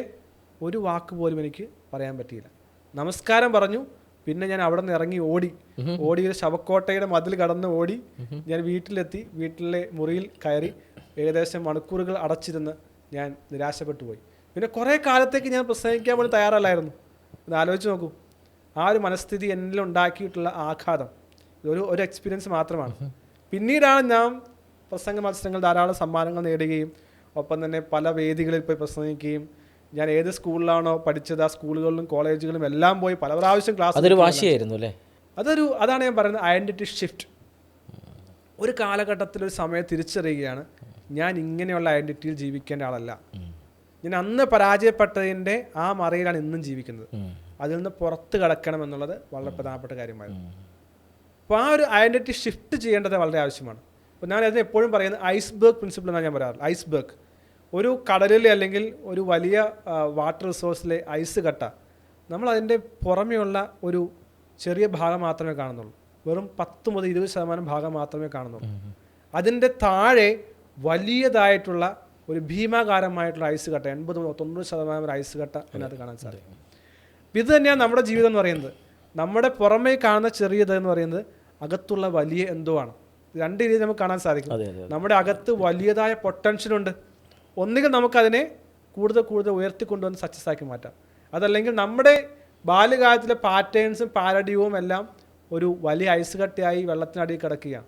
ഒരു വാക്ക് പോലും എനിക്ക് പറയാൻ പറ്റിയില്ല. നമസ്കാരം പറഞ്ഞു, പിന്നെ ഞാൻ അവിടെ നിന്ന് ഇറങ്ങി ഓടി ഒരു ശവക്കോട്ടയുടെ മതിൽ കടന്ന് ഓടി ഞാൻ വീട്ടിലെത്തി. വീട്ടിലെ മുറിയിൽ കയറി ഏകദേശം മണിക്കൂറുകൾ അടച്ചിരുന്ന് ഞാൻ നിരാശപ്പെട്ടു പോയി. പിന്നെ കുറേ കാലത്തേക്ക് ഞാൻ പ്രസംഗിക്കാൻ പോലും തയ്യാറല്ലായിരുന്നു. ഇത് ആലോചിച്ച് നോക്കൂ, ആ ഒരു മനസ്ഥിതി എന്നിൽ ഉണ്ടാക്കിയിട്ടുള്ള ആഘാതം ഒരു എക്സ്പീരിയൻസ് മാത്രമാണ്. പിന്നീടാണ് ഞാൻ പ്രസംഗ മത്സരങ്ങൾ ധാരാളം സമ്മാനങ്ങൾ നേടുകയും ഒപ്പം തന്നെ പല വേദികളിൽ പോയി പ്രസംഗിക്കുകയും, ഞാൻ ഏത് സ്കൂളിലാണോ പഠിച്ചത് ആ സ്കൂളുകളിലും കോളേജുകളിലും എല്ലാം പോയി പല പ്രാവശ്യം ക്ലാസ്. അതൊരു വാശിയായിരുന്നു അല്ലേ? അതാണ് ഞാൻ പറയുന്നത് ഐഡൻറ്റിറ്റി ഷിഫ്റ്റ്. ഒരു കാലഘട്ടത്തിൽ ഒരു സമയം തിരിച്ചറിയുകയാണ്, ഞാൻ ഇങ്ങനെയുള്ള ഐഡൻറ്റിറ്റിയിൽ ജീവിക്കേണ്ട ആളല്ല. ഞാൻ അന്ന് പരാജയപ്പെട്ടതിൻ്റെ ആ മറയിലാണ് ഇന്നും ജീവിക്കുന്നത്. അതിൽ നിന്ന് പുറത്ത് കടക്കണം എന്നുള്ളത് വളരെ പ്രധാനപ്പെട്ട കാര്യമായിരുന്നു. അപ്പോൾ ആ ഒരു ഐഡൻറ്റിറ്റി ഷിഫ്റ്റ് ചെയ്യേണ്ടത് വളരെ ആവശ്യമാണ്. അപ്പോൾ ഞാൻ അതിന് എപ്പോഴും പറയുന്നത് ഐസ്ബർഗ് പ്രിൻസിപ്പിൾ എന്നാണ് ഞാൻ പറയാറ്. ഐസ്ബർഗ് ഒരു കടലിലെ അല്ലെങ്കിൽ ഒരു വലിയ വാട്ടർ റിസോഴ്സിലെ ഐസ് കട്ട, നമ്മൾ അതിൻ്റെ പുറമെയുള്ള ഒരു ചെറിയ ഭാഗം മാത്രമേ കാണുന്നുള്ളൂ. വെറും 10 മുതൽ 20% ഭാഗം മാത്രമേ കാണുന്നുള്ളൂ. അതിൻ്റെ താഴെ വലിയതായിട്ടുള്ള ഒരു ഭീമാകാരമായിട്ടുള്ള ഐസ് കട്ട, 80-90% ഐസ് കട്ട അതിനകത്ത് കാണാൻ സാധിക്കും. ഇത് തന്നെയാണ് നമ്മുടെ ജീവിതം എന്ന് പറയുന്നത്. നമ്മുടെ പുറമേ കാണുന്ന ചെറിയത് എന്ന് പറയുന്നത് അകത്തുള്ള വലിയ എന്തോ ആണ്. 2 രീതിയിൽ നമുക്ക് കാണാൻ സാധിക്കും. നമ്മുടെ അകത്ത് വലിയതായ പൊട്ടൻഷ്യലുണ്ട്. ഒന്നുകിൽ നമുക്കതിനെ കൂടുതൽ ഉയർത്തിക്കൊണ്ടുവന്ന് സക്സസ് ആക്കി മാറ്റാം, അതല്ലെങ്കിൽ നമ്മുടെ ബാല്യകാലത്തിലെ പാറ്റേൺസും പാരഡിയവും എല്ലാം ഒരു വലിയ ഐസ് കട്ടയായി വെള്ളത്തിനടിയിൽ കിടക്കുകയാണ്.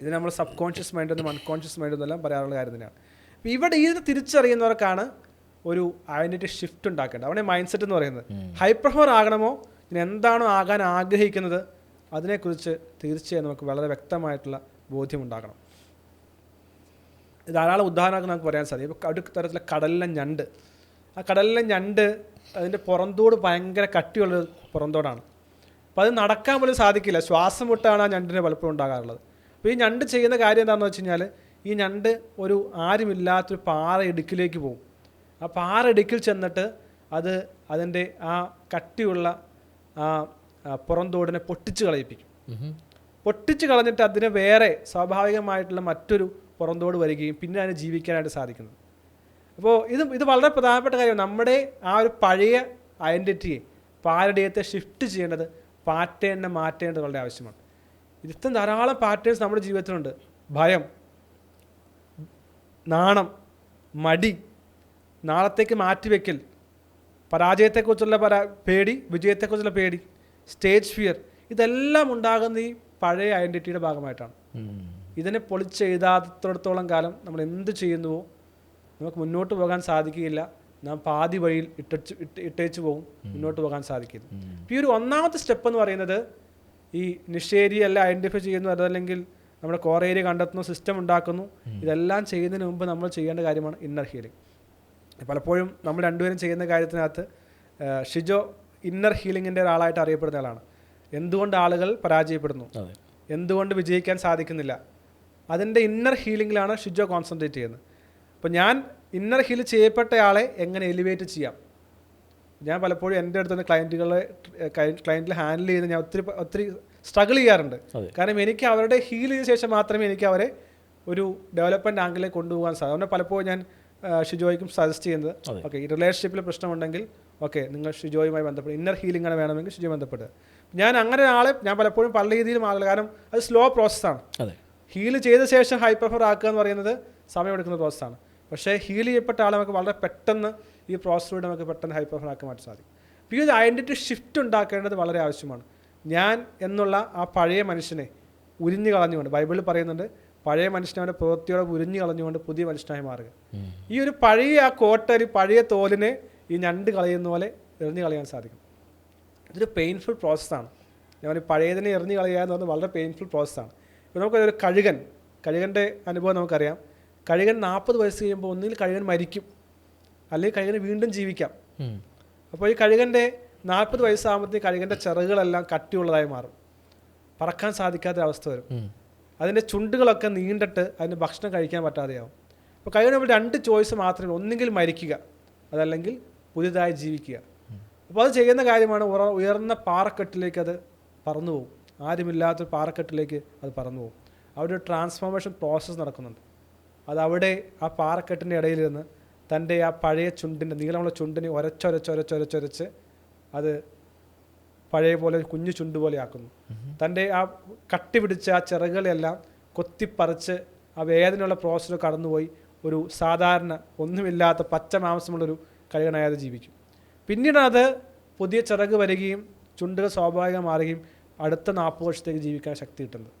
ഇത് നമ്മൾ സബ് കോൺഷ്യസ് മൈൻഡെന്നും അൺകോൺഷ്യസ് മൈൻഡെന്നും എല്ലാം പറയാനുള്ള കാര്യം തന്നെയാണ്. അപ്പോൾ ഇവിടെ ഇത് തിരിച്ചറിയുന്നവർക്കാണ് ഒരു ഐഡൻറ്റിറ്റി ഷിഫ്റ്റ് ഉണ്ടാക്കേണ്ടത്. അവിടെ മൈൻഡ് സെറ്റ് എന്ന് പറയുന്നത് ഹൈ പെർഫോമർ ആകണമോ, ഇനി എന്താണോ ആകാൻ ആഗ്രഹിക്കുന്നത് അതിനെക്കുറിച്ച് തീർച്ചയായും നമുക്ക് വളരെ വ്യക്തമായിട്ടുള്ള ബോധ്യമുണ്ടാകണം. ധാരാളം ഉദാഹരണങ്ങൾ നമുക്ക് പറയാൻ സാധിക്കും. ഇപ്പോൾ ഒരു തരത്തിലെ കടലിലെ ഞണ്ട്, ആ കടലിലെ ഞണ്ട് അതിൻ്റെ പുറന്തോട് ഭയങ്കര കട്ടിയുള്ളൊരു പുറന്തോടാണ്. അപ്പോൾ അത് നടക്കാൻ പോലും സാധിക്കില്ല, ശ്വാസം മുട്ടാണ് ആ ഞണ്ടിന് പലപ്പോഴും ഉണ്ടാകാറുള്ളത്. അപ്പോൾ ഈ ഞണ്ട് ചെയ്യുന്ന കാര്യം എന്താണെന്ന് വെച്ച് കഴിഞ്ഞാൽ, ഈ ഞണ്ട് ഒരു ആരുമില്ലാത്തൊരു പാറ ഇടുക്കിലേക്ക് പോകും. ആ പാറ ഇടുക്കിൽ ചെന്നിട്ട് അതിൻ്റെ ആ കട്ടിയുള്ള ആ പുറന്തോടിനെ പൊട്ടിച്ച് കളയിപ്പിക്കും. പൊട്ടിച്ച് കളഞ്ഞിട്ട് അതിന് വേറെ സ്വാഭാവികമായിട്ടുള്ള മറ്റൊരു പുറന്തോട് വരികയും പിന്നെ അതിന് ജീവിക്കാനായിട്ട് സാധിക്കുന്നത്. അപ്പോൾ ഇത് വളരെ പ്രധാനപ്പെട്ട കാര്യമാണ്. നമ്മുടെ ആ ഒരു പഴയ ഐഡൻറ്റിറ്റിയെ പാരഡയത്തെ ഷിഫ്റ്റ് ചെയ്യേണ്ടത്, പാറ്റേണിനെ മാറ്റേണ്ടത് വളരെ ആവശ്യമാണ്. ഇത്തരം ധാരാളം പാറ്റേൺസ് നമ്മുടെ ജീവിതത്തിലുണ്ട്. ഭയം, നാണം, മടി, നാളത്തേക്ക് മാറ്റിവെക്കൽ, പരാജയത്തെക്കുറിച്ചുള്ള പേടി, വിജയത്തെക്കുറിച്ചുള്ള പേടി, സ്റ്റേജ് ഫിയർ, ഇതെല്ലാം ഉണ്ടാകുന്ന ഈ പഴയ ഐഡൻറ്റിറ്റിയുടെ ഭാഗമായിട്ടാണ്. ഇതിനെ പൊളിച്ചെഴുതാത്തിടത്തോളം കാലം നമ്മൾ എന്ത് ചെയ്യുന്നുവോ നമുക്ക് മുന്നോട്ട് പോകാൻ സാധിക്കുകയില്ല. നാം പാതി വഴിയിൽ ഇട്ടേച്ച് പോകും, മുന്നോട്ട് പോകാൻ സാധിക്കില്ല. ഈ ഒരു ഒന്നാമത്തെ സ്റ്റെപ്പ് എന്ന് പറയുന്നത് ഈ നിഷേരിയല്ല ഐഡൻറ്റിഫൈ ചെയ്യുന്നു, അതല്ലെങ്കിൽ നമ്മുടെ കോർ ഏരിയ കണ്ടെത്തുന്നു, സിസ്റ്റം ഉണ്ടാക്കുന്നു. ഇതെല്ലാം ചെയ്യുന്നതിന് മുമ്പ് നമ്മൾ ചെയ്യേണ്ട കാര്യമാണ് ഇന്നർ ഹീലിംഗ്. പലപ്പോഴും നമ്മൾ രണ്ടുപേരും ചെയ്യുന്ന കാര്യത്തിനകത്ത് ഷിജോ ഇന്നർ ഹീലിങ്ങിൻ്റെ ഒരാളായിട്ട് അറിയപ്പെടുന്ന ആളാണ്. എന്തുകൊണ്ട് ആളുകൾ പരാജയപ്പെടുന്നു, എന്തുകൊണ്ട് വിജയിക്കാൻ സാധിക്കുന്നില്ല, അതിൻ്റെ ഇന്നർ ഹീലിങ്ങിലാണ് ഷിജോ കോൺസെൻട്രേറ്റ് ചെയ്യുന്നത്. അപ്പോൾ ഞാൻ ഇന്നർ ഹീൽ ചെയ്യപ്പെട്ടയാളെ എങ്ങനെ എലിവേറ്റ് ചെയ്യാം. ഞാൻ പലപ്പോഴും എൻ്റെ അടുത്തുനിന്ന് ക്ലയൻറ്റിൽ ഹാൻഡിൽ ചെയ്യുന്നത് ഞാൻ ഒത്തിരി സ്ട്രഗിൾ ചെയ്യാറുണ്ട്. കാരണം എനിക്ക് അവരുടെ ഹീൽ ചെയ്ത ശേഷം മാത്രമേ എനിക്ക് അവരെ ഒരു ഡെവലപ്മെൻറ്റ് ആംഗിലേക്ക് കൊണ്ടുപോകാൻ സാധിക്കും. അതുകൊണ്ട് പലപ്പോഴും ഞാൻ ഷിജോയ്ക്കും സജസ്റ്റ് ചെയ്യുന്നത്, ഓക്കെ ഈ റിലേഷൻഷിപ്പിൽ പ്രശ്നമുണ്ടെങ്കിൽ ഓക്കെ നിങ്ങൾ ഷിജോയുമായി ബന്ധപ്പെടുക, ഇന്നർ ഹീലിംഗ് ആണ് വേണമെങ്കിൽ ഷിജോയുമായി ബന്ധപ്പെടുക. ഞാൻ അങ്ങനെ ആളെ ഞാൻ പലപ്പോഴും പല രീതിയിലും ആളുകൾ, കാരണം അത് സ്ലോ പ്രോസസ്സാണ്. ഹീൽ ചെയ്ത ശേഷം ഹൈ പെർഫോർ ആക്കുക എന്ന് പറയുന്നത് സമയമെടുക്കുന്ന പ്രോസസ്സാണ്. പക്ഷേ ഹീൽ ചെയ്യപ്പെട്ട ആളെ നമുക്ക് വളരെ പെട്ടെന്ന് ഈ പ്രോസസ്സിലൂടെ നമുക്ക് പെട്ടെന്ന് ഹൈ പെർഫോർ ആക്കാൻ മാറ്റാൻ സാധിക്കും. ഈ ഒരു ഐഡൻറ്റിറ്റി ഷിഫ്റ്റ് ഉണ്ടാക്കേണ്ടത് വളരെ ആവശ്യമാണ്. ഞാൻ എന്നുള്ള ആ പഴയ മനുഷ്യനെ ഉരിഞ്ഞു കളഞ്ഞുകൊണ്ട്, ബൈബിളിൽ പറയുന്നുണ്ട്, പഴയ മനുഷ്യനെ അവൻ്റെ പ്രവൃത്തിയോടെ ഉരിഞ്ഞു കളഞ്ഞുകൊണ്ട് പുതിയ മനുഷ്യനായി മാറുക. ഈ ഒരു പഴയ ആ കോട്ടരി, പഴയ തോലിനെ ഈ ഞണ്ട് കളയുന്ന പോലെ എറിഞ്ഞു കളയാൻ സാധിക്കും. ഇതൊരു പെയിൻഫുൾ പ്രോസസ്സാണ്. ഞാൻ പഴയതിനെ എറിഞ്ഞു കളയുക എന്ന് പറഞ്ഞാൽ വളരെ പെയിൻഫുൾ പ്രോസസ്സാണ്. ഇപ്പോൾ നമുക്കൊരു കഴുകൻ്റെ അനുഭവം നമുക്കറിയാം. കഴുകൻ 40 വയസ്സ് കഴിയുമ്പോൾ ഒന്നുകിൽ കഴുകൻ മരിക്കും, അല്ലെങ്കിൽ കഴുകന് വീണ്ടും ജീവിക്കാം. അപ്പോൾ ഈ കഴുകൻ്റെ 40 വയസ്സാകുമ്പോഴത്തേക്ക് കഴുകൻ്റെ ചിറകുകളെല്ലാം കട്ടിയുള്ളതായി മാറും, പറക്കാൻ സാധിക്കാത്ത അവസ്ഥ വരും. അതിൻ്റെ ചുണ്ടുകളൊക്കെ നീണ്ടിട്ട് അതിന് ഭക്ഷണം കഴിക്കാൻ പറ്റാതെയാവും. അപ്പോൾ കഴുകന് നമ്മൾ 2 ചോയ്സ് മാത്രമേ, ഒന്നുകിൽ മരിക്കുക, അതല്ലെങ്കിൽ പുതിയതായി ജീവിക്കുക. അപ്പോൾ അത് ചെയ്യുന്ന കാര്യമാണ്, ഉയർന്ന പാറക്കെട്ടിലേക്ക് അത് പറന്നു പോകും. ആരുമില്ലാത്തൊരു പാറക്കെട്ടിലേക്ക് അത് പറന്നു പോകും. അവിടെ ഒരു ട്രാൻസ്ഫോർമേഷൻ പ്രോസസ്സ് നടക്കുന്നുണ്ട്. അതവിടെ ആ പാറക്കെട്ടിൻ്റെ ഇടയിൽ നിന്ന് തൻ്റെ ആ പഴയ ചുണ്ടിൻ്റെ, നീളമുള്ള ചുണ്ടിനെ ഒരച്ചൊരച്ച് അത് പഴയ പോലെ കുഞ്ഞു ചുണ്ട് പോലെ ആക്കുന്നു. തൻ്റെ ആ കട്ടി പിടിച്ച ആ ചിറകുകളെല്ലാം കൊത്തിപ്പറിച്ച് ആ വേദനയുള്ള പ്രോസസ്സിൽ കടന്നുപോയി ഒരു സാധാരണ ഒന്നുമില്ലാത്ത പച്ച മാംസമുള്ളൊരു കഴുകനായി അത് ജീവിക്കും. പിന്നീട് അത് പുതിയ ചിറക് വരികയും ചുണ്ടുകൾ സ്വാഭാവികം മാറുകയും അടുത്ത 40 വർഷത്തേക്ക് ജീവിക്കാൻ ശക്തി കിട്ടുന്നത്.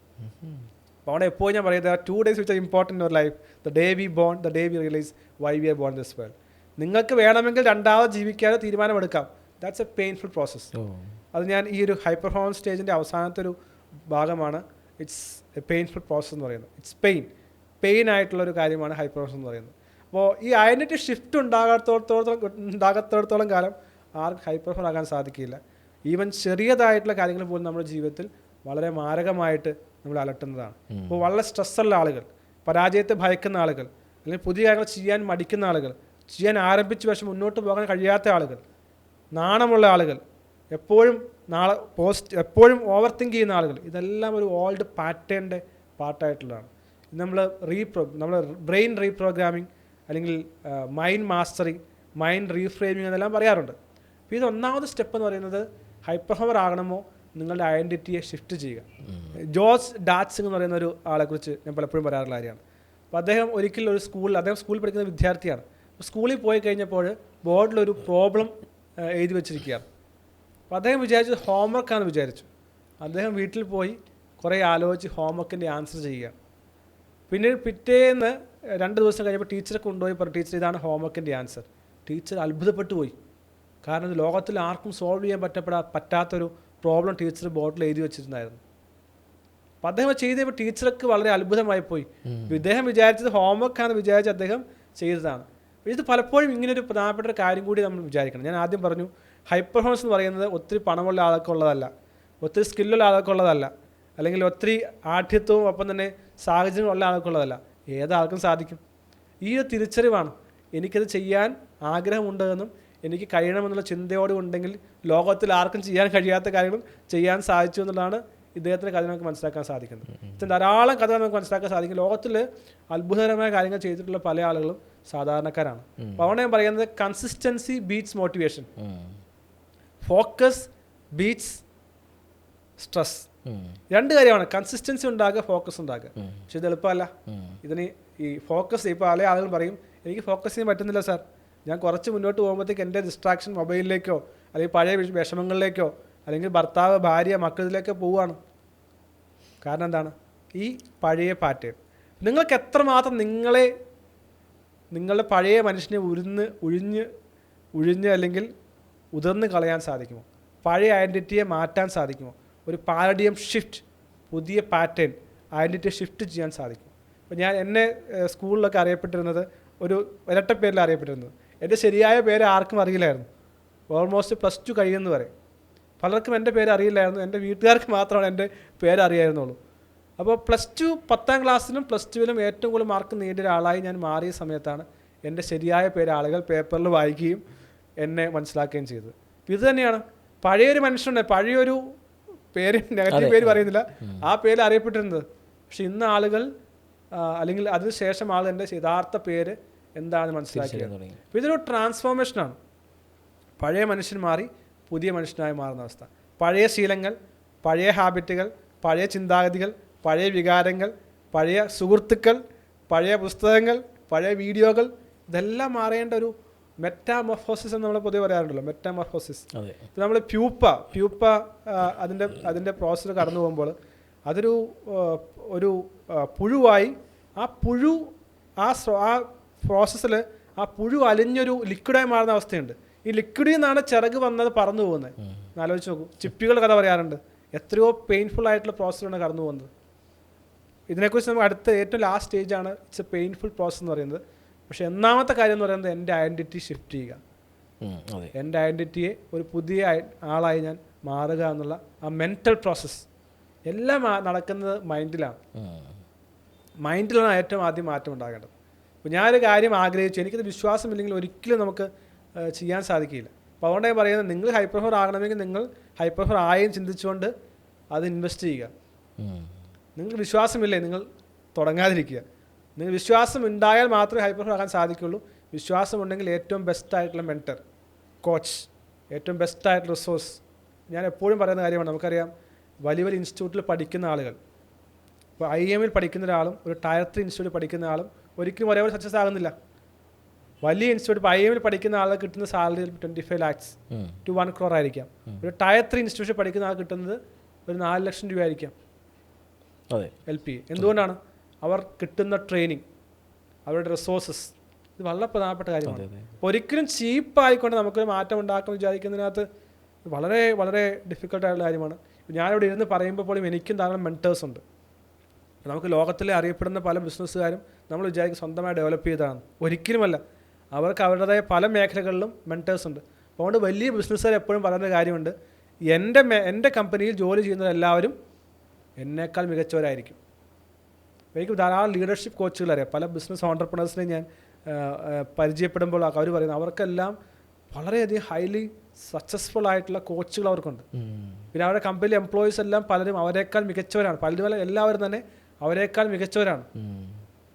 അപ്പോൾ അവിടെ എപ്പോഴും ഞാൻ പറയുന്നത് 2 days which are important in your life, the day we born, the day we realize why we are born this world. നിങ്ങൾക്ക് വേണമെങ്കിൽ രണ്ടാമത് ജീവിക്കാതെ തീരുമാനമെടുക്കാം. That's a painful process. അത് ഞാൻ ഈ ഒരു ഹൈ പെർഫോമൻസ് സ്റ്റേജിൻ്റെ അവസാനത്തെ ഒരു ഭാഗമാണ്. ഇറ്റ്സ് എ പെയിൻഫുൾ പ്രോസസ്സ് എന്ന് പറയുന്നത്. ഇറ്റ്സ് പെയിൻ ആയിട്ടുള്ളൊരു കാര്യമാണ് ഹൈ പെർഫോമൻസ് എന്ന് പറയുന്നത്. അപ്പോൾ ഈ ഐഡൻറ്റിറ്റി ഷിഫ്റ്റ് ഉണ്ടാകത്തോടത്തോളം കാലം ആർക്കും ഹൈ പെർഫോം ആകാൻ സാധിക്കില്ല. ഈവൻ ചെറിയതായിട്ടുള്ള കാര്യങ്ങൾ പോലും നമ്മുടെ ജീവിതത്തിൽ വളരെ മാരകമായിട്ട് നമ്മൾ അലട്ടുന്നതാണ്. അപ്പോൾ വളരെ സ്ട്രെസ്സുള്ള ആളുകൾ, പരാജയത്തെ ഭയക്കുന്ന ആളുകൾ, അല്ലെങ്കിൽ പുതിയ കാര്യങ്ങൾ ചെയ്യാൻ മടിക്കുന്ന ആളുകൾ, ചെയ്യാൻ ആരംഭിച്ച് പക്ഷെ മുന്നോട്ട് പോകാൻ കഴിയാത്ത ആളുകൾ, നാണമുള്ള ആളുകൾ, എപ്പോഴും എപ്പോഴും ഓവർ തിങ്ക് ചെയ്യുന്ന ആളുകൾ, ഇതെല്ലാം ഒരു ഓൾഡ് പാറ്റേണിൻ്റെ പാർട്ടായിട്ടുള്ളതാണ്. നമ്മൾ ബ്രെയിൻ റീപ്രോഗ്രാമിംഗ് അല്ലെങ്കിൽ മൈൻഡ് മാസ്റ്ററിങ്, മൈൻഡ് റീഫ്രെയിമിങ് എന്നെല്ലാം പറയാറുണ്ട്. അപ്പോൾ ഇത് ഒന്നാമത് സ്റ്റെപ്പ് എന്ന് പറയുന്നത് ഹൈപ്പർഫോമർ ആകണമോ നിങ്ങളുടെ ഐഡൻറ്റിറ്റിയെ ഷിഫ്റ്റ് ചെയ്യുക. ജോസ് ഡാറ്റ്സിങ് എന്ന് പറയുന്ന ഒരു ആളെക്കുറിച്ച് ഞാൻ പലപ്പോഴും പറയാറുള്ള കാര്യമാണ്. അപ്പോൾ അദ്ദേഹം ഒരിക്കലും അദ്ദേഹം സ്കൂളിൽ പഠിക്കുന്ന വിദ്യാർത്ഥിയാണ്. സ്കൂളിൽ പോയി കഴിഞ്ഞപ്പോൾ ബോർഡിലൊരു പ്രോബ്ലം എഴുതി വെച്ചിരിക്കുകയാണ്. അപ്പോൾ അദ്ദേഹം വിചാരിച്ചത് ഹോംവർക്കാണെന്ന് വിചാരിച്ചു. അദ്ദേഹം വീട്ടിൽ പോയി കുറേ ആലോചിച്ച് ഹോംവർക്കിൻ്റെ ആൻസർ ചെയ്യുകയാണ്. പിന്നീട് പിറ്റേന്ന് 2 ദിവസം കഴിഞ്ഞപ്പോൾ ടീച്ചറെ കൊണ്ടുപോയി പറഞ്ഞു, ടീച്ചർ ഇതാണ് ഹോംവർക്കിൻ്റെ ആൻസർ. ടീച്ചർ അത്ഭുതപ്പെട്ടു പോയി. കാരണം ഇത് ലോകത്തിൽ ആർക്കും സോൾവ് ചെയ്യാൻ പറ്റാത്തൊരു പ്രോബ്ലം ടീച്ചർ ബോർഡിൽ എഴുതി വെച്ചിട്ടുണ്ടായിരുന്നു. അപ്പോൾ അദ്ദേഹം ചെയ്തപ്പോൾ ടീച്ചർക്ക് വളരെ അത്ഭുതമായി പോയി. ഇദ്ദേഹം വിചാരിച്ചത് ഹോംവർക്കാണെന്ന് വിചാരിച്ച് അദ്ദേഹം ചെയ്തതാണ്. ഇത് പലപ്പോഴും ഇങ്ങനൊരു പ്രധാനപ്പെട്ട ഒരു കാര്യം കൂടി നമ്മൾ വിചാരിക്കണം. ഞാൻ ആദ്യം പറഞ്ഞു, ഹൈ പെർഫോമൻസ് എന്ന് പറയുന്നത് ഒത്തിരി പണമുള്ള ആൾക്കുള്ളതല്ല, ഒത്തിരി സ്കില്ലുള്ള ആൾക്കുള്ളതല്ല, അല്ലെങ്കിൽ ഒത്തിരി ആഠ്യത്വവും ഒപ്പം തന്നെ സാഹചര്യമുള്ള ആൾക്കുള്ളതല്ല. ഏതാൾക്കും സാധിക്കും. ഈ ഒരു തിരിച്ചറിവാണ്. എനിക്കത് ചെയ്യാൻ ആഗ്രഹമുണ്ടെന്നും എനിക്ക് കഴിയണമെന്നുള്ള ചിന്തയോടുണ്ടെങ്കിൽ ലോകത്തിൽ ആർക്കും ചെയ്യാൻ കഴിയാത്ത കാര്യങ്ങളും ചെയ്യാൻ സാധിച്ചു എന്നുള്ളതാണ് ഇദ്ദേഹത്തിൻ്റെ കഥ നമുക്ക് മനസ്സിലാക്കാൻ സാധിക്കുന്നത്. ധാരാളം കഥകൾ നമുക്ക് മനസ്സിലാക്കാൻ സാധിക്കും. ലോകത്തിൽ അത്ഭുതകരമായ കാര്യങ്ങൾ ചെയ്തിട്ടുള്ള പല ആളുകളും സാധാരണക്കാരാണ്. അപ്പോൾ അതുകൊണ്ട് ഞാൻ പറയുന്നത് consistency beats motivation, focus beats stress. രണ്ട് കാര്യമാണ്, കൺസിസ്റ്റൻസി ഉണ്ടാകുക, ഫോക്കസ് ഉണ്ടാകുക. പക്ഷെ ഇത് എളുപ്പമല്ല. ഇതിന് ഈ ഫോക്കസ്, ഇപ്പോൾ പല ആളുകൾ പറയും എനിക്ക് ഫോക്കസ് ചെയ്യാൻ പറ്റുന്നില്ല സാർ, ഞാൻ കുറച്ച് മുന്നോട്ട് പോകുമ്പോഴത്തേക്ക് എൻ്റെ ഡിസ്ട്രാക്ഷൻ മൊബൈലിലേക്കോ അല്ലെങ്കിൽ പഴയ വിഷമങ്ങളിലേക്കോ അല്ലെങ്കിൽ ഭർത്താവ് ഭാര്യ മക്കളിലേക്കോ പോവുകയാണ്. കാരണം എന്താണ്? ഈ പഴയ പാറ്റേൺ. നിങ്ങൾക്ക് എത്രമാത്രം നിങ്ങളുടെ പഴയ മനുഷ്യനെ ഉഴിഞ്ഞ് അല്ലെങ്കിൽ ഉതിർന്ന് കളയാൻ സാധിക്കുമോ? പഴയ ഐഡൻറ്റിറ്റിയെ മാറ്റാൻ സാധിക്കുമോ? ഒരു പാരഡിയം ഷിഫ്റ്റ്, പുതിയ പാറ്റേൺ ഐഡൻറ്റിറ്റി ഷിഫ്റ്റ് ചെയ്യാൻ സാധിക്കും. അപ്പോൾ എന്നെ സ്കൂളിലൊക്കെ അറിയപ്പെട്ടിരുന്നത് ഒരു ഇരട്ട പേരിൽ അറിയപ്പെട്ടിരുന്നത്. എൻ്റെ ശരിയായ പേര് ആർക്കും അറിയില്ലായിരുന്നു. ഓൾമോസ്റ്റ് +2 കഴിയുമെന്ന് വരെ പലർക്കും എൻ്റെ പേര് അറിയില്ലായിരുന്നു. എൻ്റെ വീട്ടുകാർക്ക് മാത്രമാണ് എൻ്റെ പേര് അറിയായിരുന്നുള്ളൂ. അപ്പോൾ +2 10ാം ക്ലാസ്സിലും +2വിലും ഏറ്റവും കൂടുതൽ മാർക്ക് നേടിയ ഒരാളായി ഞാൻ മാറിയ സമയത്താണ് എൻ്റെ ശരിയായ പേര് ആളുകൾ പേപ്പറിൽ വായിക്കുകയും എന്നെ മനസ്സിലാക്കുകയും ചെയ്തത്. ഇത് തന്നെയാണ് പഴയൊരു മനുഷ്യനുണ്ട്, പഴയൊരു പേര്, നെഗറ്റീവ് പേര് പറയുന്നില്ല, ആ പേര് അറിയപ്പെട്ടിരുന്നത്. പക്ഷെ ഇന്ന് ആളുകൾ അല്ലെങ്കിൽ അതിനുശേഷം ആൾ എൻ്റെ യഥാർത്ഥ പേര് എന്താണെന്ന് മനസ്സിലാക്കിയത്. അപ്പോൾ ഇതൊരു ട്രാൻസ്ഫോർമേഷനാണ്. പഴയ മനുഷ്യൻ മാറി പുതിയ മനുഷ്യനായി മാറുന്ന അവസ്ഥ. പഴയ ശീലങ്ങൾ, പഴയ ഹാബിറ്റുകൾ, പഴയ ചിന്താഗതികൾ, പഴയ വികാരങ്ങൾ, പഴയ സുഹൃത്തുക്കൾ, പഴയ പുസ്തകങ്ങൾ, പഴയ വീഡിയോകൾ, ഇതെല്ലാം മാറേണ്ട ഒരു മെറ്റാമോർഫോസിസ് എന്ന് നമ്മൾ പൊതുവെ പറയാറുണ്ടല്ലോ. മെറ്റാമോർഫോസിസ്. ഇപ്പോൾ നമ്മൾ പ്യൂപ്പ അതിൻ്റെ പ്രോസസ്സിൽ കടന്നു പോകുമ്പോൾ അതൊരു പുഴുവായി, ആ പ്രോസസ്സിൽ ആ പുഴു അലിഞ്ഞൊരു ലിക്വിഡായി മാറുന്ന അവസ്ഥയുണ്ട്. ഈ ലിക്വിഡിൽ നിന്നാണ് ചിറക് വന്നത് പറന്നു പോകുന്നത്. ആലോചിച്ച് നോക്കൂ. ചിപ്പികൾ കഥ പറയാറുണ്ട്. എത്രയോ പെയിൻഫുൾ ആയിട്ടുള്ള പ്രോസസ്സിലാണ് കടന്നു പോകുന്നത്. ഇതിനെക്കുറിച്ച് നമുക്ക് അടുത്ത ഏറ്റവും ലാസ്റ്റ് സ്റ്റേജാണ് ഇറ്റ്സ് എ പെയിൻഫുൾ പ്രോസസ്സ് എന്ന് പറയുന്നത്. പക്ഷേ ഒന്നാമത്തെ കാര്യം എന്ന് പറയുന്നത് എൻ്റെ ഐഡൻറ്റിറ്റി ഷിഫ്റ്റ് ചെയ്യുക. എൻ്റെ ഐഡൻറ്റിറ്റിയെ ഒരു പുതിയ ആളായി ഞാൻ മാറുക എന്നുള്ള ആ മെൻറ്റൽ പ്രോസസ്സ്. എല്ലാം നടക്കുന്നത് മൈൻഡിലാണ്. മൈൻഡിലാണ് ഏറ്റവും ആദ്യം മാറ്റം ഉണ്ടാകേണ്ടത്. അപ്പോൾ ഞാനൊരു കാര്യം ആഗ്രഹിച്ചു, എനിക്കത് വിശ്വാസമില്ലെങ്കിൽ ഒരിക്കലും നമുക്ക് ചെയ്യാൻ സാധിക്കില്ല. അപ്പോൾ അതുകൊണ്ട് ഞാൻ പറയുന്നത്, നിങ്ങൾ ഹൈപ്പർഫോർ ആകണമെങ്കിൽ നിങ്ങൾ ഹൈപ്പർഫോർ ആയും ചിന്തിച്ചുകൊണ്ട് അത് ഇൻവെസ്റ്റ് ചെയ്യുക. നിങ്ങൾക്ക് വിശ്വാസമില്ലേ, നിങ്ങൾ തുടങ്ങാതിരിക്കുക. നിങ്ങൾ വിശ്വാസം ഉണ്ടായാൽ മാത്രമേ ഹൈപ്പർഫോർ ആകാൻ സാധിക്കുള്ളൂ. വിശ്വാസമുണ്ടെങ്കിൽ ഏറ്റവും ബെസ്റ്റായിട്ടുള്ള മെൻറ്റർ, കോച്ച്, ഏറ്റവും ബെസ്റ്റായിട്ടുള്ള റിസോഴ്സ്. ഞാൻ എപ്പോഴും പറയുന്ന കാര്യമാണ്. നമുക്കറിയാം, വലിയ വലിയ ഇൻസ്റ്റിറ്റ്യൂട്ടിൽ പഠിക്കുന്ന ആളുകൾ, ഇപ്പോൾ IIM പഠിക്കുന്ന ഒരാളും ഒരു Tier 3 ഇൻസ്റ്റിറ്റ്യൂട്ടിൽ പഠിക്കുന്ന ആളും ഒരിക്കലും ഒരേപോലെ സക്സസ് ആകുന്നില്ല. വലിയ ഇൻസ്റ്റിറ്റ്യൂട്ട്, ഇപ്പോൾ IIM പഠിക്കുന്ന ആൾ കിട്ടുന്ന സാലറി 25 lakhs to 1 crore ആയിരിക്കാം. ഒരു Tier 3 ഇൻസ്റ്റിറ്റ്യൂഷൻ പഠിക്കുന്ന ആൾ കിട്ടുന്നത് ഒരു 4 ലക്ഷം രൂപ ആയിരിക്കാം LP. എന്തുകൊണ്ടാണ്? അവർ കിട്ടുന്ന ട്രെയിനിങ്, അവരുടെ റിസോഴ്സസ്, ഇത് വളരെ പ്രധാനപ്പെട്ട കാര്യമാണ്. ഒരിക്കലും ചീപ്പായിക്കൊണ്ട് നമുക്കൊരു മാറ്റം ഉണ്ടാക്കുമെന്ന് വിചാരിക്കുന്നതിനകത്ത് വളരെ വളരെ ഡിഫിക്കൽട്ടായിട്ടുള്ള കാര്യമാണ്. ഞാനിവിടെ ഇരുന്ന് പറയുമ്പോൾ പോലും എനിക്കും ധാരാളം മെൻറ്റേഴ്സ് ഉണ്ട്. നമുക്ക് ലോകത്തിലെ അറിയപ്പെടുന്ന പല ബിസിനസ്സുകാരും നമ്മൾ വിചാരിക്കും സ്വന്തമായി ഡെവലപ്പ് ചെയ്തതാണ്. ഒരിക്കലുമല്ല. അവർക്ക് അവരുടേതായ പല മേഖലകളിലും മെൻറ്റേഴ്സ് ഉണ്ട്. അതുകൊണ്ട് വലിയ ബിസിനസ്സുകാർ എപ്പോഴും പറയുന്ന കാര്യമുണ്ട്, എൻ്റെ കമ്പനിയിൽ ജോലി ചെയ്യുന്നവരെല്ലാവരും എന്നേക്കാൾ മികച്ചവരായിരിക്കും. എനിക്ക് ധാരാളം ലീഡർഷിപ്പ് കോച്ചുകൾ അറിയാം. പല ബിസിനസ് ഓൺടർപ്രണേഴ്സിനെ ഞാൻ പരിചയപ്പെടുമ്പോൾ അവർ പറയുന്നത് അവർക്കെല്ലാം വളരെയധികം ഹൈലി സക്സസ്ഫുൾ ആയിട്ടുള്ള കോച്ചുകൾ അവർക്കുണ്ട്. പിന്നെ അവരുടെ കമ്പനിയിലെ എംപ്ലോയീസ് എല്ലാം പലരും അവരെക്കാൾ മികച്ചവരാണ്. പലരും എല്ലാവരും തന്നെ അവരെക്കാൾ മികച്ചവരാണ്.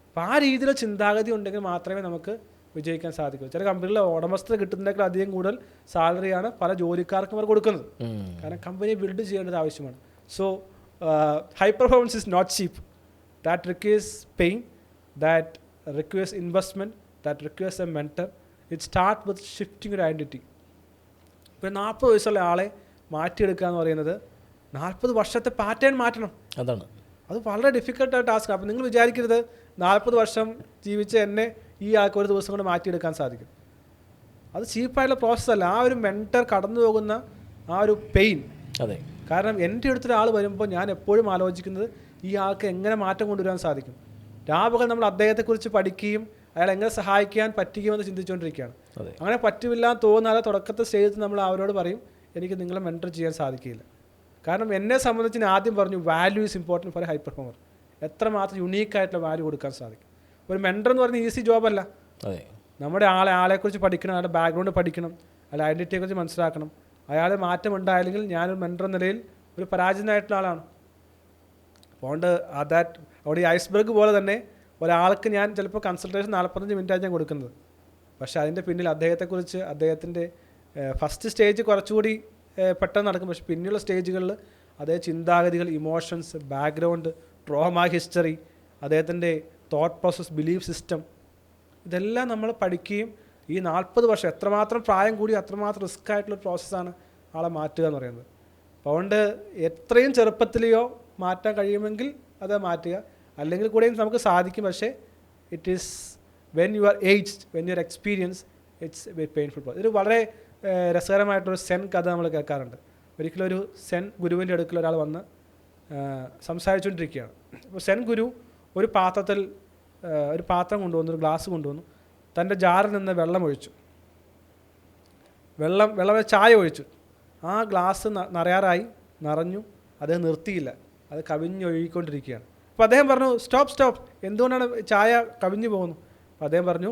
അപ്പോൾ ആ രീതിയിലുള്ള ചിന്താഗതി ഉണ്ടെങ്കിൽ മാത്രമേ നമുക്ക് വിജയിക്കാൻ സാധിക്കൂ. ചില കമ്പനികളിലെ ഉടമസ്ഥത കിട്ടുന്നതിനേക്കാൾ അധികം കൂടുതൽ സാലറിയാണ് പല ജോലിക്കാർക്കും അവർ കൊടുക്കുന്നത്. കാരണം കമ്പനിയെ ബിൽഡ് ചെയ്യേണ്ടത് ആവശ്യമാണ്. So high performance is not cheap. That requires pain, that requires investment, that requires a mentor. It starts with shifting your identity. ഇപ്പോൾ 40 വയസ്സുള്ള ആളെ മാറ്റിയെടുക്കുക എന്ന് പറയുന്നത് 40 വർഷത്തെ പാറ്റേൺ മാറ്റണം. അത് വളരെ ഡിഫിക്കൽട്ടായ ടാസ്ക്കാണ്. അപ്പോൾ നിങ്ങൾ വിചാരിക്കരുത് 40 വർഷം ജീവിച്ച് എന്നെ ഈ ആൾക്ക് ഒരു ദിവസം കൊണ്ട് മാറ്റിയെടുക്കാൻ സാധിക്കും. അത് ചീപ്പായിട്ടുള്ള പ്രോസസ്സല്ല. ആ ഒരു മെൻറ്റർ കടന്നു പോകുന്ന ആ ഒരു പെയിൻ. കാരണം എൻ്റെ അടുത്തൊരാൾ വരുമ്പോൾ ഞാൻ എപ്പോഴും ആലോചിക്കുന്നത് ഈ ആൾക്ക് എങ്ങനെ മാറ്റം കൊണ്ടുവരാൻ സാധിക്കും. രാപകൽ നമ്മൾ അദ്ദേഹത്തെക്കുറിച്ച് പഠിക്കുകയും അയാൾ എങ്ങനെ സഹായിക്കാൻ പറ്റുകയുമെന്ന് ചിന്തിച്ചുകൊണ്ടിരിക്കുകയാണ്. അങ്ങനെ പറ്റില്ല എന്ന് തോന്നാതെ തുടക്കത്തെ സ്റ്റേജിൽ നമ്മൾ അവരോട് പറയും, എനിക്ക് നിങ്ങളെ മെൻറ്റർ ചെയ്യാൻ സാധിക്കില്ല. കാരണം എന്നെ സംബന്ധിച്ച് ഞാൻ ആദ്യം പറഞ്ഞു, value is important for A high performer. എത്രമാത്രം യുണീക്കായിട്ടുള്ള വാല്യൂ കൊടുക്കാൻ സാധിക്കും. ഒരു മെൻറ്റർ എന്ന് പറയുന്നത് ഈസി ജോബല്ല. നമ്മുടെ ആളെക്കുറിച്ച് പഠിക്കണം, അയാളുടെ ബാക്ക്ഗ്രൗണ്ട് പഠിക്കണം, അയാളുടെ ഐഡൻറ്റിറ്റിയെക്കുറിച്ച് മനസ്സിലാക്കണം. അയാൾ മാറ്റം ഉണ്ടായില്ലെങ്കിൽ ഞാനൊരു മെൻറ്റർ എന്ന നിലയിൽ ഒരു പരാജിതനായിട്ടുള്ള ആളാണ്. അതുകൊണ്ട് അവിടെ ഈ ഐസ്ബർഗ് പോലെ തന്നെ ഒരാൾക്ക് ഞാൻ ചിലപ്പോൾ കൺസൾട്ടേഷൻ 45 മിനിറ്റാണ് ഞാൻ കൊടുക്കുന്നത്. പക്ഷേ അതിൻ്റെ പിന്നിൽ അദ്ദേഹത്തെക്കുറിച്ച്, അദ്ദേഹത്തിൻ്റെ ഫസ്റ്റ് സ്റ്റേജ് കുറച്ചുകൂടി പെട്ടെന്ന് നടക്കും. പക്ഷേ പിന്നെയുള്ള സ്റ്റേജുകളിൽ അദ്ദേഹം ചിന്താഗതികൾ, ഇമോഷൻസ്, ബാക്ക്ഗ്രൗണ്ട്, ട്രോമ ഹിസ്റ്ററി, അദ്ദേഹത്തിൻ്റെ തോട്ട് പ്രോസസ്, ബിലീഫ് സിസ്റ്റം, ഇതെല്ലാം നമ്മൾ പഠിക്കുകയും ഈ 40 വർഷം എത്രമാത്രം പ്രായം കൂടി അത്രമാത്രം റിസ്ക് ആയിട്ടുള്ള പ്രോസസ്സാണ് ആളെ മാറ്റുക എന്ന് പറയുന്നത്. അപ്പോൾ അതുകൊണ്ട് എത്രയും ചെറുപ്പത്തിലെയോ മാറ്റാൻ കഴിയുമെങ്കിൽ അത് മാറ്റുക, അല്ലെങ്കിൽ കൂടെയും നമുക്ക് സാധിക്കും. പക്ഷേ it is when you are aged, when you are experience, it's very painful. ഇതൊരു വളരെ രസകരമായിട്ടൊരു സെൻ കഥ നമ്മൾ കേൾക്കാറുണ്ട്. ഒരിക്കലും ഒരു സെൻ ഗുരുവിൻ്റെ അടുക്കൽ ഒരാൾ വന്ന് സംസാരിച്ചുകൊണ്ടിരിക്കുകയാണ്. അപ്പോൾ സെൻ ഗുരു ഒരു പാത്രം കൊണ്ടുവന്നു, ഒരു ഗ്ലാസ് കൊണ്ടുവന്നു, തൻ്റെ ജാറിൽ നിന്ന് വെള്ളം ഒഴിച്ചു. വെള്ളം ചായ ഒഴിച്ചു. ആ ഗ്ലാസ് നിറഞ്ഞു. അത് നിർത്തിയില്ല, അത് കവിഞ്ഞൊഴുകിക്കൊണ്ടിരിക്കുകയാണ്. അപ്പോൾ അദ്ദേഹം പറഞ്ഞു, സ്റ്റോപ്പ്, എന്തുകൊണ്ടാണ് ചായ കവിഞ്ഞു പോകുന്നു? അപ്പോൾ അദ്ദേഹം പറഞ്ഞു,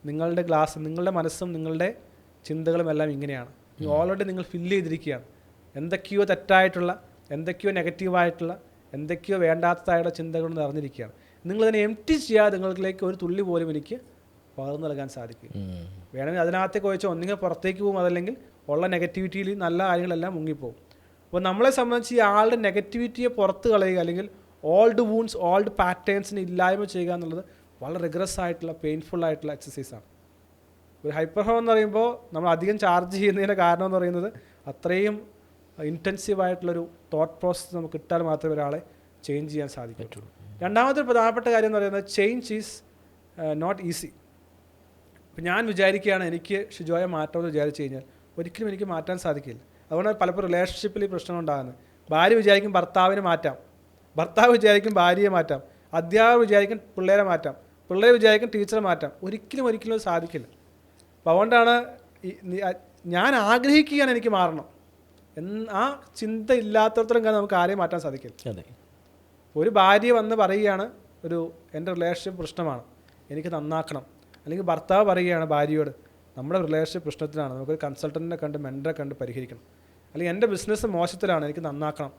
നിങ്ങളുടെ ഗ്ലാസ്, നിങ്ങളുടെ മനസ്സും നിങ്ങളുടെ ചിന്തകളും എല്ലാം ഇങ്ങനെയാണ്. ഓൾറെഡി നിങ്ങൾ ഫില്ല് ചെയ്തിരിക്കുകയാണ്. എന്തൊക്കെയോ തെറ്റായിട്ടുള്ള, എന്തൊക്കെയോ നെഗറ്റീവായിട്ടുള്ള, എന്തൊക്കെയോ വേണ്ടാത്തതായുള്ള ചിന്തകൾ നിറഞ്ഞിരിക്കുകയാണ്. നിങ്ങളിതിനെ എംപ്റ്റി ചെയ്യാതെ നിങ്ങളിലേക്ക് ഒരു തുള്ളി പോലും എനിക്ക് പകർന്നു നൽകാൻ സാധിക്കും. വേണമെങ്കിൽ അതിനകത്തേക്ക് വെച്ചാൽ ഒന്നുകിൽ പുറത്തേക്ക് പോകും, അതല്ലെങ്കിൽ ഉള്ള നെഗറ്റിവിറ്റിയിൽ നല്ല കാര്യങ്ങളെല്ലാം മുങ്ങിപ്പോകും. അപ്പോൾ നമ്മളെ സംബന്ധിച്ച് ഈ ആളുടെ നെഗറ്റിവിറ്റിയെ പുറത്ത് കളയുക, അല്ലെങ്കിൽ ഓൾഡ് വൂൺസ്, ഓൾഡ് പാറ്റേൺസിനെ ഇല്ലായ്മ ചെയ്യുക എന്നുള്ളത് വളരെ റിഗ്രസ് ആയിട്ടുള്ള, പെയിൻഫുൾ ആയിട്ടുള്ള എക്സസൈസാണ്. ഒരു ഹൈപ്പർഹോം എന്ന് പറയുമ്പോൾ നമ്മൾ അധികം ചാർജ് ചെയ്യുന്നതിൻ്റെ കാരണം എന്ന് പറയുന്നത് അത്രയും ഇൻറ്റൻസീവായിട്ടുള്ളൊരു തോട്ട് പ്രോസസ്സ് നമുക്ക് കിട്ടാൻ മാത്രമേ ഒരാളെ ചേഞ്ച് ചെയ്യാൻ സാധിക്കത്തുള്ളൂ. രണ്ടാമത്തെ പ്രധാനപ്പെട്ട കാര്യം എന്ന് പറയുന്നത് ചേഞ്ച് ഈസ് നോട്ട് ഈസി. ഇപ്പം ഞാൻ വിചാരിക്കുകയാണ് എനിക്ക് ഷിജോയെ മാറ്റമെന്ന് വിചാരിച്ചു കഴിഞ്ഞാൽ ഒരിക്കലും എനിക്ക് മാറ്റാൻ സാധിക്കില്ല. അതുകൊണ്ട് പലപ്പോഴും റിലേഷൻഷിപ്പിൽ ഈ പ്രശ്നം ഉണ്ടാകുന്നത്. ഭാര്യ വിചാരിക്കും ഭർത്താവിനെ മാറ്റാം, ഭർത്താവ് വിചാരിക്കും ഭാര്യയെ മാറ്റാം, അധ്യാപകർ വിചാരിക്കും പിള്ളേരെ മാറ്റാം, പിള്ളേർ വിചാരിക്കും ടീച്ചറെ മാറ്റാം. ഒരിക്കലും അത് സാധിക്കില്ല. അപ്പോൾ അതുകൊണ്ടാണ് ഞാൻ ആഗ്രഹിക്കുകയാണ് എനിക്ക് മാറണം, ആ ചിന്ത ഇല്ലാത്തടത്തോളം കാലം നമുക്ക് ആരെയും മാറ്റാൻ സാധിക്കില്ല. ഒരു ഭാര്യ വന്ന് പറയുകയാണ്, എൻ്റെ റിലേഷൻഷിപ്പ് പ്രശ്നമാണ്, എനിക്ക് നന്നാക്കണം. അല്ലെങ്കിൽ ഭർത്താവ് പറയുകയാണ് ഭാര്യയോട്, നമ്മുടെ റിലേഷൻഷിപ്പ് പ്രശ്നത്തിലാണ്, നമുക്കൊരു കൺസൾട്ടൻറ്റിനെ കണ്ട്, മെൻറ്ററെ കണ്ട് പരിഹരിക്കണം. അല്ലെങ്കിൽ എൻ്റെ ബിസിനസ് മോശത്തിലാണ്, എനിക്ക് നന്നാക്കണം.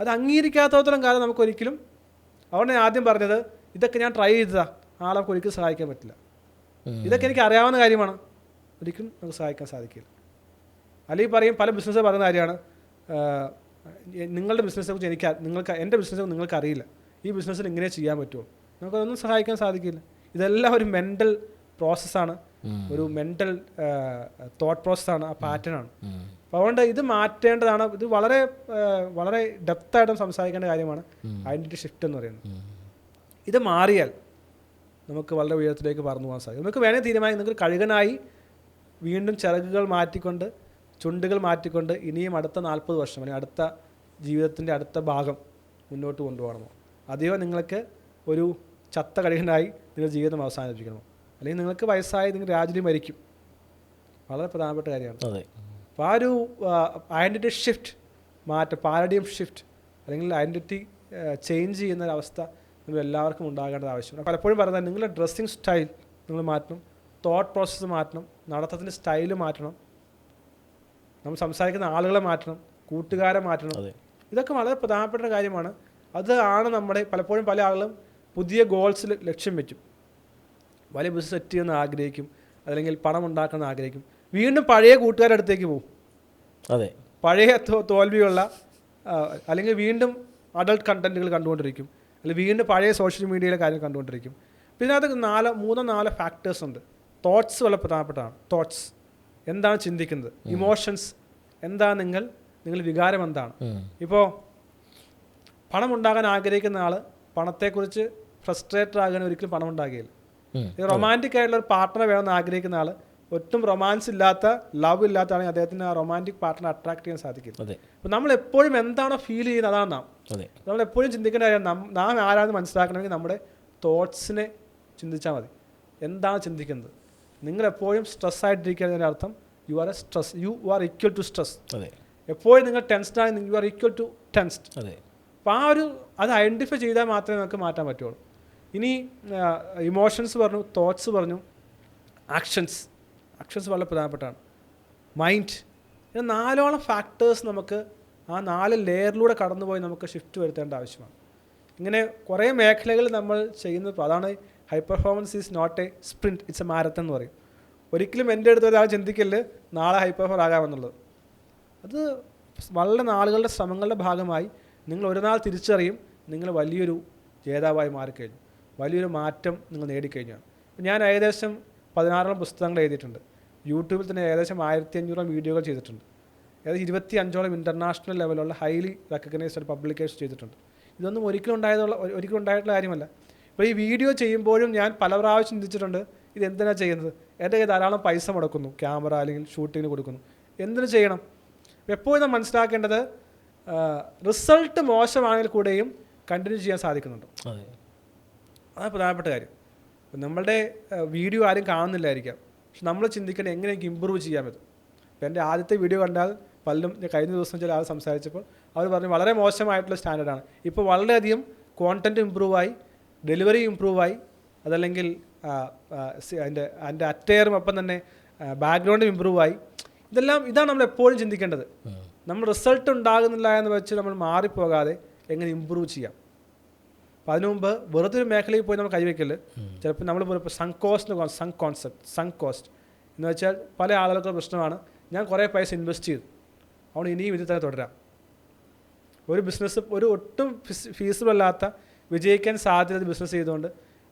അത് അംഗീകരിക്കാത്തടത്തോളം കാലം നമുക്കൊരിക്കലും, അതുകൊണ്ട് ഞാൻ ആദ്യം പറഞ്ഞത്, ഇതൊക്കെ ഞാൻ ട്രൈ ചെയ്തതാണ്, ആളെ നമുക്ക് ഒരിക്കലും സഹായിക്കാൻ പറ്റില്ല. ഇതൊക്കെ എനിക്ക് അറിയാവുന്ന കാര്യമാണ്, ഒരിക്കലും നമുക്ക് സഹായിക്കാൻ സാധിക്കില്ല. അല്ലെങ്കിൽ പറയും, പല ബിസിനസ് പറയുന്ന കാര്യമാണ്, നിങ്ങളുടെ ബിസിനസ്സിനെ കുറിച്ച് എൻ്റെ ബിസിനസ്സിനെ നിങ്ങൾക്ക് അറിയില്ല, ഈ ബിസിനസ്സിൽ ഇങ്ങനെ ചെയ്യാൻ പറ്റുമോ? നമുക്കതൊന്നും സഹായിക്കാൻ സാധിക്കില്ല. ഇതെല്ലാം ഒരു മെൻ്റൽ പ്രോസസ്സാണ്, ഒരു മെൻ്റൽ തോട്ട് പ്രോസസ്സാണ്, ആ പാറ്റേണാണ്. അപ്പോൾ അതുകൊണ്ട് ഇത് മാറ്റേണ്ടതാണ്. ഇത് വളരെ വളരെ ഡെപ്തായിട്ടും സംസാരിക്കേണ്ട കാര്യമാണ് ഐഡൻറ്റിറ്റി ഷിഫ്റ്റ് എന്ന് പറയുന്നത്. ഇത് മാറിയാൽ നമുക്ക് വളരെ ഉയരത്തിലേക്ക് പറന്നു പോകാൻ സാധിക്കും. നമുക്ക് വേണേൽ തീരുമാനിക്കും, നിങ്ങൾക്ക് കഴുകനായി വീണ്ടും ചിറകുകൾ മാറ്റിക്കൊണ്ട്, ചുണ്ടുകൾ മാറ്റിക്കൊണ്ട് ഇനിയും അടുത്ത 40 വർഷം അല്ലെങ്കിൽ അടുത്ത ജീവിതത്തിൻ്റെ അടുത്ത ഭാഗം മുന്നോട്ട് കൊണ്ടുപോകണമോ? അതെയോ നിങ്ങൾക്ക് ഒരു ചത്ത കഴുകനായി നിങ്ങൾ ജീവിതം അവസാനിപ്പിക്കണമോ? അല്ലെങ്കിൽ നിങ്ങൾക്ക് വയസ്സായി നിങ്ങൾ രാജ്യം മരിക്കും. വളരെ പ്രധാനപ്പെട്ട കാര്യമാണ്. അപ്പോൾ ആ ഒരു ഐഡൻറ്റിറ്റി ഷിഫ്റ്റ് പാരഡിയം ഷിഫ്റ്റ് അല്ലെങ്കിൽ ഐഡൻറ്റിറ്റി ചേഞ്ച് ചെയ്യുന്ന ഒരവസ്ഥ നിങ്ങൾ എല്ലാവർക്കും ഉണ്ടാകേണ്ടത് ആവശ്യമാണ്. പലപ്പോഴും പറയുന്നത്, നിങ്ങളുടെ ഡ്രസ്സിങ് സ്റ്റൈൽ നിങ്ങൾ മാറ്റണം, തോട്ട് പ്രോസസ്സ് മാറ്റണം, നടത്തത്തിൻ്റെ സ്റ്റൈല് മാറ്റണം, നമ്മൾ സംസാരിക്കുന്ന ആളുകളെ മാറ്റണം, കൂട്ടുകാരെ മാറ്റണം. ഇതൊക്കെ വളരെ പ്രധാനപ്പെട്ട കാര്യമാണ്. അതാണ് നമ്മുടെ പലപ്പോഴും പല ആളുകളും പുതിയ ഗോൾസിൽ ലക്ഷ്യം വെക്കും, വലിയ ബിസിനസ് സെറ്റ് ചെയ്യുന്ന ആഗ്രഹിക്കും, അല്ലെങ്കിൽ പണം ഉണ്ടാക്കുന്ന ആഗ്രഹിക്കും, വീണ്ടും പഴയ കൂട്ടുകാരുടെ അടുത്തേക്ക് പോകും. പഴയ തോൽവിയുള്ള, അല്ലെങ്കിൽ വീണ്ടും അഡൾട്ട് കണ്ടൻറ്റുകൾ കണ്ടുകൊണ്ടിരിക്കും, അല്ലെങ്കിൽ വീണ്ടും പഴയ സോഷ്യൽ മീഡിയയിലെ കാര്യം കണ്ടുകൊണ്ടിരിക്കും. പിന്നെ അത് 3-4 ഫാക്ടേഴ്സ് ഉണ്ട്. തോട്ട്സ് വളരെ പ്രധാനപ്പെട്ടതാണ്. തോട്ട്സ് എന്താണ് ചിന്തിക്കുന്നത്, ഇമോഷൻസ് എന്താണ്, നിങ്ങൾ വികാരം എന്താണ്. ഇപ്പോൾ പണം ഉണ്ടാകാൻ ആഗ്രഹിക്കുന്ന ആൾ പണത്തെക്കുറിച്ച് ഫ്രസ്ട്രേറ്റഡ് ആകാൻ ഒരിക്കലും പണം ഉണ്ടാകുകയില്ല. റൊമാൻറ്റിക് ആയിട്ടുള്ള ഒരു പാർട്ട്ണറെ വേണമെന്ന് ആഗ്രഹിക്കുന്ന ആൾ, ഒട്ടും റൊമാൻസ് ഇല്ലാത്ത, ലവ് ഇല്ലാത്തതാണെങ്കിൽ അദ്ദേഹത്തിന് ആ റൊമാൻറ്റിക് പാർട്ട്ണറെ അട്രാക്ട് ചെയ്യാൻ സാധിക്കില്ല. അപ്പോൾ നമ്മൾ എപ്പോഴും എന്താണോ ഫീൽ ചെയ്യുന്നത് അതാണ് നമ്മൾ എപ്പോഴും ചിന്തിക്കേണ്ട കാര്യം. നാം ആരാണെന്ന് മനസ്സിലാക്കണമെങ്കിൽ നമ്മുടെ തോട്ട്സിനെ ചിന്തിച്ചാൽ മതി. എന്താണ് ചിന്തിക്കുന്നത്? നിങ്ങളെപ്പോഴും സ്ട്രെസ് ആയിട്ടിരിക്കുന്നതിൻ്റെ അർത്ഥം you are equal to stress. എപ്പോഴും നിങ്ങൾ ടെൻസ്ഡ് ആയി, you are equal to tensed. അപ്പോൾ അത് ഐഡൻറ്റിഫൈ ചെയ്താൽ മാത്രമേ നമുക്ക് മാറ്റാൻ പറ്റുള്ളൂ. ഇനി ഇമോഷൻസ് പറഞ്ഞു, തോട്ട്സ് പറഞ്ഞു, ആക്ഷൻസ് വളരെ പ്രധാനപ്പെട്ടാണ്. മൈൻഡ്, ഇങ്ങനെ 4ഓളം ഫാക്ടേഴ്സ് നമുക്ക് ആ 4 ലെയറിലൂടെ കടന്നുപോയി നമുക്ക് ഷിഫ്റ്റ് വരുത്തേണ്ട ആവശ്യമാണ്. ഇങ്ങനെ കുറേ മേഖലകൾ നമ്മൾ ചെയ്യുന്നത്. അതാണ് high performance is not a sprint, it's a marathon എന്ന് പറയും. ഒരിക്കലും എൻ്റെ അടുത്ത് ഒരാൾ ചിന്തിക്കല് നാളെ ഹൈ പെർഫോമർ ആകാമെന്നുള്ളത്. അത് വളരെ നാളുകളുടെ ശ്രമങ്ങളുടെ ഭാഗമായി നിങ്ങൾ ഒരു നാൾ തിരിച്ചറിയും നിങ്ങൾ വലിയൊരു ജേതാവായി മാറിക്കഴിഞ്ഞു, വലിയൊരു മാറ്റം നിങ്ങൾ നേടിക്കഴിഞ്ഞാണ്. ഞാൻ ഏകദേശം 16 പുസ്തകങ്ങൾ എഴുതിയിട്ടുണ്ട്. യൂട്യൂബിൽ തന്നെ ഏകദേശം 1500 വീഡിയോകൾ ചെയ്തിട്ടുണ്ട്. ഏകദേശം 25 ഇൻ്റർനാഷണൽ ലെവലുള്ള ഹൈലി റെക്കഗ്നൈസ്ഡ് പബ്ലിക്കേഷൻ ചെയ്തിട്ടുണ്ട്. ഇതൊന്നും ഒരിക്കലും ഉണ്ടായിട്ടുള്ള കാര്യമല്ല. അപ്പോൾ ഈ വീഡിയോ ചെയ്യുമ്പോഴും ഞാൻ പല പ്രാവശ്യം ചിന്തിച്ചിട്ടുണ്ട്, ഇതെന്തിനാണ് ചെയ്യുന്നത്? എൻ്റെ കയ്യിൽ ധാരാളം പൈസ മുടക്കുന്നു, ക്യാമറ അല്ലെങ്കിൽ ഷൂട്ടിങ്ങിന് കൊടുക്കുന്നു, എന്തിനു ചെയ്യണം? എപ്പോഴും നാം മനസ്സിലാക്കേണ്ടത് റിസൾട്ട് മോശമാണെങ്കിൽ കൂടെയും കണ്ടിന്യൂ ചെയ്യാൻ സാധിക്കുന്നുണ്ട്. അതാണ് പ്രധാനപ്പെട്ട കാര്യം. നമ്മളുടെ വീഡിയോ ആരും കാണുന്നില്ലായിരിക്കാം, പക്ഷെ നമ്മൾ ചിന്തിക്കേണ്ടത് എങ്ങനെ എനിക്ക് ഇമ്പ്രൂവ് ചെയ്യാൻ പറ്റും. ഇപ്പോൾ എൻ്റെ ആദ്യത്തെ വീഡിയോ കണ്ടാൽ പലരും കഴിഞ്ഞ ദിവസം ചില ആൾ സംസാരിച്ചപ്പോൾ അവർ പറഞ്ഞു വളരെ മോശമായിട്ടുള്ള സ്റ്റാൻഡേർഡാണ്. ഇപ്പോൾ വളരെയധികം കോണ്ടൻറ്റ് ഇമ്പ്രൂവായി, ഡെലിവറി ഇമ്പ്രൂവായി, അതല്ലെങ്കിൽ അതിൻ്റെ അറ്റയറും ഒപ്പം തന്നെ ബാക്ക്ഗ്രൗണ്ടും ഇമ്പ്രൂവായി. ഇതാണ് നമ്മൾ എപ്പോഴും ചിന്തിക്കേണ്ടത്. നമ്മൾ റിസൾട്ട് ഉണ്ടാകുന്നില്ല എന്ന് വെച്ച് നമ്മൾ മാറിപ്പോകാതെ എങ്ങനെ ഇമ്പ്രൂവ് ചെയ്യാം. അപ്പോൾ അതിനു മുമ്പ് വെറുതെ ഒരു മേഖലയിൽ പോയി നമ്മൾ കൈവയ്ക്കല്. ചിലപ്പോൾ നമ്മൾ സങ്ക് കോസ്റ്റ് എന്ന് വെച്ചാൽ പല ആളുകൾക്ക് പ്രശ്നമാണ്, ഞാൻ കുറേ പൈസ ഇൻവെസ്റ്റ് ചെയ്തു, അതുകൊണ്ട് ഇനിയും ഇതിൽ തന്നെ തുടരാം. ഒരു ബിസിനസ് ഒരു ഒട്ടും ഫീസിബിൾ അല്ലാത്ത വിജയിക്കാൻ സാധ്യത ബിസിനസ് ചെയ്തുകൊണ്ട്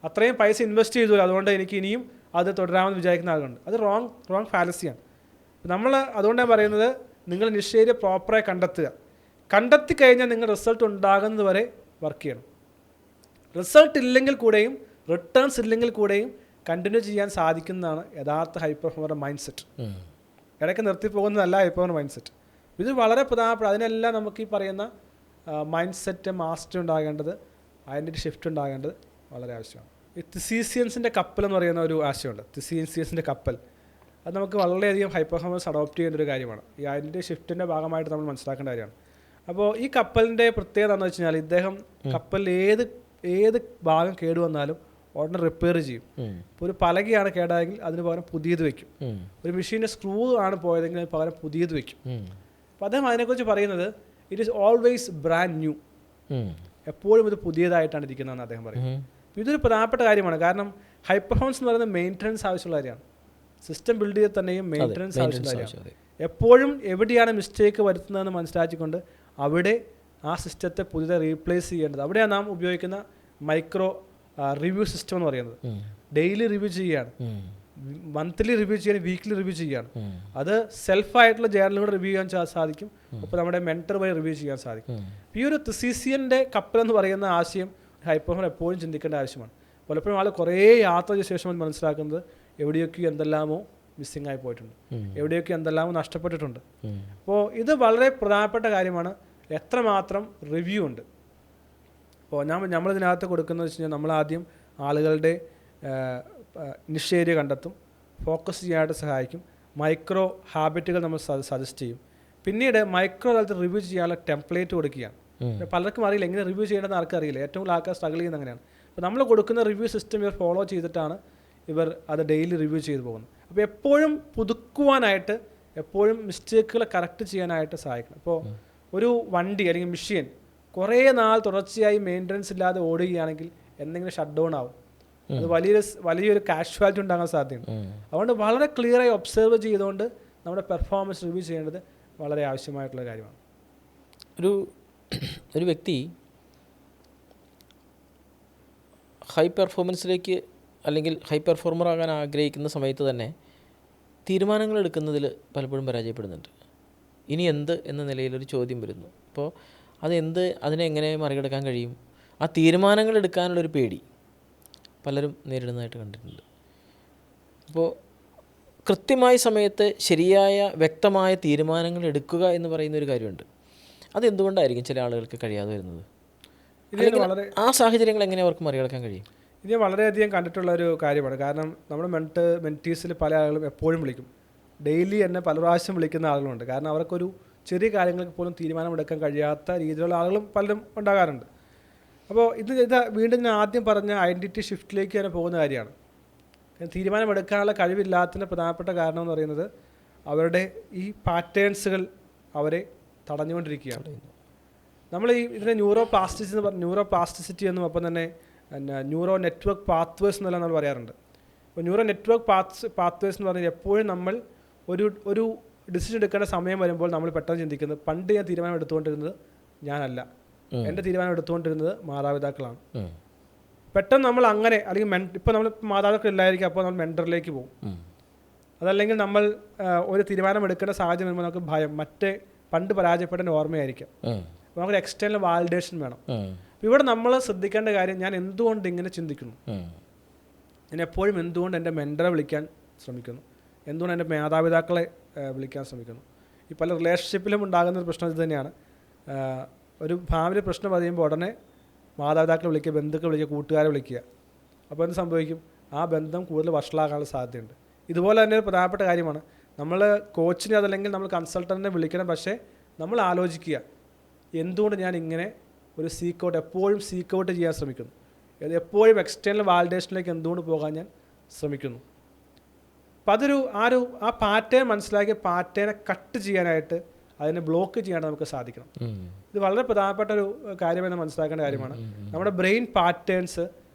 അത്രയും പൈസ ഇൻവെസ്റ്റ് ചെയ്തു, അതുകൊണ്ട് എനിക്ക് ഇനിയും അത് തുടരാമെന്ന് വിചാരിക്കുന്ന ആളുകളുണ്ട്. അത് റോങ് ഫാലസിയാണ്. നമ്മൾ അതുകൊണ്ടാണ് പറയുന്നത്, നിങ്ങൾ നിശ്ചയ പ്രോപ്പറായി കണ്ടെത്തി കഴിഞ്ഞാൽ നിങ്ങൾ റിസൾട്ട് ഉണ്ടാകുന്നത് വരെ വർക്ക് ചെയ്യണം. റിസൾട്ട് ഇല്ലെങ്കിൽ കൂടെയും റിട്ടേൺസ് ഇല്ലെങ്കിൽ കൂടെയും കണ്ടിന്യൂ ചെയ്യാൻ സാധിക്കുന്നതാണ് യഥാർത്ഥ ഹൈ പെർഫോമറുടെ മൈൻഡ് സെറ്റ്. ഇടയ്ക്ക് നിർത്തിപ്പോകുന്നതല്ല ഹൈ പെർഫോമർ മൈൻഡ് സെറ്റ്. ഇത് വളരെ പ്രധാനപ്പെട്ട, അതിനെല്ലാം നമുക്ക് ഈ പറയുന്ന മൈൻഡ് സെറ്റ് മാസ്റ്റർ ഉണ്ടാകേണ്ടത്, ഐഡൻറ്റിറ്റി ഷിഫ്റ്റ് ഉണ്ടാകേണ്ടത് വളരെ ആവശ്യമാണ്. ഈ തിസീസിയൻസിൻ്റെ കപ്പൽ എന്ന് പറയുന്ന ഒരു ആശയമുണ്ട്. തിസീസിയൻസിൻ്റെ കപ്പൽ അത് നമുക്ക് വളരെയധികം ഹൈ പെർഫോമൻസ് അഡോപ്റ്റ് ചെയ്യേണ്ട ഒരു കാര്യമാണ്. ഈ ഐഡൻറ്റിറ്റി ഷിഫ്റ്റിൻ്റെ ഭാഗമായിട്ട് നമ്മൾ മനസ്സിലാക്കേണ്ട കാര്യമാണ്. അപ്പോൾ ഈ കപ്പലിൻ്റെ പ്രത്യേകത എന്ന് വെച്ച് കഴിഞ്ഞാൽ ഇദ്ദേഹം കപ്പലിൽ ഏത് ഭാഗം കേടുവന്നാലും ഉടനെ റിപ്പയർ ചെയ്യും. ഇപ്പോൾ ഒരു പലകയാണ് കേടായെങ്കിൽ അതിന് പകരം പുതിയത് വയ്ക്കും. ഒരു മെഷീൻ്റെ സ്ക്രൂ ആണ് പോയതെങ്കിൽ അതിന് പകരം പുതിയത് വയ്ക്കും. അപ്പോൾ അദ്ദേഹം അതിനെക്കുറിച്ച് പറയുന്നത് it is always brand new, എപ്പോഴും ഇത് പുതിയതായിട്ടാണ് ഇരിക്കുന്നതെന്ന് അദ്ദേഹം പറയുന്നത്. ഇതൊരു പ്രധാനപ്പെട്ട കാര്യമാണ്. കാരണം ഹൈ പെർഫോമൻസ് എന്ന് പറയുന്നത് മെയിൻ്റനൻസ് ആവശ്യമുള്ള കാര്യമാണ്. സിസ്റ്റം ബിൽഡ് ചെയ്ത് തന്നെയും മെയിൻ്റനൻസ് ആവശ്യമുള്ള കാര്യമാണ്. എപ്പോഴും എവിടെയാണ് മിസ്റ്റേക്ക് വരുത്തുന്നതെന്ന് മനസ്സിലാക്കിക്കൊണ്ട് അവിടെ ആ സിസ്റ്റത്തെ പുതിയതായി റീപ്ലേസ് ചെയ്യേണ്ടത്. അവിടെയാണ് നാം ഉപയോഗിക്കുന്ന മൈക്രോ റിവ്യൂ സിസ്റ്റം എന്ന് പറയുന്നത്. ഡെയിലി റിവ്യൂ ചെയ്യുകയാണ്, മന്ത്ലി റിവ്യൂ ചെയ്യാൻ, വീക്ക്ലി റിവ്യൂ ചെയ്യുകയാണ്. അത് സെൽഫായിട്ടുള്ള ജേർണലുകൾ റിവ്യൂ ചെയ്യാൻ സാധിക്കും, അപ്പോൾ നമ്മുടെ മെൻറ്റർ വഴി റിവ്യൂ ചെയ്യാൻ സാധിക്കും. ഈ ഒരു തിസീസിയൻ്റെ കപ്പൽ എന്ന് പറയുന്ന ആശയം ഹൈ പെർഫോമർ എപ്പോഴും ചിന്തിക്കേണ്ട ആവശ്യമാണ്. പലപ്പോഴും ആൾ കുറേ യാത്ര ചെയ്ത ശേഷം മനസ്സിലാക്കുന്നത് എവിടെയൊക്കെ എന്തെല്ലാമോ മിസ്സിംഗ് ആയി പോയിട്ടുണ്ട്, എവിടെയൊക്കെ എന്തെല്ലാമോ നഷ്ടപ്പെട്ടിട്ടുണ്ട്. അപ്പോൾ ഇത് വളരെ പ്രധാനപ്പെട്ട കാര്യമാണ്. എത്രമാത്രം റിവ്യൂ ഉണ്ട്. അപ്പോൾ നമ്മളിതിനകത്ത് കൊടുക്കുന്നത് വെച്ച് കഴിഞ്ഞാൽ നമ്മളാദ്യം ആളുകളുടെ നിഷ് ഏരിയ കണ്ടെത്തും, ഫോക്കസ് ചെയ്യാനായിട്ട് സഹായിക്കും, മൈക്രോ ഹാബിറ്റുകൾ നമ്മൾ സജസ്റ്റ് ചെയ്യും. പിന്നീട് മൈക്രോ തലത്തിൽ റിവ്യൂ ചെയ്യാനുള്ള ടെംപ്ലേറ്റ് കൊടുക്കുകയാണ്. പലർക്കും അറിയില്ല എങ്ങനെ റിവ്യൂ ചെയ്യണമെന്ന് ആർക്കും അറിയില്ല. ഏറ്റവും കൂടുതൽ ആൾക്കാർ സ്ട്രഗിൾ ചെയ്യുന്നത് അങ്ങനെയാണ്. അപ്പോൾ നമ്മൾ കൊടുക്കുന്ന റിവ്യൂ സിസ്റ്റം ഇവർ ഫോളോ ചെയ്തിട്ടാണ് ഇവർ അത് ഡെയിലി റിവ്യൂ ചെയ്തു പോകുന്നത്. അപ്പോൾ എപ്പോഴും പുതുക്കുവാനായിട്ട്, എപ്പോഴും മിസ്റ്റേക്കുകൾ കറക്റ്റ് ചെയ്യാനായിട്ട് സഹായിക്കണം. അപ്പോൾ ഒരു വണ്ടി അല്ലെങ്കിൽ മെഷീൻ കുറേ നാൾ തുടർച്ചയായി മെയിൻ്റനൻസ് ഇല്ലാതെ ഓടുകയാണെങ്കിൽ എന്തെങ്കിലും ഷട്ട് ഡൗൺ ആവും. അത് വലിയൊരു കാഷ്വാലിറ്റി ഉണ്ടാകാൻ സാധ്യതയുണ്ട്. അതുകൊണ്ട് വളരെ ക്ലിയറായി ഒബ്സർവ് ചെയ്തുകൊണ്ട് നമ്മുടെ പെർഫോമൻസ് റിവ്യൂ ചെയ്യേണ്ടത് വളരെ ആവശ്യമായിട്ടുള്ള കാര്യമാണ്. ഒരു വ്യക്തി ഹൈ പെർഫോമൻസിലേക്ക് അല്ലെങ്കിൽ ഹൈ പെർഫോമർ ആകാൻ ആഗ്രഹിക്കുന്ന സമയത്ത് തന്നെ തീരുമാനങ്ങൾ എടുക്കുന്നതിൽ പലപ്പോഴും പരാജയപ്പെടുന്നുണ്ട്. ഇനി എന്ത് എന്ന നിലയിലൊരു ചോദ്യം വരുന്നു. അപ്പോൾ അതിനെ എങ്ങനെ മറികടക്കാൻ കഴിയും? ആ തീരുമാനങ്ങൾ എടുക്കാനുള്ളൊരു പേടി പലരും നേരിടുന്നതായിട്ട് കണ്ടിട്ടുണ്ട്. അപ്പോൾ കൃത്യമായ സമയത്ത് ശരിയായ വ്യക്തമായ തീരുമാനങ്ങൾ എടുക്കുക എന്ന് പറയുന്നൊരു കാര്യമുണ്ട്. അതെന്തുകൊണ്ടായിരിക്കും ചില ആളുകൾക്ക് കഴിയാതെ വരുന്നത്? ആ സാഹചര്യങ്ങൾ എങ്ങനെ അവർക്ക് മറികടക്കാൻ കഴിയും? ഇത് വളരെയധികം കണ്ടിട്ടുള്ള ഒരു കാര്യമാണ്. കാരണം നമ്മുടെ മെൻറ്റീസിൽ പല ആളുകളും എപ്പോഴും വിളിക്കും, ഡെയിലി എന്നെ പല പ്രാവശ്യം വിളിക്കുന്ന ആളുകളുണ്ട്. കാരണം അവർക്കൊരു ചെറിയ കാര്യങ്ങൾക്ക് പോലും തീരുമാനമെടുക്കാൻ കഴിയാത്ത രീതിയിലുള്ള ആളുകളും പലരും ഉണ്ടാകാറുണ്ട്. അപ്പോൾ ഇത് വീണ്ടും ഞാൻ ആദ്യം പറഞ്ഞ ഐഡൻറ്റിറ്റി ഷിഫ്റ്റിലേക്ക് തന്നെ പോകുന്ന കാര്യമാണ്. തീരുമാനമെടുക്കാനുള്ള കഴിവില്ലാത്തതിൻ്റെ പ്രധാനപ്പെട്ട കാരണം എന്ന് പറയുന്നത് അവരുടെ ഈ പാറ്റേൺസുകൾ അവരെ തടഞ്ഞുകൊണ്ടിരിക്കുകയാണ്. നമ്മൾ ഇതിനെ ന്യൂറോ പ്ലാസ്റ്റിസിറ്റി എന്നും ഒപ്പം തന്നെ ന്യൂറോ നെറ്റ്വർക്ക് പാത്വേഴ്സ് എന്നെല്ലാം നമ്മൾ പറയാറുണ്ട്. അപ്പോൾ ന്യൂറോ നെറ്റ്വർക്ക് പാത്വേഴ്സ് എന്ന് പറഞ്ഞാൽ എപ്പോഴും നമ്മൾ ഒരു ഡിസിഷൻ എടുക്കേണ്ട സമയം വരുമ്പോൾ നമ്മൾ പെട്ടെന്ന് ചിന്തിക്കുന്നത്, പണ്ട് ഞാൻ തീരുമാനം എടുത്തുകൊണ്ടിരുന്നത് ഞാനല്ല, എൻ്റെ തീരുമാനം എടുത്തുകൊണ്ടിരുന്നത് മാതാപിതാക്കളാണ്. പെട്ടെന്ന് നമ്മൾ അങ്ങനെ, അല്ലെങ്കിൽ ഇപ്പോൾ നമ്മൾ മാതാപിതാക്കൾ ഇല്ലായിരിക്കും, അപ്പോൾ നമ്മൾ മെൻറ്ററിലേക്ക് പോകും. അതല്ലെങ്കിൽ നമ്മൾ ഒരു തീരുമാനം എടുക്കേണ്ട സാഹചര്യം വരുമ്പോൾ നമുക്ക് ഭയം, പണ്ട് പരാജയപ്പെട്ട ഓർമ്മയായിരിക്കും. അപ്പോൾ നമുക്കൊരു എക്സ്റ്റേണൽ വാലിഡേഷൻ വേണം. ഇവിടെ നമ്മൾ ശ്രദ്ധിക്കേണ്ട കാര്യം, ഞാൻ എന്തുകൊണ്ട് ഇങ്ങനെ ചിന്തിക്കുന്നു, ഞാൻ എപ്പോഴും എന്തുകൊണ്ട് എൻ്റെ മെൻറ്ററെ വിളിക്കാൻ ശ്രമിക്കുന്നു, എന്തുകൊണ്ട് എൻ്റെ മാതാപിതാക്കളെ വിളിക്കാൻ ശ്രമിക്കുന്നു. ഈ പല റിലേഷൻഷിപ്പിലും ഉണ്ടാകുന്ന ഒരു പ്രശ്നം ഇത് തന്നെയാണ്. ഒരു ഫാമിലി പ്രശ്നം പറയുമ്പോൾ ഉടനെ മാതാപിതാക്കളെ വിളിക്കുക, ബന്ധുക്കളെ വിളിക്കുക, കൂട്ടുകാരെ വിളിക്കുക. അപ്പോൾ എന്ത് സംഭവിക്കും? ആ ബന്ധം കൂടുതൽ വഷളാകാനുള്ള സാധ്യതയുണ്ട്. ഇതുപോലെ തന്നെ ഒരു പ്രധാനപ്പെട്ട കാര്യമാണ്, നമ്മൾ കോച്ചിനെ അതല്ലെങ്കിൽ നമ്മൾ കൺസൾട്ടൻറ്റിനെ വിളിക്കണം, പക്ഷേ നമ്മൾ ആലോചിക്കുക, എന്തുകൊണ്ട് ഞാൻ ഇങ്ങനെ ഒരു എപ്പോഴും സീക്ക് ഔട്ട് ചെയ്യാൻ ശ്രമിക്കുന്നു, എപ്പോഴും എക്സ്റ്റേണൽ വാലിഡേഷനിലേക്ക് എന്തുകൊണ്ട് പോകാൻ ഞാൻ ശ്രമിക്കുന്നു. അപ്പം ആ പാറ്റേൺ മനസ്സിലാക്കി പാറ്റേണെ കട്ട് ചെയ്യാനായിട്ട്, അതിനെ ബ്ലോക്ക് ചെയ്യാനായിട്ട് നമുക്ക് സാധിക്കണം. ഇത് വളരെ പ്രധാനപ്പെട്ട ഒരു കാര്യമെന്ന് മനസ്സിലാക്കേണ്ട കാര്യമാണ്. നമ്മുടെ ബ്രെയിൻ പാറ്റേൺസ്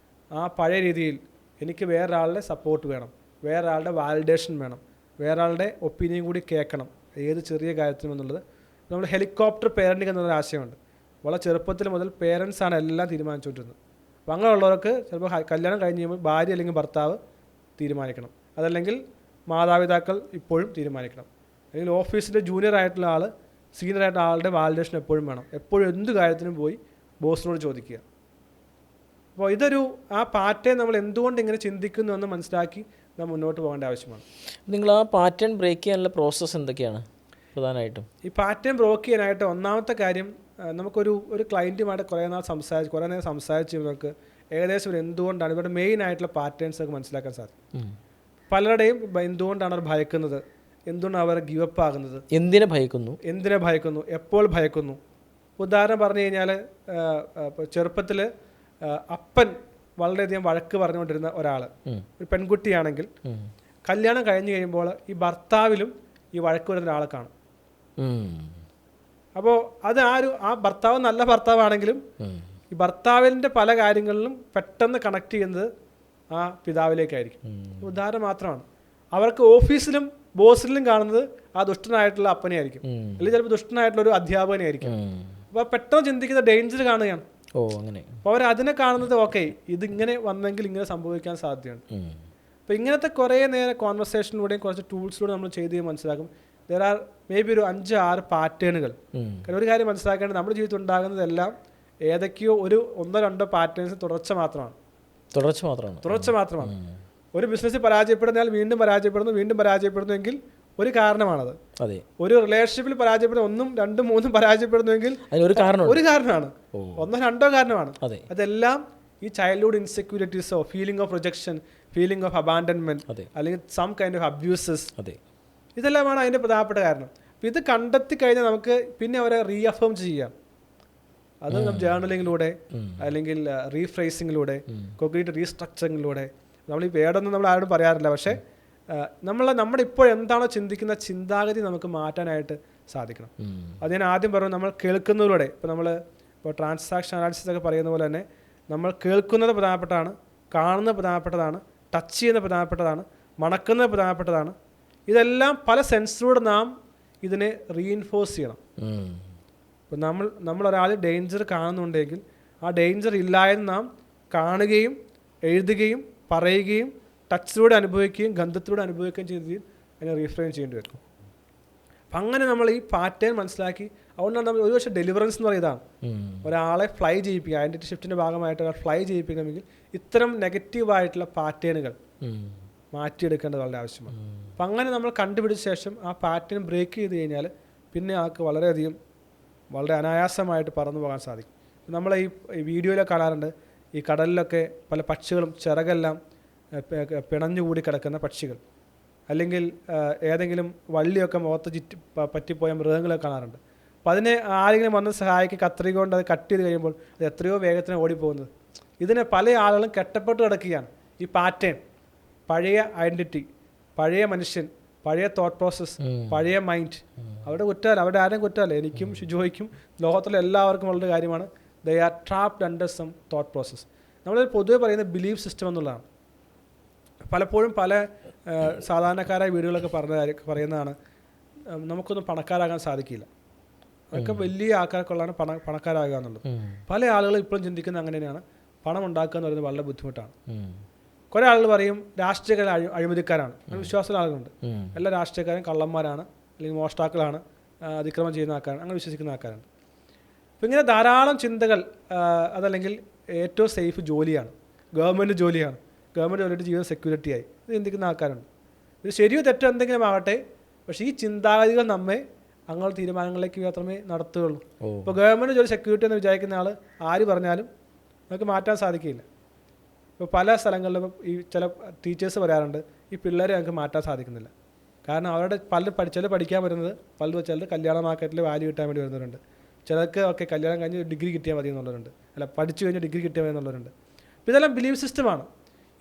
ആ പഴയ രീതിയിൽ, എനിക്ക് വേറൊരാളുടെ സപ്പോർട്ട് വേണം, വേറൊരാളുടെ വാലിഡേഷൻ വേണം, വേറൊരാളുടെ ഒപ്പീനിയൻ കൂടി കേൾക്കണം ഏത് ചെറിയ കാര്യത്തിനും എന്നുള്ളത്. നമ്മൾ ഹെലികോപ്റ്റർ പേരൻറ്റിംഗ് എന്നൊരു ആശയമുണ്ട്. വളരെ ചെറുപ്പത്തിൽ മുതൽ പേരൻസാണ് എല്ലാം തീരുമാനിച്ചുകൊണ്ടിരുന്നത്. അപ്പോൾ അങ്ങനെയുള്ളവർക്ക് ചിലപ്പോൾ കല്യാണം കഴിഞ്ഞ് കഴിയുമ്പോൾ ഭാര്യ അല്ലെങ്കിൽ ഭർത്താവ് തീരുമാനിക്കണം, അതല്ലെങ്കിൽ മാതാപിതാക്കൾ ഇപ്പോഴും തീരുമാനിക്കണം, അല്ലെങ്കിൽ ഓഫീസിൻ്റെ ജൂനിയർ ആയിട്ടുള്ള ആൾ സീനിയർ ആയിട്ടുള്ള ആളുടെ വാലിഡേഷൻ എപ്പോഴും വേണം. എപ്പോഴും എന്ത് കാര്യത്തിനും പോയി ബോസിനോട് ചോദിക്കുക. അപ്പോൾ ആ പാറ്റേൺ നമ്മൾ എന്തുകൊണ്ട് ഇങ്ങനെ ചിന്തിക്കുന്നു എന്ന് മനസ്സിലാക്കി നാം മുന്നോട്ട് പോകേണ്ട ആവശ്യമാണ്. നിങ്ങൾ ആ പാറ്റേൺ ബ്രേക്ക് ചെയ്യാനുള്ള പ്രോസസ്സ് എന്തൊക്കെയാണ് പ്രധാനമായിട്ടും? ഈ പാറ്റേൺ ബ്രേക്ക് ചെയ്യാനായിട്ട് ഒന്നാമത്തെ കാര്യം, നമുക്കൊരു ക്ലയൻറ്റുമായിട്ട് കുറേ നേരം സംസാരിച്ച് നമുക്ക് ഏകദേശം എന്തുകൊണ്ടാണ് ഇവരുടെ മെയിൻ ആയിട്ടുള്ള പാറ്റേൺസ് ഒക്കെ മനസ്സിലാക്കാൻ സാധിക്കും. പലരുടെയും എന്തുകൊണ്ടാണ് അവർ ഭയക്കുന്നത്, എന്തുകൊണ്ടാണ് അവർ ഗിവപ്പ് ആകുന്നത്, എന്തിനെ ഭയക്കുന്നു, എപ്പോൾ ഭയക്കുന്നു. ഉദാഹരണം പറഞ്ഞു കഴിഞ്ഞാൽ, ചെറുപ്പത്തിൽ അപ്പൻ വളരെയധികം വഴക്ക് പറഞ്ഞുകൊണ്ടിരുന്ന ഒരാൾ, ഒരു പെൺകുട്ടിയാണെങ്കിൽ കല്യാണം കഴിഞ്ഞ് കഴിയുമ്പോൾ ഈ ഭർത്താവിലും ഈ വഴക്ക് വരുന്ന ഒരാളെ കാണും. അപ്പോൾ അത് ആ ഭർത്താവ് നല്ല ഭർത്താവാണെങ്കിലും ഈ ഭർത്താവിൻ്റെ പല കാര്യങ്ങളിലും പെട്ടെന്ന് കണക്ട് ചെയ്യുന്നത് ആ പിതാവിലേക്കായിരിക്കും. ഉദാഹരണം മാത്രമാണ്. അവർക്ക് ഓഫീസിലും ബോസിലും കാണുന്നത് ആ ദുഷ്ടനായിട്ടുള്ള അപ്പനെ ആയിരിക്കും, അല്ലെങ്കിൽ ചിലപ്പോൾ ദുഷ്ടനായിട്ടുള്ള ഒരു അധ്യാപകനെ ആയിരിക്കും. അപ്പോൾ പെട്ടെന്ന് ചിന്തിക്കുന്ന ഡേഞ്ചർ കാണുകയാണ്. അങ്ങനെ അപ്പോൾ അവർ അതിനെ കാണുന്നത്, ഓക്കെ ഇതിങ്ങനെ വന്നെങ്കിൽ ഇങ്ങനെ സംഭവിക്കാൻ സാധ്യതയുണ്ട്. അപ്പോൾ ഇങ്ങനത്തെ കുറേ നേരം കോൺവെർസേഷനിലൂടെയും കുറച്ച് ടൂൾസിലൂടെ നമ്മൾ ചെയ്ത് മനസ്സിലാക്കും, ദർ ആർ മേ ബി ഒരു 5-6 പാറ്റേണുകൾ. കാരണം ഒരു കാര്യം മനസ്സിലാക്കേണ്ടത്, നമ്മുടെ ജീവിതത്തിൽ ഉണ്ടാകുന്നതെല്ലാം ഏതൊക്കെയോ 1-2 പാറ്റേൺസ് തുടർച്ച മാത്രമാണ്. ഒരു ബിസിനസ് പരാജയപ്പെടുന്നയാൾ വീണ്ടും പരാജയപ്പെടുന്നുവെങ്കിൽ ഒരു കാരണമാണത്. ഒരു റിലേഷൻഷിപ്പിൽ പരാജയപ്പെടുന്ന 1, 2, 3 പരാജയപ്പെടുന്നുവെങ്കിൽ ഒരു കാരണമാണ്, 1-2 കാരണമാണ്. അതെല്ലാം ഈ ചൈൽഡ്ഹുഡ് ഇൻസെക്യൂരിറ്റീസോ, feeling of rejection, feeling of abandonment, അല്ലെങ്കിൽ സം കൈൻഡ് ഓഫ് അബ്യൂസസ്, ഇതെല്ലാമാണ് അതിൻ്റെ പ്രധാനപ്പെട്ട കാരണം. അപ്പോൾ ഇത് കണ്ടെത്തി കഴിഞ്ഞാൽ നമുക്ക് പിന്നെ അവരെ റീഅഫേം ചെയ്യാം. അത് ജേർണലിങ്ങിലൂടെ, അല്ലെങ്കിൽ റീഫ്രേസിങ്ങിലൂടെ, കോഗ്നിറ്റീവ് റീസ്ട്രക്ചറിങ്ങിലൂടെ. നമ്മൾ ഈ വേർഡൊന്നും നമ്മൾ ആരോടും പറയാറില്ല, പക്ഷേ നമ്മുടെ ഇപ്പോൾ എന്താണോ ചിന്തിക്കുന്ന ചിന്താഗതി നമുക്ക് മാറ്റാനായിട്ട് സാധിക്കണം. അത് ഞാൻ ആദ്യം പറഞ്ഞു, നമ്മൾ കേൾക്കുന്നതിലൂടെ, ഇപ്പോൾ ട്രാൻസാക്ഷൻ അനാലിസിസ് ഒക്കെ പറയുന്ന പോലെ തന്നെ നമ്മൾ കേൾക്കുന്നത് പ്രധാനപ്പെട്ടതാണ്, കാണുന്നത് പ്രധാനപ്പെട്ടതാണ്, ടച്ച് ചെയ്യുന്നത് പ്രധാനപ്പെട്ടതാണ്, മണക്കുന്നത് പ്രധാനപ്പെട്ടതാണ്. ഇതെല്ലാം പല സെൻസിലൂടെ നാം ഇതിനെ റീഇൻഫോഴ്സ് ചെയ്യണം. ഇപ്പോൾ നമ്മളൊരാൾ ഡേഞ്ചർ കാണുന്നുണ്ടെങ്കിൽ ആ ഡേഞ്ചർ ഇല്ലായെന്ന് നാം കാണുകയും എഴുതുകയും പറയുകയും ടച്ചിലൂടെ അനുഭവിക്കുകയും ഗന്ധത്തിലൂടെ അനുഭവിക്കുകയും ചെയ്ത് അതിനെ റീഫ്രെയിം ചെയ്യേണ്ടി വരും. അപ്പം അങ്ങനെ നമ്മൾ ഈ പാറ്റേൺ മനസ്സിലാക്കി, അതുകൊണ്ടാണ് നമ്മൾ ഒരുപക്ഷെ ഡെലിവറൻസ് എന്ന് പറയുന്നതാണ്. ഒരാളെ ഫ്ലൈ ചെയ്യിപ്പിക്കുക, ഐഡൻറ്റിറ്റി ഷിഫ്റ്റിൻ്റെ ഭാഗമായിട്ട് ഒരാൾ ഫ്ലൈ ചെയ്യിപ്പിക്കണമെങ്കിൽ ഇത്തരം നെഗറ്റീവായിട്ടുള്ള പാറ്റേണുകൾ മാറ്റിയെടുക്കേണ്ടത് വളരെ ആവശ്യമാണ്. അപ്പം അങ്ങനെ നമ്മൾ കണ്ടുപിടിച്ച ശേഷം ആ പാറ്റേൺ ബ്രേക്ക് ചെയ്ത് കഴിഞ്ഞാൽ പിന്നെ ആൾക്ക് വളരെ അനായാസമായിട്ട് പറന്നു പോകാൻ സാധിക്കും. നമ്മൾ ഈ വീഡിയോയിലൊക്കെ കാണാറുണ്ട്, ഈ കടലിലൊക്കെ പല പക്ഷികളും ചിറകെല്ലാം പിണഞ്ഞുകൂടി കിടക്കുന്ന പക്ഷികൾ, അല്ലെങ്കിൽ ഏതെങ്കിലും വള്ളിയൊക്കെ മുഖത്ത് പറ്റിപ്പോയ മൃഗങ്ങളൊക്കെ കാണാറുണ്ട്. അപ്പോൾ അതിനെ ആരെങ്കിലും വന്ന് സഹായിക്കുക, കത്രിക കൊണ്ട് അത് കട്ട് ചെയ്ത് കഴിയുമ്പോൾ അത് എത്രയോ വേഗത്തിന് ഓടിപ്പോകുന്നത്. ഇതിനെ പല ആളുകളും കെട്ടപ്പെട്ട് കിടക്കുകയാണ്. ഈ പാറ്റേൺ, പഴയ ഐഡൻറ്റിറ്റി, പഴയ മനുഷ്യൻ, പഴയ തോട്ട് പ്രോസസ്സ്, പഴയ മൈൻഡ്. അവരുടെ കുറ്റമല്ല, അവരുടെ ആരെയും കുറ്റമല്ല. എനിക്കും ഷിജോയ്ക്കും ലോകത്തിലെ എല്ലാവർക്കും ഉള്ള കാര്യമാണ്, they are trapped under some thought process. നമ്മൾ പൊതുവെ പറയുന്ന ബിലീഫ് സിസ്റ്റം എന്നുള്ളതാണ്. പലപ്പോഴും പല സാധാരണക്കാരായ വീടുകളൊക്കെ പറയുന്നതാണ്, നമുക്കൊന്നും പണക്കാരാകാൻ സാധിക്കില്ല, അതൊക്കെ വലിയ ആൾക്കാർക്കുള്ളതാണ് പണക്കാരാകുക എന്നുള്ളത്. പല ആളുകളും ഇപ്പോഴും ചിന്തിക്കുന്നത് അങ്ങനെ തന്നെയാണ്. പണം ഉണ്ടാക്കുക എന്ന് പറയുന്നത് വളരെ ബുദ്ധിമുട്ടാണ്. കുറേ ആളുകൾ പറയും രാഷ്ട്രീയക്കാർ അഴിമതിക്കാരാണ്, അങ്ങനെ വിശ്വാസമുള്ള ആളുകളുണ്ട്. എല്ലാ രാഷ്ട്രീയക്കാരും കള്ളന്മാരാണ്, അല്ലെങ്കിൽ മോഷ്ടാക്കളാണ്, അതിക്രമം ചെയ്യുന്ന ആൾക്കാരാണ്, അങ്ങനെ വിശ്വസിക്കുന്ന ആൾക്കാരുണ്ട്. അപ്പോൾ ഇങ്ങനെ ധാരാളം ചിന്തകൾ. അതല്ലെങ്കിൽ ഏറ്റവും സേഫ് ജോലിയാണ്, ഗവൺമെൻറ് ജോലിയാണ്, ഗവൺമെൻറ് ജോലിയുടെ ജീവിതം സെക്യൂരിറ്റിയായി, ഇത് ചിന്തിക്കുന്ന ആൾക്കാരുണ്ട്. ഇത് ശരിയോ തെറ്റോ എന്തെങ്കിലും ആകട്ടെ, പക്ഷേ ഈ ചിന്താഗതികൾ നമ്മെ അങ്ങനെ തീരുമാനങ്ങളിലേക്ക് മാത്രമേ നടത്തുകയുള്ളൂ. ഇപ്പോൾ ഗവൺമെൻറ് ജോലി സെക്യൂരിറ്റി എന്ന് വിചാരിക്കുന്ന ആൾ ആര് പറഞ്ഞാലും നമുക്ക് മാറ്റാൻ സാധിക്കില്ല. ഇപ്പോൾ പല സ്ഥലങ്ങളിലും ഈ ചില ടീച്ചേഴ്സ് പറയാറുണ്ട്, ഈ പിള്ളേരെ ഞങ്ങൾക്ക് മാറ്റാൻ സാധിക്കുന്നില്ല. കാരണം അവരുടെ ചില പഠിക്കാൻ വരുന്നത്, ചിലർ കല്യാണ മാർക്കറ്റിൽ വാല്യൂ കിട്ടാൻ വേണ്ടി വരുന്നവരുണ്ട്. ചിലർക്ക് ഒക്കെ കല്യാണം കഴിഞ്ഞ് ഡിഗ്രി കിട്ടിയാൽ മതി എന്നുള്ളവരുണ്ട്, അല്ല പഠിച്ചു കഴിഞ്ഞ് ഡിഗ്രി കിട്ടിയാൽ മതി എന്നുള്ളവരുണ്ട്. അപ്പോൾ ഇതെല്ലാം ബിലീഫ് സിസ്റ്റമാണ്.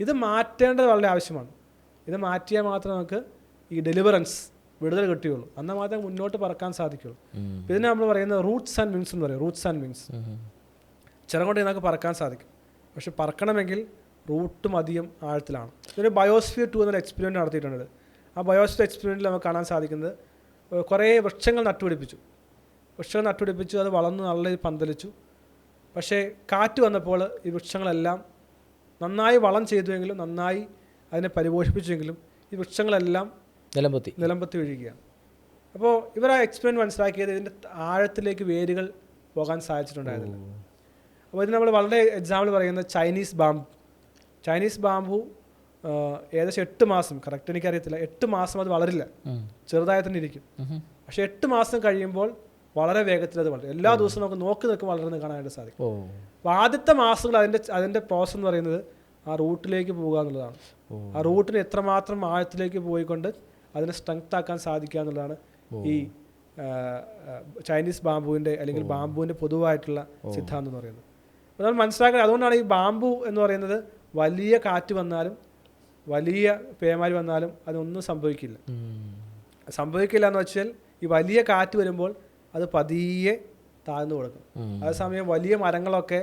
ഇത് മാറ്റേണ്ടത് വളരെ ആവശ്യമാണ്. ഇത് മാറ്റിയാൽ മാത്രമേ നമുക്ക് ഈ ഡെലിവറൻസ്, വിടുതൽ കിട്ടുകയുള്ളൂ. എന്നാൽ മാത്രമേ മുന്നോട്ട് പറക്കാൻ സാധിക്കുകയുള്ളൂ. ഇതിനെ നമ്മൾ പറയുന്നത് റൂട്ട്സ് ആൻഡ് വിങ്സ് എന്ന് പറയും. റൂട്ട്സ് ആൻഡ് വിങ്സ് ചില കൊണ്ട് നമുക്ക് പറക്കാൻ സാധിക്കും, പക്ഷെ പറക്കണമെങ്കിൽ റൂട്ടും അധികം ആഴത്തിലാണ്. ഇതൊരു ബയോസ്ഫിയർ 2 എന്നൊരു എക്സ്പെരിമെൻറ്റ് നടത്തിയിട്ടുണ്ട്. ആ ബയോസ്ഫിയർ എക്സ്പെരിമെൻറ്റിൽ നമുക്ക് കാണാൻ സാധിക്കുന്നത്, കുറേ വൃക്ഷങ്ങൾ നട്ടുപിടിപ്പിച്ചു, അത് വളർന്ന് നല്ല പന്തലിച്ചു. പക്ഷേ കാറ്റ് വന്നപ്പോൾ ഈ വൃക്ഷങ്ങളെല്ലാം നന്നായി വളം ചെയ്തുവെങ്കിലും, നന്നായി അതിനെ പരിപോഷിപ്പിച്ചുവെങ്കിലും ഈ വൃക്ഷങ്ങളെല്ലാം നിലംപൊത്തി വീഴുകയാണ്. അപ്പോൾ ഇവർ ആ എക്സ്പെരിമെൻറ്റ് മനസ്സിലാക്കിയത് ഇതിൻ്റെ ആഴത്തിലേക്ക് വേരുകൾ പോകാൻ സാധിച്ചിട്ടുണ്ടായിരുന്നില്ല. അപ്പോൾ ഇത് നമ്മൾ വളരെ എക്സാമ്പിൾ പറയുന്നത് ചൈനീസ് ബാമ്പു ഏകദേശം 8 മാസം, കറക്റ്റ് എനിക്കറിയത്തില്ല, 8 മാസം അത് വളരില്ല, ചെറുതായി തന്നെ ഇരിക്കും. പക്ഷേ 8 മാസം കഴിയുമ്പോൾ വളരെ വേഗത്തിൽ അത് വളരും. എല്ലാ ദിവസവും നമുക്ക് നോക്കി വളർന്ന് കാണാനായിട്ട് സാധിക്കും. അപ്പോൾ ആദ്യത്തെ മാസങ്ങൾ അതിൻ്റെ പ്രോസസ് എന്ന് പറയുന്നത് ആ റൂട്ടിലേക്ക് പോകുക എന്നുള്ളതാണ്. ആ റൂട്ടിന് എത്രമാത്രം ആഴത്തിലേക്ക് പോയിക്കൊണ്ട് അതിനെ സ്ട്രെങ്ത് ആക്കാൻ സാധിക്കുക എന്നുള്ളതാണ് ഈ ചൈനീസ് ബാമ്പുവിൻ്റെ അല്ലെങ്കിൽ ബാമ്പുവിൻ്റെ പൊതുവായിട്ടുള്ള സിദ്ധാന്തം എന്ന് പറയുന്നത്. അപ്പോൾ നമ്മൾ മനസ്സിലാക്കുക, അതുകൊണ്ടാണ് ഈ ബാമ്പു എന്ന് പറയുന്നത് വലിയ കാറ്റ് വന്നാലും വലിയ പേമാരി വന്നാലും അതൊന്നും സംഭവിക്കില്ല എന്ന് വെച്ചാൽ, ഈ വലിയ കാറ്റ് വരുമ്പോൾ അത് പതിയെ താഴ്ന്നു കൊടുക്കും. അതേസമയം വലിയ മരങ്ങളൊക്കെ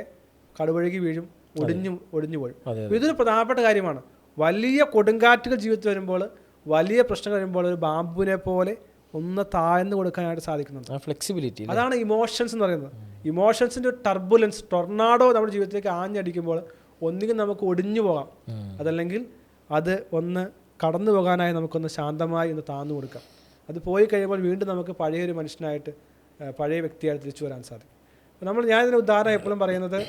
കടുവഴുകി വീഴും, ഒടിഞ്ഞു പോഴും. ഇതൊരു പ്രധാനപ്പെട്ട കാര്യമാണ്. വലിയ കൊടുങ്കാറ്റുകൾ ജീവിതത്തിൽ വരുമ്പോൾ, വലിയ പ്രശ്നങ്ങൾ വരുമ്പോൾ ഒരു ബാമ്പുവിനെ പോലെ ഒന്ന് താഴ്ന്നു കൊടുക്കാനായിട്ട് സാധിക്കുന്നുണ്ട്. ഫ്ലെക്സിബിലിറ്റി, അതാണ് ഇമോഷൻസ് എന്ന് പറയുന്നത്. ഇമോഷൻസിൻ്റെ ടർബുലൻസ്, ടൊർണാഡോ നമ്മുടെ ജീവിതത്തിലേക്ക് ആഞ്ഞടിക്കുമ്പോൾ ഒന്നുകിൽ നമുക്ക് ഒടിഞ്ഞു പോകാം, അതല്ലെങ്കിൽ അത് ഒന്ന് കടന്നു പോകാനായി നമുക്കൊന്ന് ശാന്തമായി ഒന്ന് താഴ്ന്നു കൊടുക്കാം. അത് പോയി കഴിയുമ്പോൾ വീണ്ടും നമുക്ക് പഴയൊരു മനുഷ്യനായിട്ട്, പഴയ വ്യക്തിയായിട്ട് തിരിച്ചു വരാൻ സാധിക്കും. ഞാനിതിന് ഉദാഹരണം എപ്പോഴും പറയുന്നത്,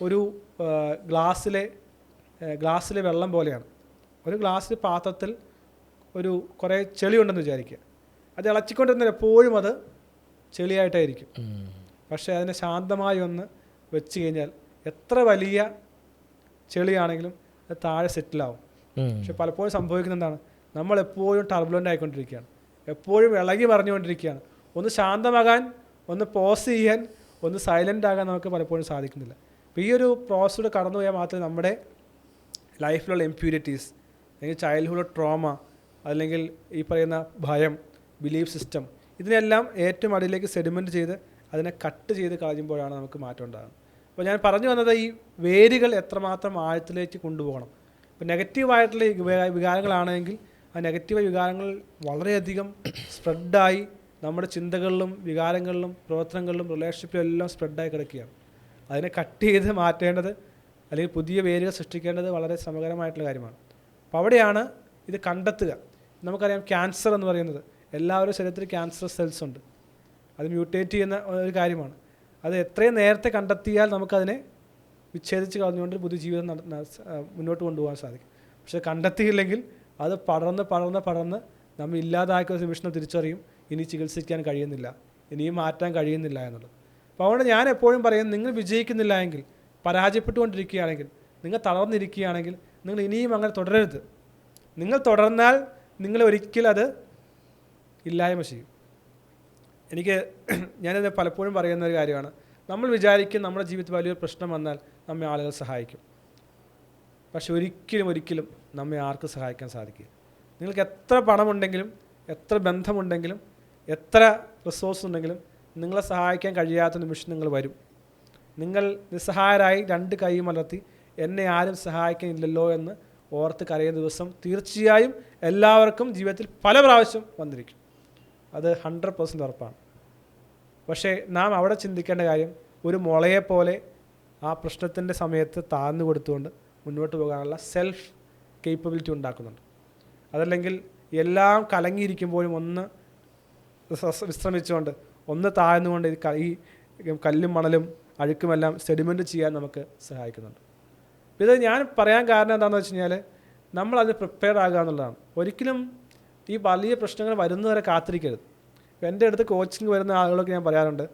ഒരു ഗ്ലാസ്സിലെ വെള്ളം പോലെയാണ്. ഒരു ഗ്ലാസ്സിൽ പാത്രത്തിൽ കുറേ ചെളി ഉണ്ടെന്ന് വിചാരിക്കുക. അത് ഇളച്ചിക്കൊണ്ടിരുന്നാൽ എപ്പോഴും അത് ചെളിയായിട്ടായിരിക്കും. പക്ഷേ അതിനെ ശാന്തമായി ഒന്ന് വെച്ച് കഴിഞ്ഞാൽ എത്ര വലിയ ചെളിയാണെങ്കിലും അത് താഴെ സെറ്റിലാവും. പക്ഷെ പലപ്പോഴും സംഭവിക്കുന്ന എന്താണ്, നമ്മളെപ്പോഴും ടർബുലൻ്റ് ആയിക്കൊണ്ടിരിക്കുകയാണ്, എപ്പോഴും ഇളകി പറഞ്ഞുകൊണ്ടിരിക്കുകയാണ്. ഒന്ന് ശാന്തമാകാൻ, ഒന്ന് പോസ് ചെയ്യാൻ, ഒന്ന് സൈലൻ്റ് ആകാൻ നമുക്ക് പലപ്പോഴും സാധിക്കുന്നില്ല. അപ്പോൾ ഈ ഒരു പ്രോസസ്സിലൂടെ കടന്നു പോയാൽ മാത്രമേ നമ്മുടെ ലൈഫിലുള്ള ഇംപ്യൂരിറ്റീസ്, അല്ലെങ്കിൽ ചൈൽഡ്ഹുഡ് ട്രോമ, അല്ലെങ്കിൽ ഈ പറയുന്ന ഭയം, ബിലീഫ് സിസ്റ്റം, ഇതിനെല്ലാം ഏറ്റവും അടിയിലേക്ക് സെഡിമെൻറ്റ് ചെയ്ത് അതിനെ കട്ട് ചെയ്ത് കളയുമ്പോഴാണ് നമുക്ക് മാറ്റം ഉണ്ടാകുന്നത്. അപ്പോൾ ഞാൻ പറഞ്ഞു വന്നത്, ഈ വേരുകൾ എത്രമാത്രം ആഴത്തിലേക്ക് കൊണ്ടുപോകണം. ഇപ്പോൾ നെഗറ്റീവായിട്ടുള്ള വികാരങ്ങളാണെങ്കിൽ ആ നെഗറ്റീവ് വികാരങ്ങൾ വളരെയധികം സ്പ്രെഡായി നമ്മുടെ ചിന്തകളിലും വികാരങ്ങളിലും പ്രവർത്തനങ്ങളിലും റിലേഷൻഷിപ്പിലും എല്ലാം സ്പ്രെഡായി കിടക്കുകയാണ്. അതിനെ കട്ട് ചെയ്ത് മാറ്റേണ്ടത്, അല്ലെങ്കിൽ പുതിയ വേരുകൾ സൃഷ്ടിക്കേണ്ടത് വളരെ ശ്രമകരമായിട്ടുള്ള കാര്യമാണ്. അപ്പോൾ അവിടെയാണ് ഇത് കണ്ടെത്തുക. നമുക്കറിയാം ക്യാൻസർ എന്ന് പറയുന്നത്, എല്ലാവരുടെ ശരീരത്തിൽ ക്യാൻസർ സെൽസ് ഉണ്ട്, അത് മ്യൂട്ടേറ്റ് ചെയ്യുന്ന ഒരു കാര്യമാണ്. അത് എത്രയും നേരത്തെ കണ്ടെത്തിയാൽ നമുക്കതിനെ വിച്ഛേദിച്ച് കളഞ്ഞുകൊണ്ട് പുതിയ ജീവിതം മുന്നോട്ട് കൊണ്ടുപോകാൻ സാധിക്കും. പക്ഷേ കണ്ടെത്തിയില്ലെങ്കിൽ അത് പടർന്ന് നമ്മൾ ഇല്ലാതാക്കിയ ഒരു നിമിഷം തിരിച്ചറിയും, ഇനി ചികിത്സിക്കാൻ കഴിയുന്നില്ല, ഇനിയും മാറ്റാൻ കഴിയുന്നില്ല എന്നുള്ളത്. അപ്പോൾ അതുകൊണ്ട് ഞാൻ എപ്പോഴും പറയും, നിങ്ങൾ വിജയിക്കുന്നില്ല എങ്കിൽ, പരാജയപ്പെട്ടുകൊണ്ടിരിക്കുകയാണെങ്കിൽ, നിങ്ങൾ തളർന്നിരിക്കുകയാണെങ്കിൽ, നിങ്ങൾ ഇനിയും അങ്ങനെ തുടരരുത്. നിങ്ങൾ തുടർന്നാൽ നിങ്ങൾ ഒരിക്കലും അത് ഇല്ലായ്മ ചെയ്യും. ഞാനത് പലപ്പോഴും പറയുന്ന ഒരു കാര്യമാണ്, നമ്മൾ വിചാരിക്കും നമ്മുടെ ജീവിതത്തിൽ വലിയൊരു പ്രശ്നം വന്നാൽ നമ്മെ ആളുകൾ സഹായിക്കും. പക്ഷെ ഒരിക്കലും നമ്മെ ആർക്കും സഹായിക്കാൻ സാധിക്കില്ല. നിങ്ങൾക്ക് എത്ര പണമുണ്ടെങ്കിലും, എത്ര ബന്ധമുണ്ടെങ്കിലും എത്ര റിസോഴ്സ് ഉണ്ടെങ്കിലും നിങ്ങളെ സഹായിക്കാൻ കഴിയാത്ത നിമിഷം നിങ്ങൾ വരും. നിങ്ങൾ നിസ്സഹായരായി 2 കൈ മലർത്തി എന്നെ ആരും സഹായിക്കാനില്ലല്ലോ എന്ന് ഓർത്ത് കരയുന്ന ദിവസം തീർച്ചയായും എല്ലാവർക്കും ജീവിതത്തിൽ പല പ്രാവശ്യം വന്നിരിക്കും. അത് 100% ഉറപ്പാണ്. പക്ഷേ നാം അവിടെ ചിന്തിക്കേണ്ട കാര്യം ഒരു മുളയെപ്പോലെ ആ പ്രശ്നത്തിൻ്റെ സമയത്ത് താഴ്ന്നു കൊടുത്തുകൊണ്ട് മുന്നോട്ട് പോകാനുള്ള സെൽഫ് കേപ്പബിലിറ്റി ഉണ്ടാക്കുന്നുണ്ട്. അതല്ലെങ്കിൽ എല്ലാം കലങ്ങിയിരിക്കുമ്പോഴും ഒന്ന് വിശ്രമിച്ചുകൊണ്ട് ഒന്ന് താഴ്ന്നുകൊണ്ട് ഈ കല്ലും മണലും അഴുക്കുമെല്ലാം സെഡിമെൻറ്റ് ചെയ്യാൻ നമുക്ക് സഹായിക്കുന്നുണ്ട്. ഇത് ഞാൻ പറയാൻ കാരണം എന്താണെന്ന് വെച്ച് കഴിഞ്ഞാൽ നമ്മളതിന് പ്രിപ്പയർ ആകുക എന്നുള്ളതാണ്. ഒരിക്കലും ഈ വലിയ പ്രശ്നങ്ങൾ വരുന്നവരെ കാത്തിരിക്കരുത്. എൻ്റെ അടുത്ത് കോച്ചിങ് വരുന്ന ആളുകളൊക്കെ ഞാൻ പറയാറുണ്ട്,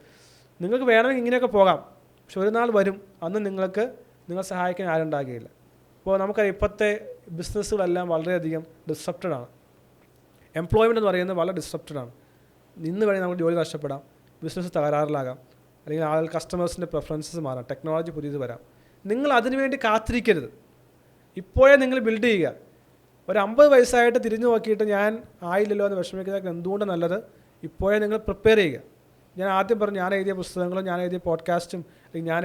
നിങ്ങൾക്ക് വേണമെങ്കിൽ ഇങ്ങനെയൊക്കെ പോകാം, പക്ഷെ ഒരു നാൾ വരും അന്ന് നിങ്ങൾ സഹായിക്കാൻ ആരും ഉണ്ടാകുകയില്ല. ഇപ്പോൾ നമുക്കറിയാം ഇപ്പോഴത്തെ ബിസിനസ്സുകളെല്ലാം വളരെയധികം ഡിസ്റപ്റ്റഡാണ്. എംപ്ലോയ്മെൻ്റ് എന്ന് പറയുന്നത് വളരെ ഡിസ്റപ്റ്റഡാണ്. ഇന്ന് വഴി നമുക്ക് ജോലി നഷ്ടപ്പെടാം, ബിസിനസ് തകരാറിലാകാം, അല്ലെങ്കിൽ ആളുകൾ കസ്റ്റമേഴ്സിൻ്റെ പ്രിഫറൻസസ് മാറാം, ടെക്നോളജി പുതിയത് വരാം. നിങ്ങൾ അതിനുവേണ്ടി കാത്തിരിക്കരുത്. ഇപ്പോഴേ നിങ്ങൾ ബിൽഡ് ചെയ്യുക. ഒരു 50 വയസ്സായിട്ട് തിരിഞ്ഞു നോക്കിയിട്ട് ഞാൻ ആയില്ലല്ലോ എന്ന് വിഷമിക്കുന്നതൊക്കെ എന്തുകൊണ്ട് നല്ലത് ഇപ്പോഴേ നിങ്ങൾ പ്രിപ്പയർ ചെയ്യുക. ഞാൻ ആദ്യം പറഞ്ഞു, ഞാൻ എഴുതിയ പുസ്തകങ്ങളും ഞാൻ എഴുതിയ പോഡ്കാസ്റ്റും അല്ലെങ്കിൽ ഞാൻ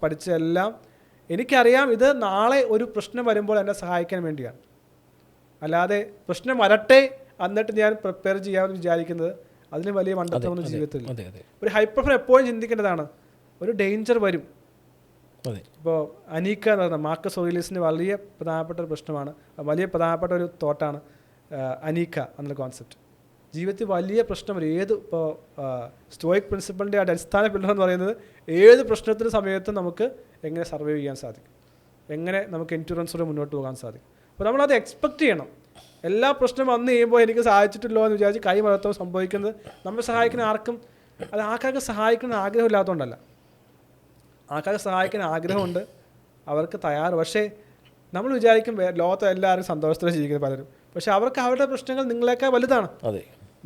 പഠിച്ച എല്ലാം എനിക്കറിയാം ഇത് നാളെ ഒരു പ്രശ്നം വരുമ്പോൾ എന്നെ സഹായിക്കാൻ വേണ്ടിയാണ്. അല്ലാതെ പ്രശ്നം വരട്ടെ എന്നിട്ട് ഞാൻ പ്രിപ്പയർ ചെയ്യാമെന്ന് വിചാരിക്കുന്നത് അതിന് വലിയ മണ്ടത്തമൊന്നും ജീവിതത്തിൽ. ഒരു ഹൈപ്പർഫോമർ എപ്പോഴും ചിന്തിക്കേണ്ടതാണ്, ഒരു ഡേഞ്ചർ വരും. ഇപ്പോൾ അനീക്ക എന്ന് പറയുന്നത് മാർക്കസ് ഓറിയലീസിന് വലിയ പ്രധാനപ്പെട്ട ഒരു പ്രശ്നമാണ്, വലിയ പ്രധാനപ്പെട്ട ഒരു തോട്ടാണ് അനീക്ക എന്നുള്ള കോൺസെപ്റ്റ്. ജീവിതത്തിൽ വലിയ പ്രശ്നം വരും. ഇപ്പോൾ സ്റ്റോയിക് പ്രിൻസിപ്പളിൻ്റെ അടിസ്ഥാന പില്ലർ എന്ന് പറയുന്നത് ഏത് പ്രശ്നത്തിൻ്റെ സമയത്തും നമുക്ക് എങ്ങനെ സർവൈവ് ചെയ്യാൻ സാധിക്കും, എങ്ങനെ നമുക്ക് എൻഡ്യൂറൻസോടെ മുന്നോട്ട് പോകാൻ സാധിക്കും. അപ്പോൾ നമ്മളത് എക്സ്പെക്റ്റ് ചെയ്യണം. എല്ലാ പ്രശ്നം വന്നു കഴിയുമ്പോൾ എനിക്ക് സാധിച്ചിട്ടില്ലോ എന്ന് വിചാരിച്ച് കൈ മലർത്തം സംഭവിക്കുന്നത് നമ്മെ സഹായിക്കുന്ന ആൾക്കാർക്ക് സഹായിക്കുന്ന ആഗ്രഹമില്ലാത്തതുകൊണ്ടല്ല. ആൾക്കാർക്ക് സഹായിക്കാൻ ആഗ്രഹമുണ്ട്, അവർക്ക് തയ്യാറ്. പക്ഷേ നമ്മൾ വിചാരിക്കും ലോകത്ത് എല്ലാവരും സന്തോഷത്തോടെ ജീവിക്കുന്നത് പലരും, പക്ഷേ അവർക്ക് അവരുടെ പ്രശ്നങ്ങൾ നിങ്ങളെക്കാൾ വലുതാണ്.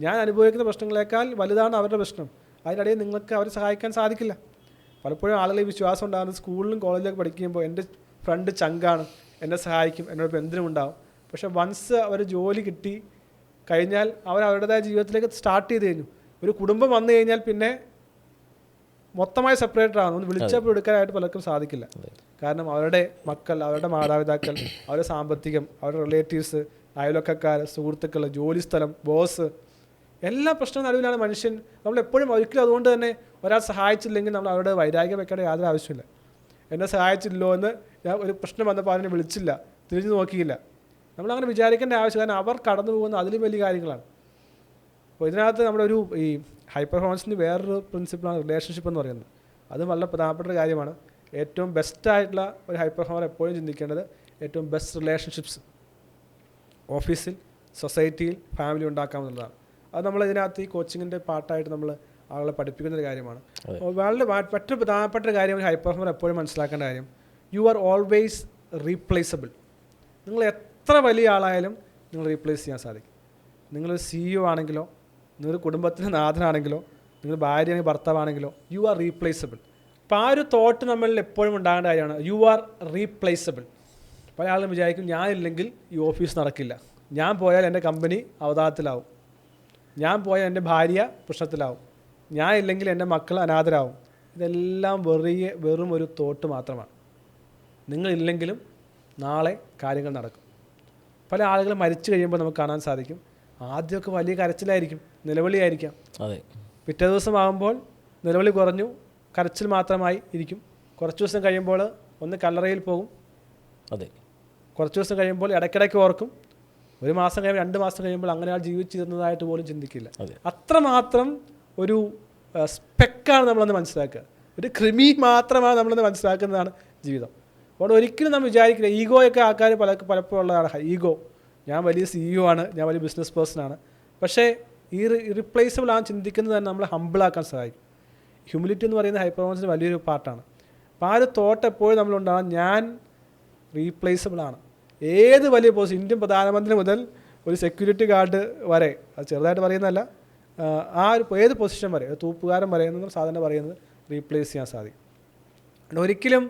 ഞാൻ അനുഭവിക്കുന്ന പ്രശ്നങ്ങളെക്കാൾ വലുതാണ് അവരുടെ പ്രശ്നം. അതിനിടയിൽ നിങ്ങൾക്ക് അവരെ സഹായിക്കാൻ സാധിക്കില്ല. പലപ്പോഴും ആളുകൾ ഈ വിശ്വാസം ഉണ്ടാകുന്നത് സ്കൂളിലും കോളേജിലൊക്കെ പഠിക്കുമ്പോൾ എൻ്റെ ഫ്രണ്ട് ചങ്കാണ്, എന്നെ സഹായിക്കും, എന്നോട് ബന്ധനം ഉണ്ടാവും. പക്ഷേ വൺസ് അവർ ജോലി കിട്ടി കഴിഞ്ഞാൽ അവരുടേതായ ജീവിതത്തിലേക്ക് സ്റ്റാർട്ട് ചെയ്ത് കഴിഞ്ഞു. ഒരു കുടുംബം വന്നു കഴിഞ്ഞാൽ പിന്നെ മൊത്തമായി സെപ്പറേറ്റഡ് ആണ്. ഒന്ന് വിളിച്ചപ്പോൾ എടുക്കാനായിട്ട് പലർക്കും സാധിക്കില്ല. കാരണം അവരുടെ മക്കൾ, അവരുടെ മാതാപിതാക്കൾ, അവരുടെ സാമ്പത്തികം, അവരുടെ റിലേറ്റീവ്സ്, അയൽവക്കക്കാർ, സുഹൃത്തുക്കൾ, ജോലിസ്ഥലം, ബോസ്, എല്ലാ പ്രശ്നവും നടുവിലാണ് മനുഷ്യൻ. നമ്മളെപ്പോഴും ഒരിക്കലും അതുകൊണ്ട് തന്നെ ഒരാൾ സഹായിച്ചില്ലെങ്കിൽ നമ്മൾ അവരുടെ വൈരാഗ്യം വെക്കേണ്ട യാതൊരു ആവശ്യമില്ല. എന്നെ സഹായിച്ചില്ലോ എന്ന് ഞാൻ ഒരു പ്രശ്നം വന്നപ്പോൾ അതിനെ വിളിച്ചില്ല, തിരിഞ്ഞു നോക്കിയില്ല, നമ്മളങ്ങനെ വിചാരിക്കേണ്ട ആവശ്യം. കാരണം അവർ കടന്നു പോകുന്ന അതിലും വലിയ കാര്യങ്ങളാണ്. അപ്പോൾ ഇതിനകത്ത് നമ്മുടെ ഈ ഹൈ പെർഫോമൻസിന് വേറൊരു പ്രിൻസിപ്പിളാണ് റിലേഷൻഷിപ്പ് എന്ന് പറയുന്നത്. അത് വളരെ പ്രധാനപ്പെട്ട ഒരു കാര്യമാണ്. ഏറ്റവും ബെസ്റ്റായിട്ടുള്ള ഒരു ഹൈ പെർഫോമർ എപ്പോഴും ചിന്തിക്കേണ്ടത് ഏറ്റവും ബെസ്റ്റ് റിലേഷൻഷിപ്സ് ഓഫീസിൽ, സൊസൈറ്റിയിൽ, ഫാമിലി ഉണ്ടാക്കാമെന്നുള്ളതാണ്. അത് നമ്മൾ ഇതിനകത്ത് ഈ കോച്ചിങ്ങിൻ്റെ പാർട്ടായിട്ട് നമ്മൾ ആളുകളെ പഠിപ്പിക്കുന്ന ഒരു കാര്യമാണ്. വളരെ മറ്റൊരു പ്രധാനപ്പെട്ട ഒരു കാര്യം ഹൈ പെർഫോമർ എപ്പോഴും മനസ്സിലാക്കേണ്ട കാര്യം, യു ആർ ഓൾവേസ് റീപ്ലേസബിൾ. നിങ്ങൾ എത്ര വലിയ ആളായാലും നിങ്ങൾ റീപ്ലേസ് ചെയ്യാൻ സാധിക്കും. നിങ്ങളൊരു CEO ആണെങ്കിലോ, നിങ്ങളൊരു കുടുംബത്തിൻ്റെ നാഥനാണെങ്കിലോ, നിങ്ങൾ ഭാര്യയാണെങ്കിൽ ഭർത്താവാണെങ്കിലോ, യു ആർ റീപ്ലേസബിൾ. അപ്പോൾ ആ ഒരു തോട്ട് നമ്മളിൽ എപ്പോഴും ഉണ്ടാകേണ്ട കാര്യമാണ്, യു ആർ റീപ്ലേസബിൾ. പല ആളുകളും വിചാരിക്കും ഞാനില്ലെങ്കിൽ ഈ ഓഫീസ് നടക്കില്ല, ഞാൻ പോയാൽ എൻ്റെ കമ്പനി അവതാളത്തിലാവും, ഞാൻ പോയാൽ എൻ്റെ ഭാര്യ പ്രശ്നത്തിലാവും, ഞാൻ ഇല്ലെങ്കിൽ എൻ്റെ മക്കൾ അനാഥരാകും. ഇതെല്ലാം വെറും ഒരു തോട്ട് മാത്രമാണ്. നിങ്ങളില്ലെങ്കിലും നാളെ കാര്യങ്ങൾ നടക്കും. പല ആളുകൾ മരിച്ചു കഴിയുമ്പോൾ നമുക്ക് കാണാൻ സാധിക്കും, ആദ്യമൊക്കെ വലിയ കരച്ചിലായിരിക്കും, നിലവിളിയായിരിക്കാം. പിറ്റേ ദിവസമാകുമ്പോൾ നിലവിളി കുറഞ്ഞു, കരച്ചിൽ മാത്രമായി ഇരിക്കും. കുറച്ച് ദിവസം കഴിയുമ്പോൾ ഒന്ന് കല്ലറയിൽ പോകും. കുറച്ച് ദിവസം കഴിയുമ്പോൾ ഇടയ്ക്കിടയ്ക്ക് ഓർക്കും. ഒരു മാസം കഴിയുമ്പോൾ 2 മാസം കഴിയുമ്പോൾ അങ്ങനെ ആൾ ജീവിച്ചിരുന്നതായിട്ട് പോലും ചിന്തിക്കില്ല. അത്രമാത്രം ഒരു സ്പെക്കാണ് നമ്മളൊന്ന് മനസ്സിലാക്കുക. ഒരു കൃമി മാത്രമാണ് നമ്മളൊന്ന് മനസ്സിലാക്കുന്നതാണ് ജീവിതം. അതുകൊണ്ട് ഒരിക്കലും നമ്മൾ വിചാരിക്കില്ല. ഈഗോയൊക്കെ ആൾക്കാർ പലപ്പോഴും ഉള്ളതാണ്. ഈഗോ, ഞാൻ വലിയ CEO ആണ്, ഞാൻ വലിയ ബിസിനസ് പേഴ്സണാണ്. പക്ഷേ ഈ ഇറിപ്ലേസബിൾ ആണ് ചിന്തിക്കുന്നത് തന്നെ നമ്മളെ ഹമ്പിളാക്കാൻ സഹായിക്കും. ഹ്യൂമിലിറ്റി എന്ന് പറയുന്നത് ഹൈ പെർഫോമൻസിൻ്റെ വലിയൊരു പാർട്ടാണ്. അപ്പോൾ ആ ഒരു തോട്ട് എപ്പോഴും നമ്മളുണ്ടാകും, ഞാൻ റീപ്ലേസബിൾ ആണ്. ഏത് വലിയ പോസ്റ്റ്, ഇന്ത്യൻ പ്രധാനമന്ത്രി മുതൽ ഒരു സെക്യൂരിറ്റി ഗാർഡ് വരെ, അത് ചെറുതായിട്ട് പറയുന്നതല്ല, ആ ഒരു ഏത് പൊസിഷൻ വരെ, തൂപ്പുകാരൻ വരെ എന്നൊന്നും സാധാരണ പറയുന്നത് റീപ്ലേസ് ചെയ്യാൻ സാധിക്കും. ഒരിക്കലും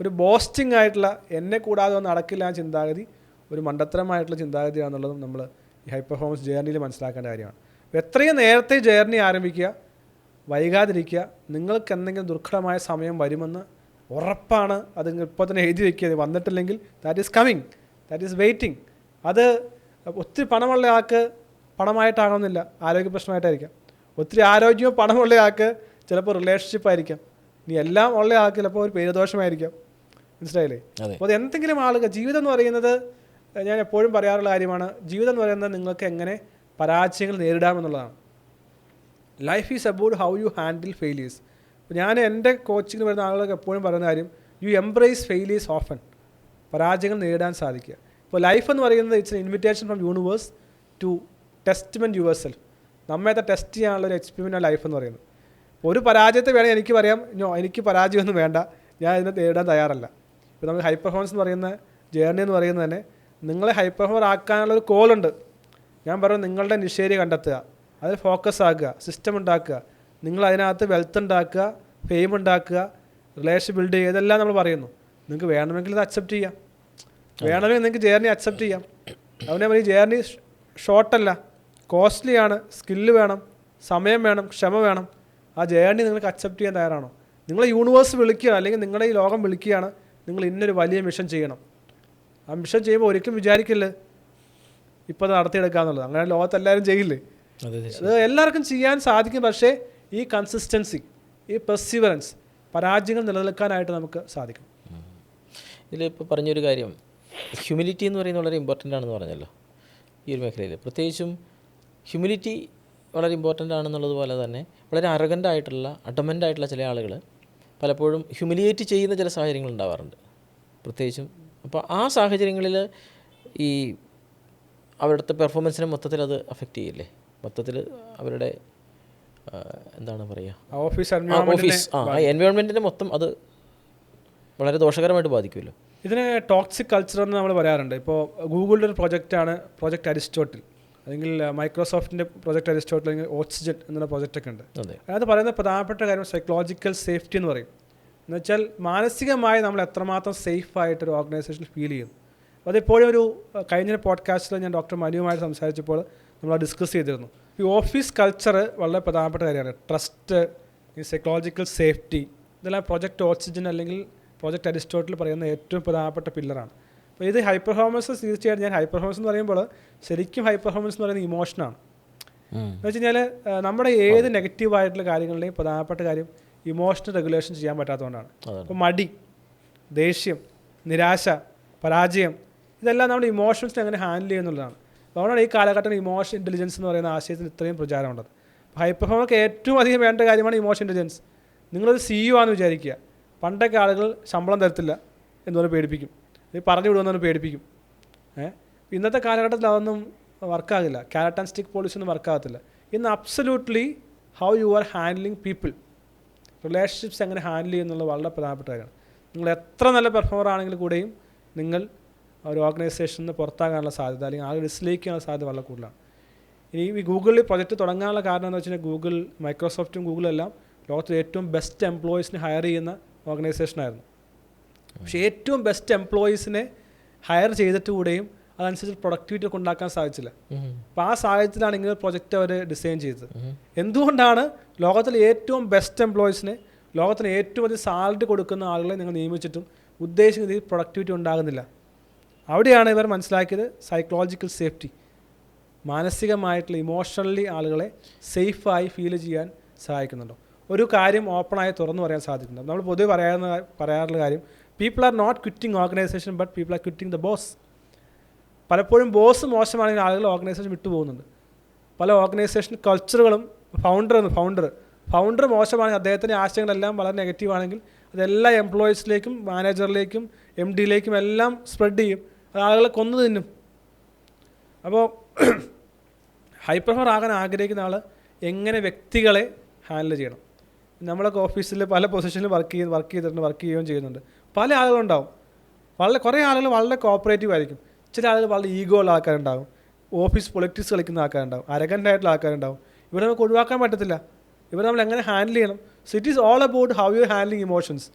ഒരു ബോസ്റ്റിംഗ് ആയിട്ടുള്ള എന്നെ കൂടാതെ ഒന്നും നടക്കില്ല ആ ചിന്താഗതി ഒരു മണ്ടത്തരമായിട്ടുള്ള ചിന്താഗതിയാണെന്നുള്ളതും നമ്മൾ ഈ ഹൈ പെർഫോമൻസ് ജേർണിയിൽ മനസ്സിലാക്കേണ്ട കാര്യമാണ്. എത്രയും നേരത്തെ ജേർണി ആരംഭിക്കുക, വൈകാതിരിക്കുക. നിങ്ങൾക്ക് എന്തെങ്കിലും ദുർഘടമായ സമയം വരുമെന്ന് ഉറപ്പാണ്. അത് ഇപ്പോൾ തന്നെ എഴുതി വയ്ക്കുക. അത് വന്നിട്ടില്ലെങ്കിൽ that is coming, that is waiting. അത് ഒത്തിരി പണമുള്ള ആൾക്ക് പണമായിട്ടാകണമെന്നില്ല, ആരോഗ്യ പ്രശ്നമായിട്ടായിരിക്കാം. ഒത്തിരി ആരോഗ്യവും പണമുള്ള ആൾക്ക് ചിലപ്പോൾ റിലേഷൻഷിപ്പ് ആയിരിക്കാം. ഇനി എല്ലാം ഉള്ള ആൾക്ക് ചിലപ്പോൾ ഒരു പേരുദോഷമായിരിക്കാം. മനസ്സിലായില്ലേ? അപ്പോൾ അത് എന്തെങ്കിലും ആളുകൾ, ജീവിതം എന്ന് പറയുന്നത് ഞാൻ എപ്പോഴും പറയാറുള്ള കാര്യമാണ്, ജീവിതം എന്ന് പറയുന്നത് നിങ്ങൾക്ക് എങ്ങനെ പരാജയങ്ങൾ നേരിടാമെന്നുള്ളതാണ്. Life is about how you handle failures. അപ്പോൾ ഞാൻ എൻ്റെ കോച്ചിങ്ങിന് വരുന്ന ആളുകൾക്ക് എപ്പോഴും പറയുന്ന കാര്യം, യു എംബ്രേസ് ഫെയിലിയേഴ്സ് ഓഫൻ. പരാജയങ്ങൾ നേരിടാൻ സാധിക്കുക. ഇപ്പോൾ ലൈഫ് എന്ന് പറയുന്നത് it's an invitation from universe to testament yourself. നമ്മെ ടെസ്റ്റ് ചെയ്യാനുള്ള ഒരു എക്സ്പെരിമെൻ്റ് ലൈഫ് എന്ന് പറയുന്നത്. ഒരു പരാജയത്തെ വേണമെങ്കിൽ എനിക്ക് പറയാം, എനിക്ക് പരാജയമൊന്നും വേണ്ട, ഞാൻ ഇതിനെ നേരിടാൻ തയ്യാറല്ല. ഇപ്പോൾ നമുക്ക് ഹൈ പെർഫോമൻസ് എന്ന് പറയുന്ന ജേർണി എന്ന് പറയുന്നത് തന്നെ നിങ്ങളെ ഹൈ പെർഫോമർ ആക്കാനുള്ളൊരു കോളുണ്ട്. ഞാൻ പറഞ്ഞു, നിങ്ങളുടെ നിഷേധി കണ്ടെത്തുക, അതിൽ ഫോക്കസ് ആക്കുക, സിസ്റ്റം ഉണ്ടാക്കുക, നിങ്ങൾ അതിനകത്ത് വെൽത്ത് ഉണ്ടാക്കുക, ഫെയിം ഉണ്ടാക്കുക, റിലേഷൻ ബിൽഡ് ചെയ്യുക, ഇതെല്ലാം നമ്മൾ പറയുന്നു. നിങ്ങൾക്ക് വേണമെങ്കിൽ ഇത് അക്സെപ്റ്റ് ചെയ്യാം, വേണമെങ്കിൽ നിങ്ങൾക്ക് ജേർണി അക്സെപ്റ്റ് ചെയ്യാം. അതുകൊണ്ട് ഈ ജേർണി ഷോർട്ടല്ല, കോസ്റ്റ്ലിയാണ്, സ്കില്ല് വേണം, സമയം വേണം, ക്ഷമ വേണം. ആ ജേർണി നിങ്ങൾക്ക് അക്സെപ്റ്റ് ചെയ്യാൻ തയ്യാറാണോ? നിങ്ങളെ യൂണിവേഴ്സ് വിളിക്കുക, അല്ലെങ്കിൽ നിങ്ങളുടെ ഈ ലോകം വിളിക്കുകയാണ്, നിങ്ങൾ ഇന്നൊരു വലിയ മിഷൻ ചെയ്യണം. ആ മിഷൻ ചെയ്യുമ്പോൾ ഒരിക്കലും വിചാരിക്കില്ല ഇപ്പോൾ നടത്തിയെടുക്കാന്നുള്ളത്. അങ്ങനെ ലോകത്തെല്ലാവരും ചെയ്യില്ലേ? അത് എല്ലാവർക്കും ചെയ്യാൻ സാധിക്കും. പക്ഷേ ഈ കൺസിസ്റ്റൻസി, ഈ പെർസിവറൻസ്, പരാജയങ്ങൾ നിലനിൽക്കാനായിട്ട് നമുക്ക് സാധിക്കും. ഇതിലിപ്പോൾ പറഞ്ഞൊരു കാര്യം, ഹ്യൂമിലിറ്റി എന്ന് പറയുന്നത് വളരെ ഇമ്പോർട്ടൻ്റ് ആണെന്ന് പറഞ്ഞല്ലോ ഈ ഒരു മേഖലയിൽ. പ്രത്യേകിച്ചും ഹ്യൂമിലിറ്റി വളരെ ഇമ്പോർട്ടൻ്റ് ആണെന്നുള്ളതുപോലെ തന്നെ വളരെ അറഗൻ്റായിട്ടുള്ള, അഡമൻ്റായിട്ടുള്ള ചില ആളുകൾ പലപ്പോഴും ഹ്യൂമിലിയേറ്റ് ചെയ്യുന്ന ചില സാഹചര്യങ്ങൾ ഉണ്ടാവാറുണ്ട് പ്രത്യേകിച്ചും. അപ്പോൾ ആ സാഹചര്യങ്ങളിൽ ഈ അവരുടെ പെർഫോമൻസിനെ മൊത്തത്തിൽ അത് അഫക്റ്റ് ചെയ്യില്ലേ? മൊത്തത്തിൽ അവരുടെ എന്താണ് പറയുക, ഓഫീസ് എൻവയോൺമെൻറ്റിനെ മൊത്തം അത് വളരെ ദോഷകരമായിട്ട് ബാധിക്കുമല്ലോ. ഇതിന് ടോക്സിക് കൾച്ചർ എന്ന് നമ്മൾ പറയാറുണ്ട്. ഇപ്പോൾ ഗൂഗിളിൻ്റെ ഒരു പ്രൊജക്റ്റാണ് പ്രോജക്റ്റ് അരിസ്റ്റോട്ടിൽ, അല്ലെങ്കിൽ മൈക്രോസോഫ്റ്റിൻ്റെ പ്രോജക്റ്റ് അരിസ്റ്റോട്ടിൽ, അല്ലെങ്കിൽ ഓക്സിജൻ എന്നുള്ള പ്രോജക്റ്റൊക്കെ ഉണ്ട്. അതിനകത്ത് പറയുന്ന പ്രധാനപ്പെട്ട കാര്യം സൈക്കോളജിക്കൽ സേഫ്റ്റി എന്ന് പറയും. എന്ന് വെച്ചാൽ മാനസികമായി നമ്മൾ എത്രമാത്രം സേഫായിട്ടൊരു ഓർഗനൈസേഷൻ ഫീൽ ചെയ്യുന്നു. അതെപ്പോഴും ഒരു കഴിഞ്ഞ പോഡ്കാസ്റ്റിൽ ഞാൻ ഡോക്ടർ മനുവുമായിട്ട് സംസാരിച്ചപ്പോൾ നമ്മൾ ഡിസ്കസ് ചെയ്തിരുന്നു. ഈ ഓഫീസ് കൾച്ചർ വളരെ പ്രധാനപ്പെട്ട കാര്യമാണ്. ട്രസ്റ്റ്, ഈ സൈക്കോളജിക്കൽ സേഫ്റ്റി, ഇതെല്ലാം പ്രോജക്റ്റ് ഓക്സിജൻ അല്ലെങ്കിൽ പ്രോജക്റ്റ് അരിസ്റ്റോട്ടിൽ പറയുന്ന ഏറ്റവും പ്രധാനപ്പെട്ട പില്ലറാണ്. അപ്പോൾ ഇത് ഹൈ പെർഫോമൻസ് തീർച്ചയായിട്ടും, ഞാൻ ഹൈ പെർഫോമൻസ് എന്ന് പറയുമ്പോൾ ശരിക്കും ഹൈ പെർഫോമൻസ് എന്ന് പറയുന്നത് ഇമോഷനാണ്. എന്ന് വെച്ച് കഴിഞ്ഞാൽ നമ്മുടെ ഏത് നെഗറ്റീവായിട്ടുള്ള കാര്യങ്ങളുടെയും പ്രധാനപ്പെട്ട കാര്യം ഇമോഷണൽ റെഗുലേഷൻ ചെയ്യാൻ പറ്റാത്തതുകൊണ്ടാണ്. അപ്പോൾ മടി, ദേഷ്യം, നിരാശ, പരാജയം, ഇതെല്ലാം നമ്മുടെ ഇമോഷൻസിനെ എങ്ങനെ ഹാൻഡിൽ ചെയ്യുന്നുള്ളതാണ്. അതുകൊണ്ടാണ് ഈ കാലഘട്ടം ഇമോഷൻ ഇൻ്റലിജൻസ് എന്ന് പറയുന്ന ആശയത്തിന് ഇത്രയും പ്രചാരമുള്ളത്. ഹൈ പെർഫോമർക്ക് ഏറ്റവും അധികം വേണ്ട കാര്യമാണ് ഇമോഷൻ ഇൻ്റലിജൻസ്. നിങ്ങളൊരു CEO ആണെന്ന് വിചാരിക്കുക. പണ്ടൊക്കെ ആളുകൾ ശമ്പളം തരത്തില്ല എന്ന് പറഞ്ഞ് പേടിപ്പിക്കും, പറഞ്ഞു വിടുമെന്ന് പറഞ്ഞ് പേടിപ്പിക്കും. ഇന്നത്തെ കാലഘട്ടത്തിൽ അതൊന്നും വർക്കാകില്ല. ക്യാരറ്റ് ആൻഡ് സ്റ്റിക്ക് പോളിസി ഒന്നും വർക്കാകത്തില്ല. ഇന്ന് absolutely how you are handling people, relationships എങ്ങനെ ഹാൻഡിൽ ചെയ്യുന്നുള്ളത് വളരെ പ്രധാനപ്പെട്ട കാര്യമാണ്. നിങ്ങൾ എത്ര നല്ല പെർഫോമർ ആണെങ്കിൽ കൂടെയും നിങ്ങൾ ഒരു ഓർഗനൈസേഷനിൽ നിന്ന് പുറത്താകാനുള്ള സാധ്യത, അല്ലെങ്കിൽ ആളുകൾ ഡിസ്ലൈക്ക് ചെയ്യാനുള്ള സാധ്യത വളരെ കൂടുതലാണ്. ഇനി ഈ ഗൂഗിളിൽ പ്രൊജക്റ്റ് തുടങ്ങാനുള്ള കാരണം എന്ന് വെച്ച് കഴിഞ്ഞാൽ ഗൂഗിൾ, മൈക്രോസോഫ്റ്റും ഗൂഗിളും എല്ലാം ലോകത്തിലെ ഏറ്റവും ബെസ്റ്റ് എംപ്ലോയീസിനെ ഹയർ ചെയ്യുന്ന ഓർഗനൈസേഷനായിരുന്നു. പക്ഷേ ഏറ്റവും ബെസ്റ്റ് എംപ്ലോയീസിനെ ഹയർ ചെയ്തിട്ട് കൂടെയും അതനുസരിച്ച് പ്രൊഡക്ടിവിറ്റി ഒക്കെ ഉണ്ടാക്കാൻ സാധിച്ചില്ല. അപ്പോൾ ആ സാഹചര്യത്തിലാണ് ഇങ്ങനെ ഒരു പ്രൊജക്റ്റ് അവർ ഡിസൈൻ ചെയ്തത്. എന്തുകൊണ്ടാണ് ലോകത്തിലെ ഏറ്റവും ബെസ്റ്റ് എംപ്ലോയീസിനെ, ലോകത്തിന് ഏറ്റവും അധികം സാലറി കൊടുക്കുന്ന ആളുകളെ നിങ്ങൾ നിയമിച്ചിട്ടും ഉദ്ദേശിക്കുന്ന രീതിയിൽ പ്രൊഡക്ടിവിറ്റി ഉണ്ടാകുന്നില്ല? അവിടെയാണ് ഇവർ മനസ്സിലാക്കിയത് സൈക്കോളജിക്കൽ സേഫ്റ്റി, മാനസികമായിട്ടുള്ള ഇമോഷണലി ആളുകളെ സേഫായി ഫീൽ ചെയ്യാൻ സഹായിക്കുന്നുണ്ടോ. ഒരു കാര്യം ഓപ്പണായി തുറന്നു പറയാൻ സാധിക്കുന്നുണ്ട്. നമ്മൾ പൊതുവെ പറയാറുള്ള കാര്യം, people are not quitting organisation but people are quitting the boss. പലപ്പോഴും ബോസ് മോശമാണെങ്കിൽ ആളുകൾ ഓർഗനൈസേഷൻ വിട്ടുപോകുന്നുണ്ട്. പല ഓർഗനൈസേഷൻ കൾച്ചറുകളും ഫൗണ്ടർ മോശമാണെങ്കിൽ അദ്ദേഹത്തിൻ്റെ ആശയങ്ങളെല്ലാം വളരെ നെഗറ്റീവാണെങ്കിൽ അതെല്ലാ എംപ്ലോയീസിലേക്കും മാനേജറിലേക്കും MD-യിലേക്കും എല്ലാം സ്പ്രെഡ് ചെയ്യും. അത് ആളുകളെ കൊന്നു തിന്നും. അപ്പോൾ ഹൈ പെർഫോമർ ആകാൻ ആഗ്രഹിക്കുന്ന ആൾ എങ്ങനെ വ്യക്തികളെ ഹാൻഡിൽ ചെയ്യണം. നമ്മളൊക്കെ ഓഫീസിൽ പല പൊസിഷനിൽ വർക്ക് ചെയ്യുകയും ചെയ്യുന്നുണ്ട്. പല ആളുകളുണ്ടാവും. കുറേ ആളുകൾ വളരെ കോപ്പറേറ്റീവ് ആയിരിക്കും. ചില ആളുകൾ വളരെ ഈഗോ ഉള്ള ആൾക്കാരുണ്ടാവും, ഓഫീസ് പൊളിറ്റിക്സ് കളിക്കുന്ന ആൾക്കാരുണ്ടാവും, അരഗൻ്റായിട്ടുള്ള ആൾക്കാരുണ്ടാവും. ഇവരെ നമുക്ക് ഒഴിവാക്കാൻ പറ്റത്തില്ല. ഇവരെ നമ്മൾ എങ്ങനെ ഹാൻഡിൽ ചെയ്യണം? So it is all about how U handling emotions.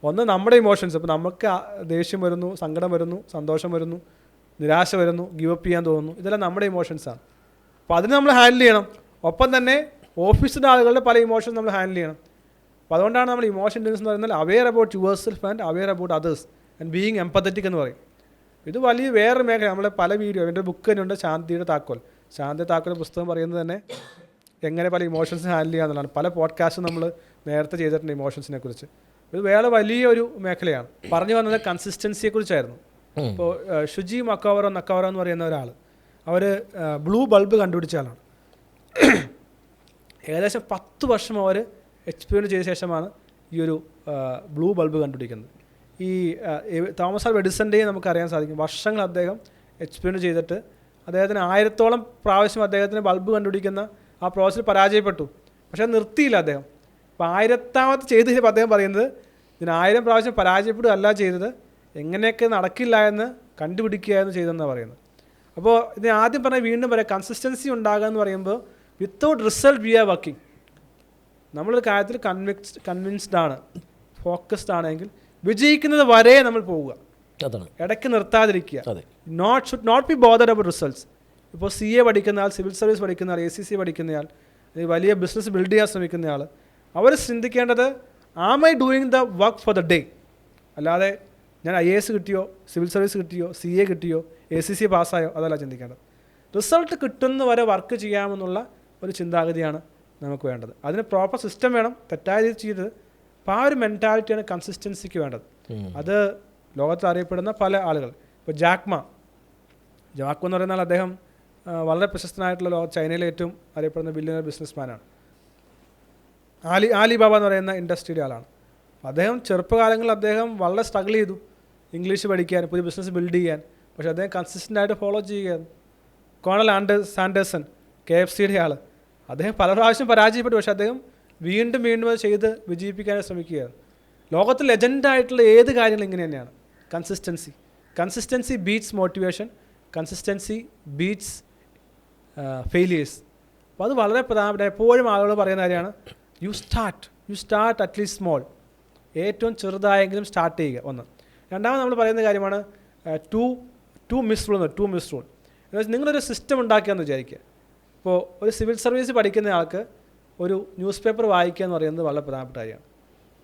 ഒന്ന് നമ്മുടെ ഇമോഷൻസ്, ഇപ്പോൾ നമുക്ക് ദേഷ്യം വരുന്നു, സങ്കടം വരുന്നു, സന്തോഷം വരുന്നു, നിരാശ വരുന്നു, ഗിവ് അപ്പ് ചെയ്യാൻ തോന്നുന്നു. ഇതെല്ലാം നമ്മുടെ ഇമോഷൻസാണ്. അപ്പോൾ അതിന് നമ്മൾ ഹാൻഡിൽ ചെയ്യണം. ഒപ്പം തന്നെ ഓഫീസിൻ്റെ ആളുകളുടെ പല ഇമോഷൻസ് നമ്മൾ ഹാൻഡിൽ ചെയ്യണം. അപ്പോൾ അതുകൊണ്ടാണ് നമ്മൾ ഇമോഷൻ ഇൻ്റലിജൻസ് എന്ന് പറയുന്നത് aware about your self and aware about others and being empathetic എന്ന് പറയും. ഇത് വലിയ വേറൊരു മേഖല. നമ്മളെ പല വീഡിയോ, എൻ്റെ ബുക്ക് തന്നെ ഉണ്ട്, ശാന്തിയുടെ താക്കോൽ. ശാന്തിയുടെ താക്കോൽ പുസ്തകം പറയുന്നത് തന്നെ എങ്ങനെ പല ഇമോഷൻസ് ഹാൻഡിൽ ചെയ്യാന്നുള്ളതാണ്. പല പോഡ്കാസ്റ്റും നമ്മൾ നേരത്തെ ചെയ്തിട്ടുണ്ട് ഇമോഷൻസിനെ കുറിച്ച്. ഇത് വേറെ വലിയൊരു മേഖലയാണ്. പറഞ്ഞു വന്നത് കൺസിസ്റ്റൻസിയെക്കുറിച്ചായിരുന്നു. ഇപ്പോൾ ഷുജി നക്കവറ എന്ന് പറയുന്ന ഒരാൾ, അവർ ബ്ലൂ ബൾബ് കണ്ടുപിടിച്ച ആളാണ്. ഏകദേശം 10 വർഷം അവർ എക്സ്പീരിയൻസ് ചെയ്ത ശേഷമാണ് ഈ ഒരു ബ്ലൂ ബൾബ് കണ്ടുപിടിക്കുന്നത്. ഈ തോമസ് ആൽവ എഡിസൻ്റെയും നമുക്കറിയാൻ സാധിക്കും. വർഷങ്ങൾ അദ്ദേഹം എക്സ്പീരിയൻസ് ചെയ്തിട്ട് അദ്ദേഹത്തിന് 1000-ഓളം പ്രാവശ്യം അദ്ദേഹത്തിന് ബൾബ് കണ്ടുപിടിക്കുന്ന ആ പ്രോസസ്സിൽ പരാജയപ്പെട്ടു. പക്ഷേ നിർത്തിയില്ല അദ്ദേഹം. അപ്പോൾ 1000ാമത്തെ ചെയ്ത് കഴിഞ്ഞപ്പോൾ അദ്ദേഹം പറയുന്നത് ഇതിന് 1000 പ്രാവശ്യം പരാജയപ്പെടുകയല്ല ചെയ്തത്, എങ്ങനെയൊക്കെ നടക്കില്ല എന്ന് കണ്ടുപിടിക്കുകയായിരുന്നു ചെയ്തതെന്നാണ് പറയുന്നത്. അപ്പോൾ ഇതിന് ആദ്യം പറഞ്ഞാൽ വീണ്ടും പറയാം, കൺസിസ്റ്റൻസി ഉണ്ടാകുക എന്ന് പറയുമ്പോൾ without result V are working. നമ്മളൊരു കാര്യത്തിൽ കൺവിൻസ്ഡ് ആണ്, ഫോക്കസ്ഡ് ആണെങ്കിൽ വിജയിക്കുന്നത് വരെ നമ്മൾ പോവുക, അതാണ് ഇടയ്ക്ക് നിർത്താതിരിക്കുക. Should not be bothered about results. ഇപ്പോൾ CA പഠിക്കുന്ന ആൾ, സിവിൽ സർവീസ് പഠിക്കുന്ന ആൾ, ACC പഠിക്കുന്നയാൾ, വലിയ ബിസിനസ് ബിൽഡ് ചെയ്യാൻ ശ്രമിക്കുന്നയാൾ, അവർ ചിന്തിക്കേണ്ടത് am I doing the work for the day. അല്ലാതെ ഞാൻ IAS കിട്ടിയോ, സിവിൽ സർവീസ് കിട്ടിയോ, CA കിട്ടിയോ, ACC പാസ്സായോ, അതല്ല ചിന്തിക്കേണ്ടത്. റിസൾട്ട് കിട്ടുന്ന വരെ വർക്ക് ചെയ്യാമെന്നുള്ള ഒരു ചിന്താഗതിയാണ് നമുക്ക് വേണ്ടത്. അതിന് പ്രോപ്പർ സിസ്റ്റം വേണം, തെറ്റായ രീതി ചെയ്തത്. അപ്പോൾ ആ ഒരു മെൻറ്റാലിറ്റിയാണ് കൺസിസ്റ്റൻസിക്ക് വേണ്ടത്. അത് ലോകത്ത് അറിയപ്പെടുന്ന പല ആളുകൾ, ഇപ്പോൾ ജാക്മ എന്ന് പറയുന്ന ആൾ, അദ്ദേഹം വളരെ പ്രശസ്തനായിട്ടുള്ള ചൈനയിലെ ഏറ്റവും അറിയപ്പെടുന്ന ബില്യണർ ബിസിനസ്മാനാണ്. ആലിബാബ എന്ന് പറയുന്ന ഇൻഡസ്ട്രിയിലെ ആളാണ്. അദ്ദേഹം ചെറുപ്പകാലങ്ങളിൽ അദ്ദേഹം വളരെ സ്ട്രഗിൾ ചെയ്തു ഇംഗ്ലീഷ് പഠിക്കാൻ, പുതിയ ബിസിനസ് ബിൽഡ് ചെയ്യാൻ. പക്ഷേ അദ്ദേഹം കൺസിസ്റ്റൻ്റായിട്ട് ഫോളോ ചെയ്യുകയായിരുന്നു. കോണൽ സാൻഡേഴ്സൺ, KFCയുടെ ആൾ, അദ്ദേഹം പല പ്രാവശ്യം പരാജയപ്പെട്ടു. പക്ഷേ അദ്ദേഹം വീണ്ടും അത് ചെയ്ത് വിജയിപ്പിക്കാൻ ശ്രമിക്കുകയായിരുന്നു. ലോകത്തിൽ ലെജൻഡായിട്ടുള്ള ഏത് കാര്യങ്ങളും ഇങ്ങനെ തന്നെയാണ്. Consistency beats motivation, consistency beats failures. അപ്പോൾ അത് വളരെ പ്രധാനപ്പെട്ട, എപ്പോഴും ആളുകൾ പറയുന്ന കാര്യമാണ്, യു സ്റ്റാർട്ട് അറ്റ്ലീസ്റ്റ് സ്മോൾ. ഏറ്റവും ചെറുതായെങ്കിലും സ്റ്റാർട്ട് ചെയ്യുക, ഒന്ന്. രണ്ടാമത് നമ്മൾ പറയുന്ന കാര്യമാണ് ടു മിസ് റൂൾ. എന്നുവെച്ചാൽ നിങ്ങളൊരു സിസ്റ്റം ഉണ്ടാക്കിയെന്ന് വിചാരിക്കുക. ഇപ്പോൾ ഒരു സിവിൽ സർവീസ് പഠിക്കുന്ന ആൾക്ക് ഒരു ന്യൂസ് പേപ്പർ വായിക്കുക എന്ന് പറയുന്നത് വളരെ പ്രധാനപ്പെട്ട കാര്യമാണ്.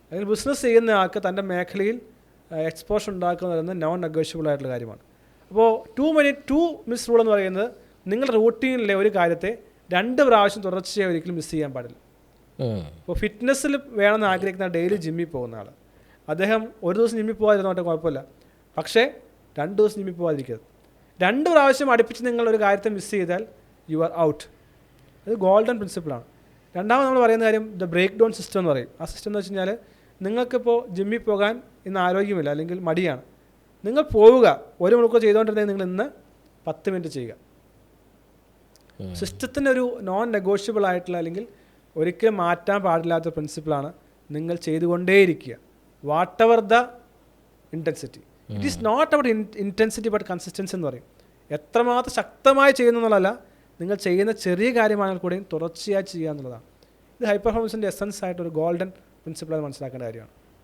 അല്ലെങ്കിൽ ബിസിനസ് ചെയ്യുന്ന ആൾക്ക് തൻ്റെ മേഖലയിൽ എക്സ്പോഷർ ഉണ്ടാക്കുക എന്ന് പറയുന്നത് നോൺ നെഗോഷ്യബിൾ ആയിട്ടുള്ള കാര്യമാണ്. അപ്പോൾ 2 മിസ് റൂൾ എന്ന് പറയുന്നത് നിങ്ങളുടെ റൂട്ടീനിലെ ഒരു കാര്യത്തെ 2 പ്രാവശ്യം തുടർച്ചയായി ഒരിക്കലും മിസ് ചെയ്യാൻ പാടില്ല. ഇപ്പോൾ ഫിറ്റ്നസ്സിൽ വേണമെന്ന് ആഗ്രഹിക്കുന്ന ഡെയിലി ജിമ്മിൽ പോകുന്ന ആൾ, അദ്ദേഹം ഒരു ദിവസം ജിമ്മിൽ പോകാതിരുന്നോട്ടെ കുഴപ്പമില്ല, പക്ഷേ 2 ദിവസം ജിമ്മിൽ പോകാതിരിക്കരുത്. 2 പ്രാവശ്യം അടുപ്പിച്ച് നിങ്ങളൊരു കാര്യത്തെ മിസ് ചെയ്താൽ യു ആർ ഔട്ട്. അത് ഗോൾഡൻ പ്രിൻസിപ്പിളാണ്. രണ്ടാമത് നമ്മൾ പറയുന്ന കാര്യം ദ ബ്രേക്ക് ഡൗൺ സിസ്റ്റം എന്ന് പറയും. ആ സിസ്റ്റം എന്ന് വെച്ച് കഴിഞ്ഞാൽ, നിങ്ങൾക്കിപ്പോൾ ജിമ്മിൽ പോകാൻ ഇന്ന് ആരോഗ്യമില്ല, അല്ലെങ്കിൽ മടിയാണ്, നിങ്ങൾ പോവുക. 1 മണിക്കൂർ ചെയ്തുകൊണ്ടിരുന്നെങ്കിൽ നിങ്ങൾ ഇന്ന് 10 മിനിറ്റ് ചെയ്യുക. സിസ്റ്റത്തിൻ്റെ ഒരു നോൺ നെഗോഷ്യബിൾ ആയിട്ടുള്ള, അല്ലെങ്കിൽ ഒരിക്കലും മാറ്റാൻ പാടില്ലാത്ത പ്രിൻസിപ്പിളാണ് നിങ്ങൾ ചെയ്തുകൊണ്ടേയിരിക്കുക. Whatever the intensity. It is not our intensity but consistency എന്ന് പറയും. എത്രമാത്രം ശക്തമായി ചെയ്യുന്നു എന്നുള്ളതല്ല, നിങ്ങൾ ചെയ്യുന്ന ചെറിയ കാര്യമാണെങ്കിൽ കൂടെയും തുടർച്ചയായി ചെയ്യുക എന്നുള്ളതാണ്. ഇത് ഹൈ പെർഫോമൻസിൻ്റെ എസൻസ് ആയിട്ട് ഒരു ഗോൾഡൻ പ്രിൻസിപ്പിൾ മനസ്സിലാക്കേണ്ട കാര്യമാണ്.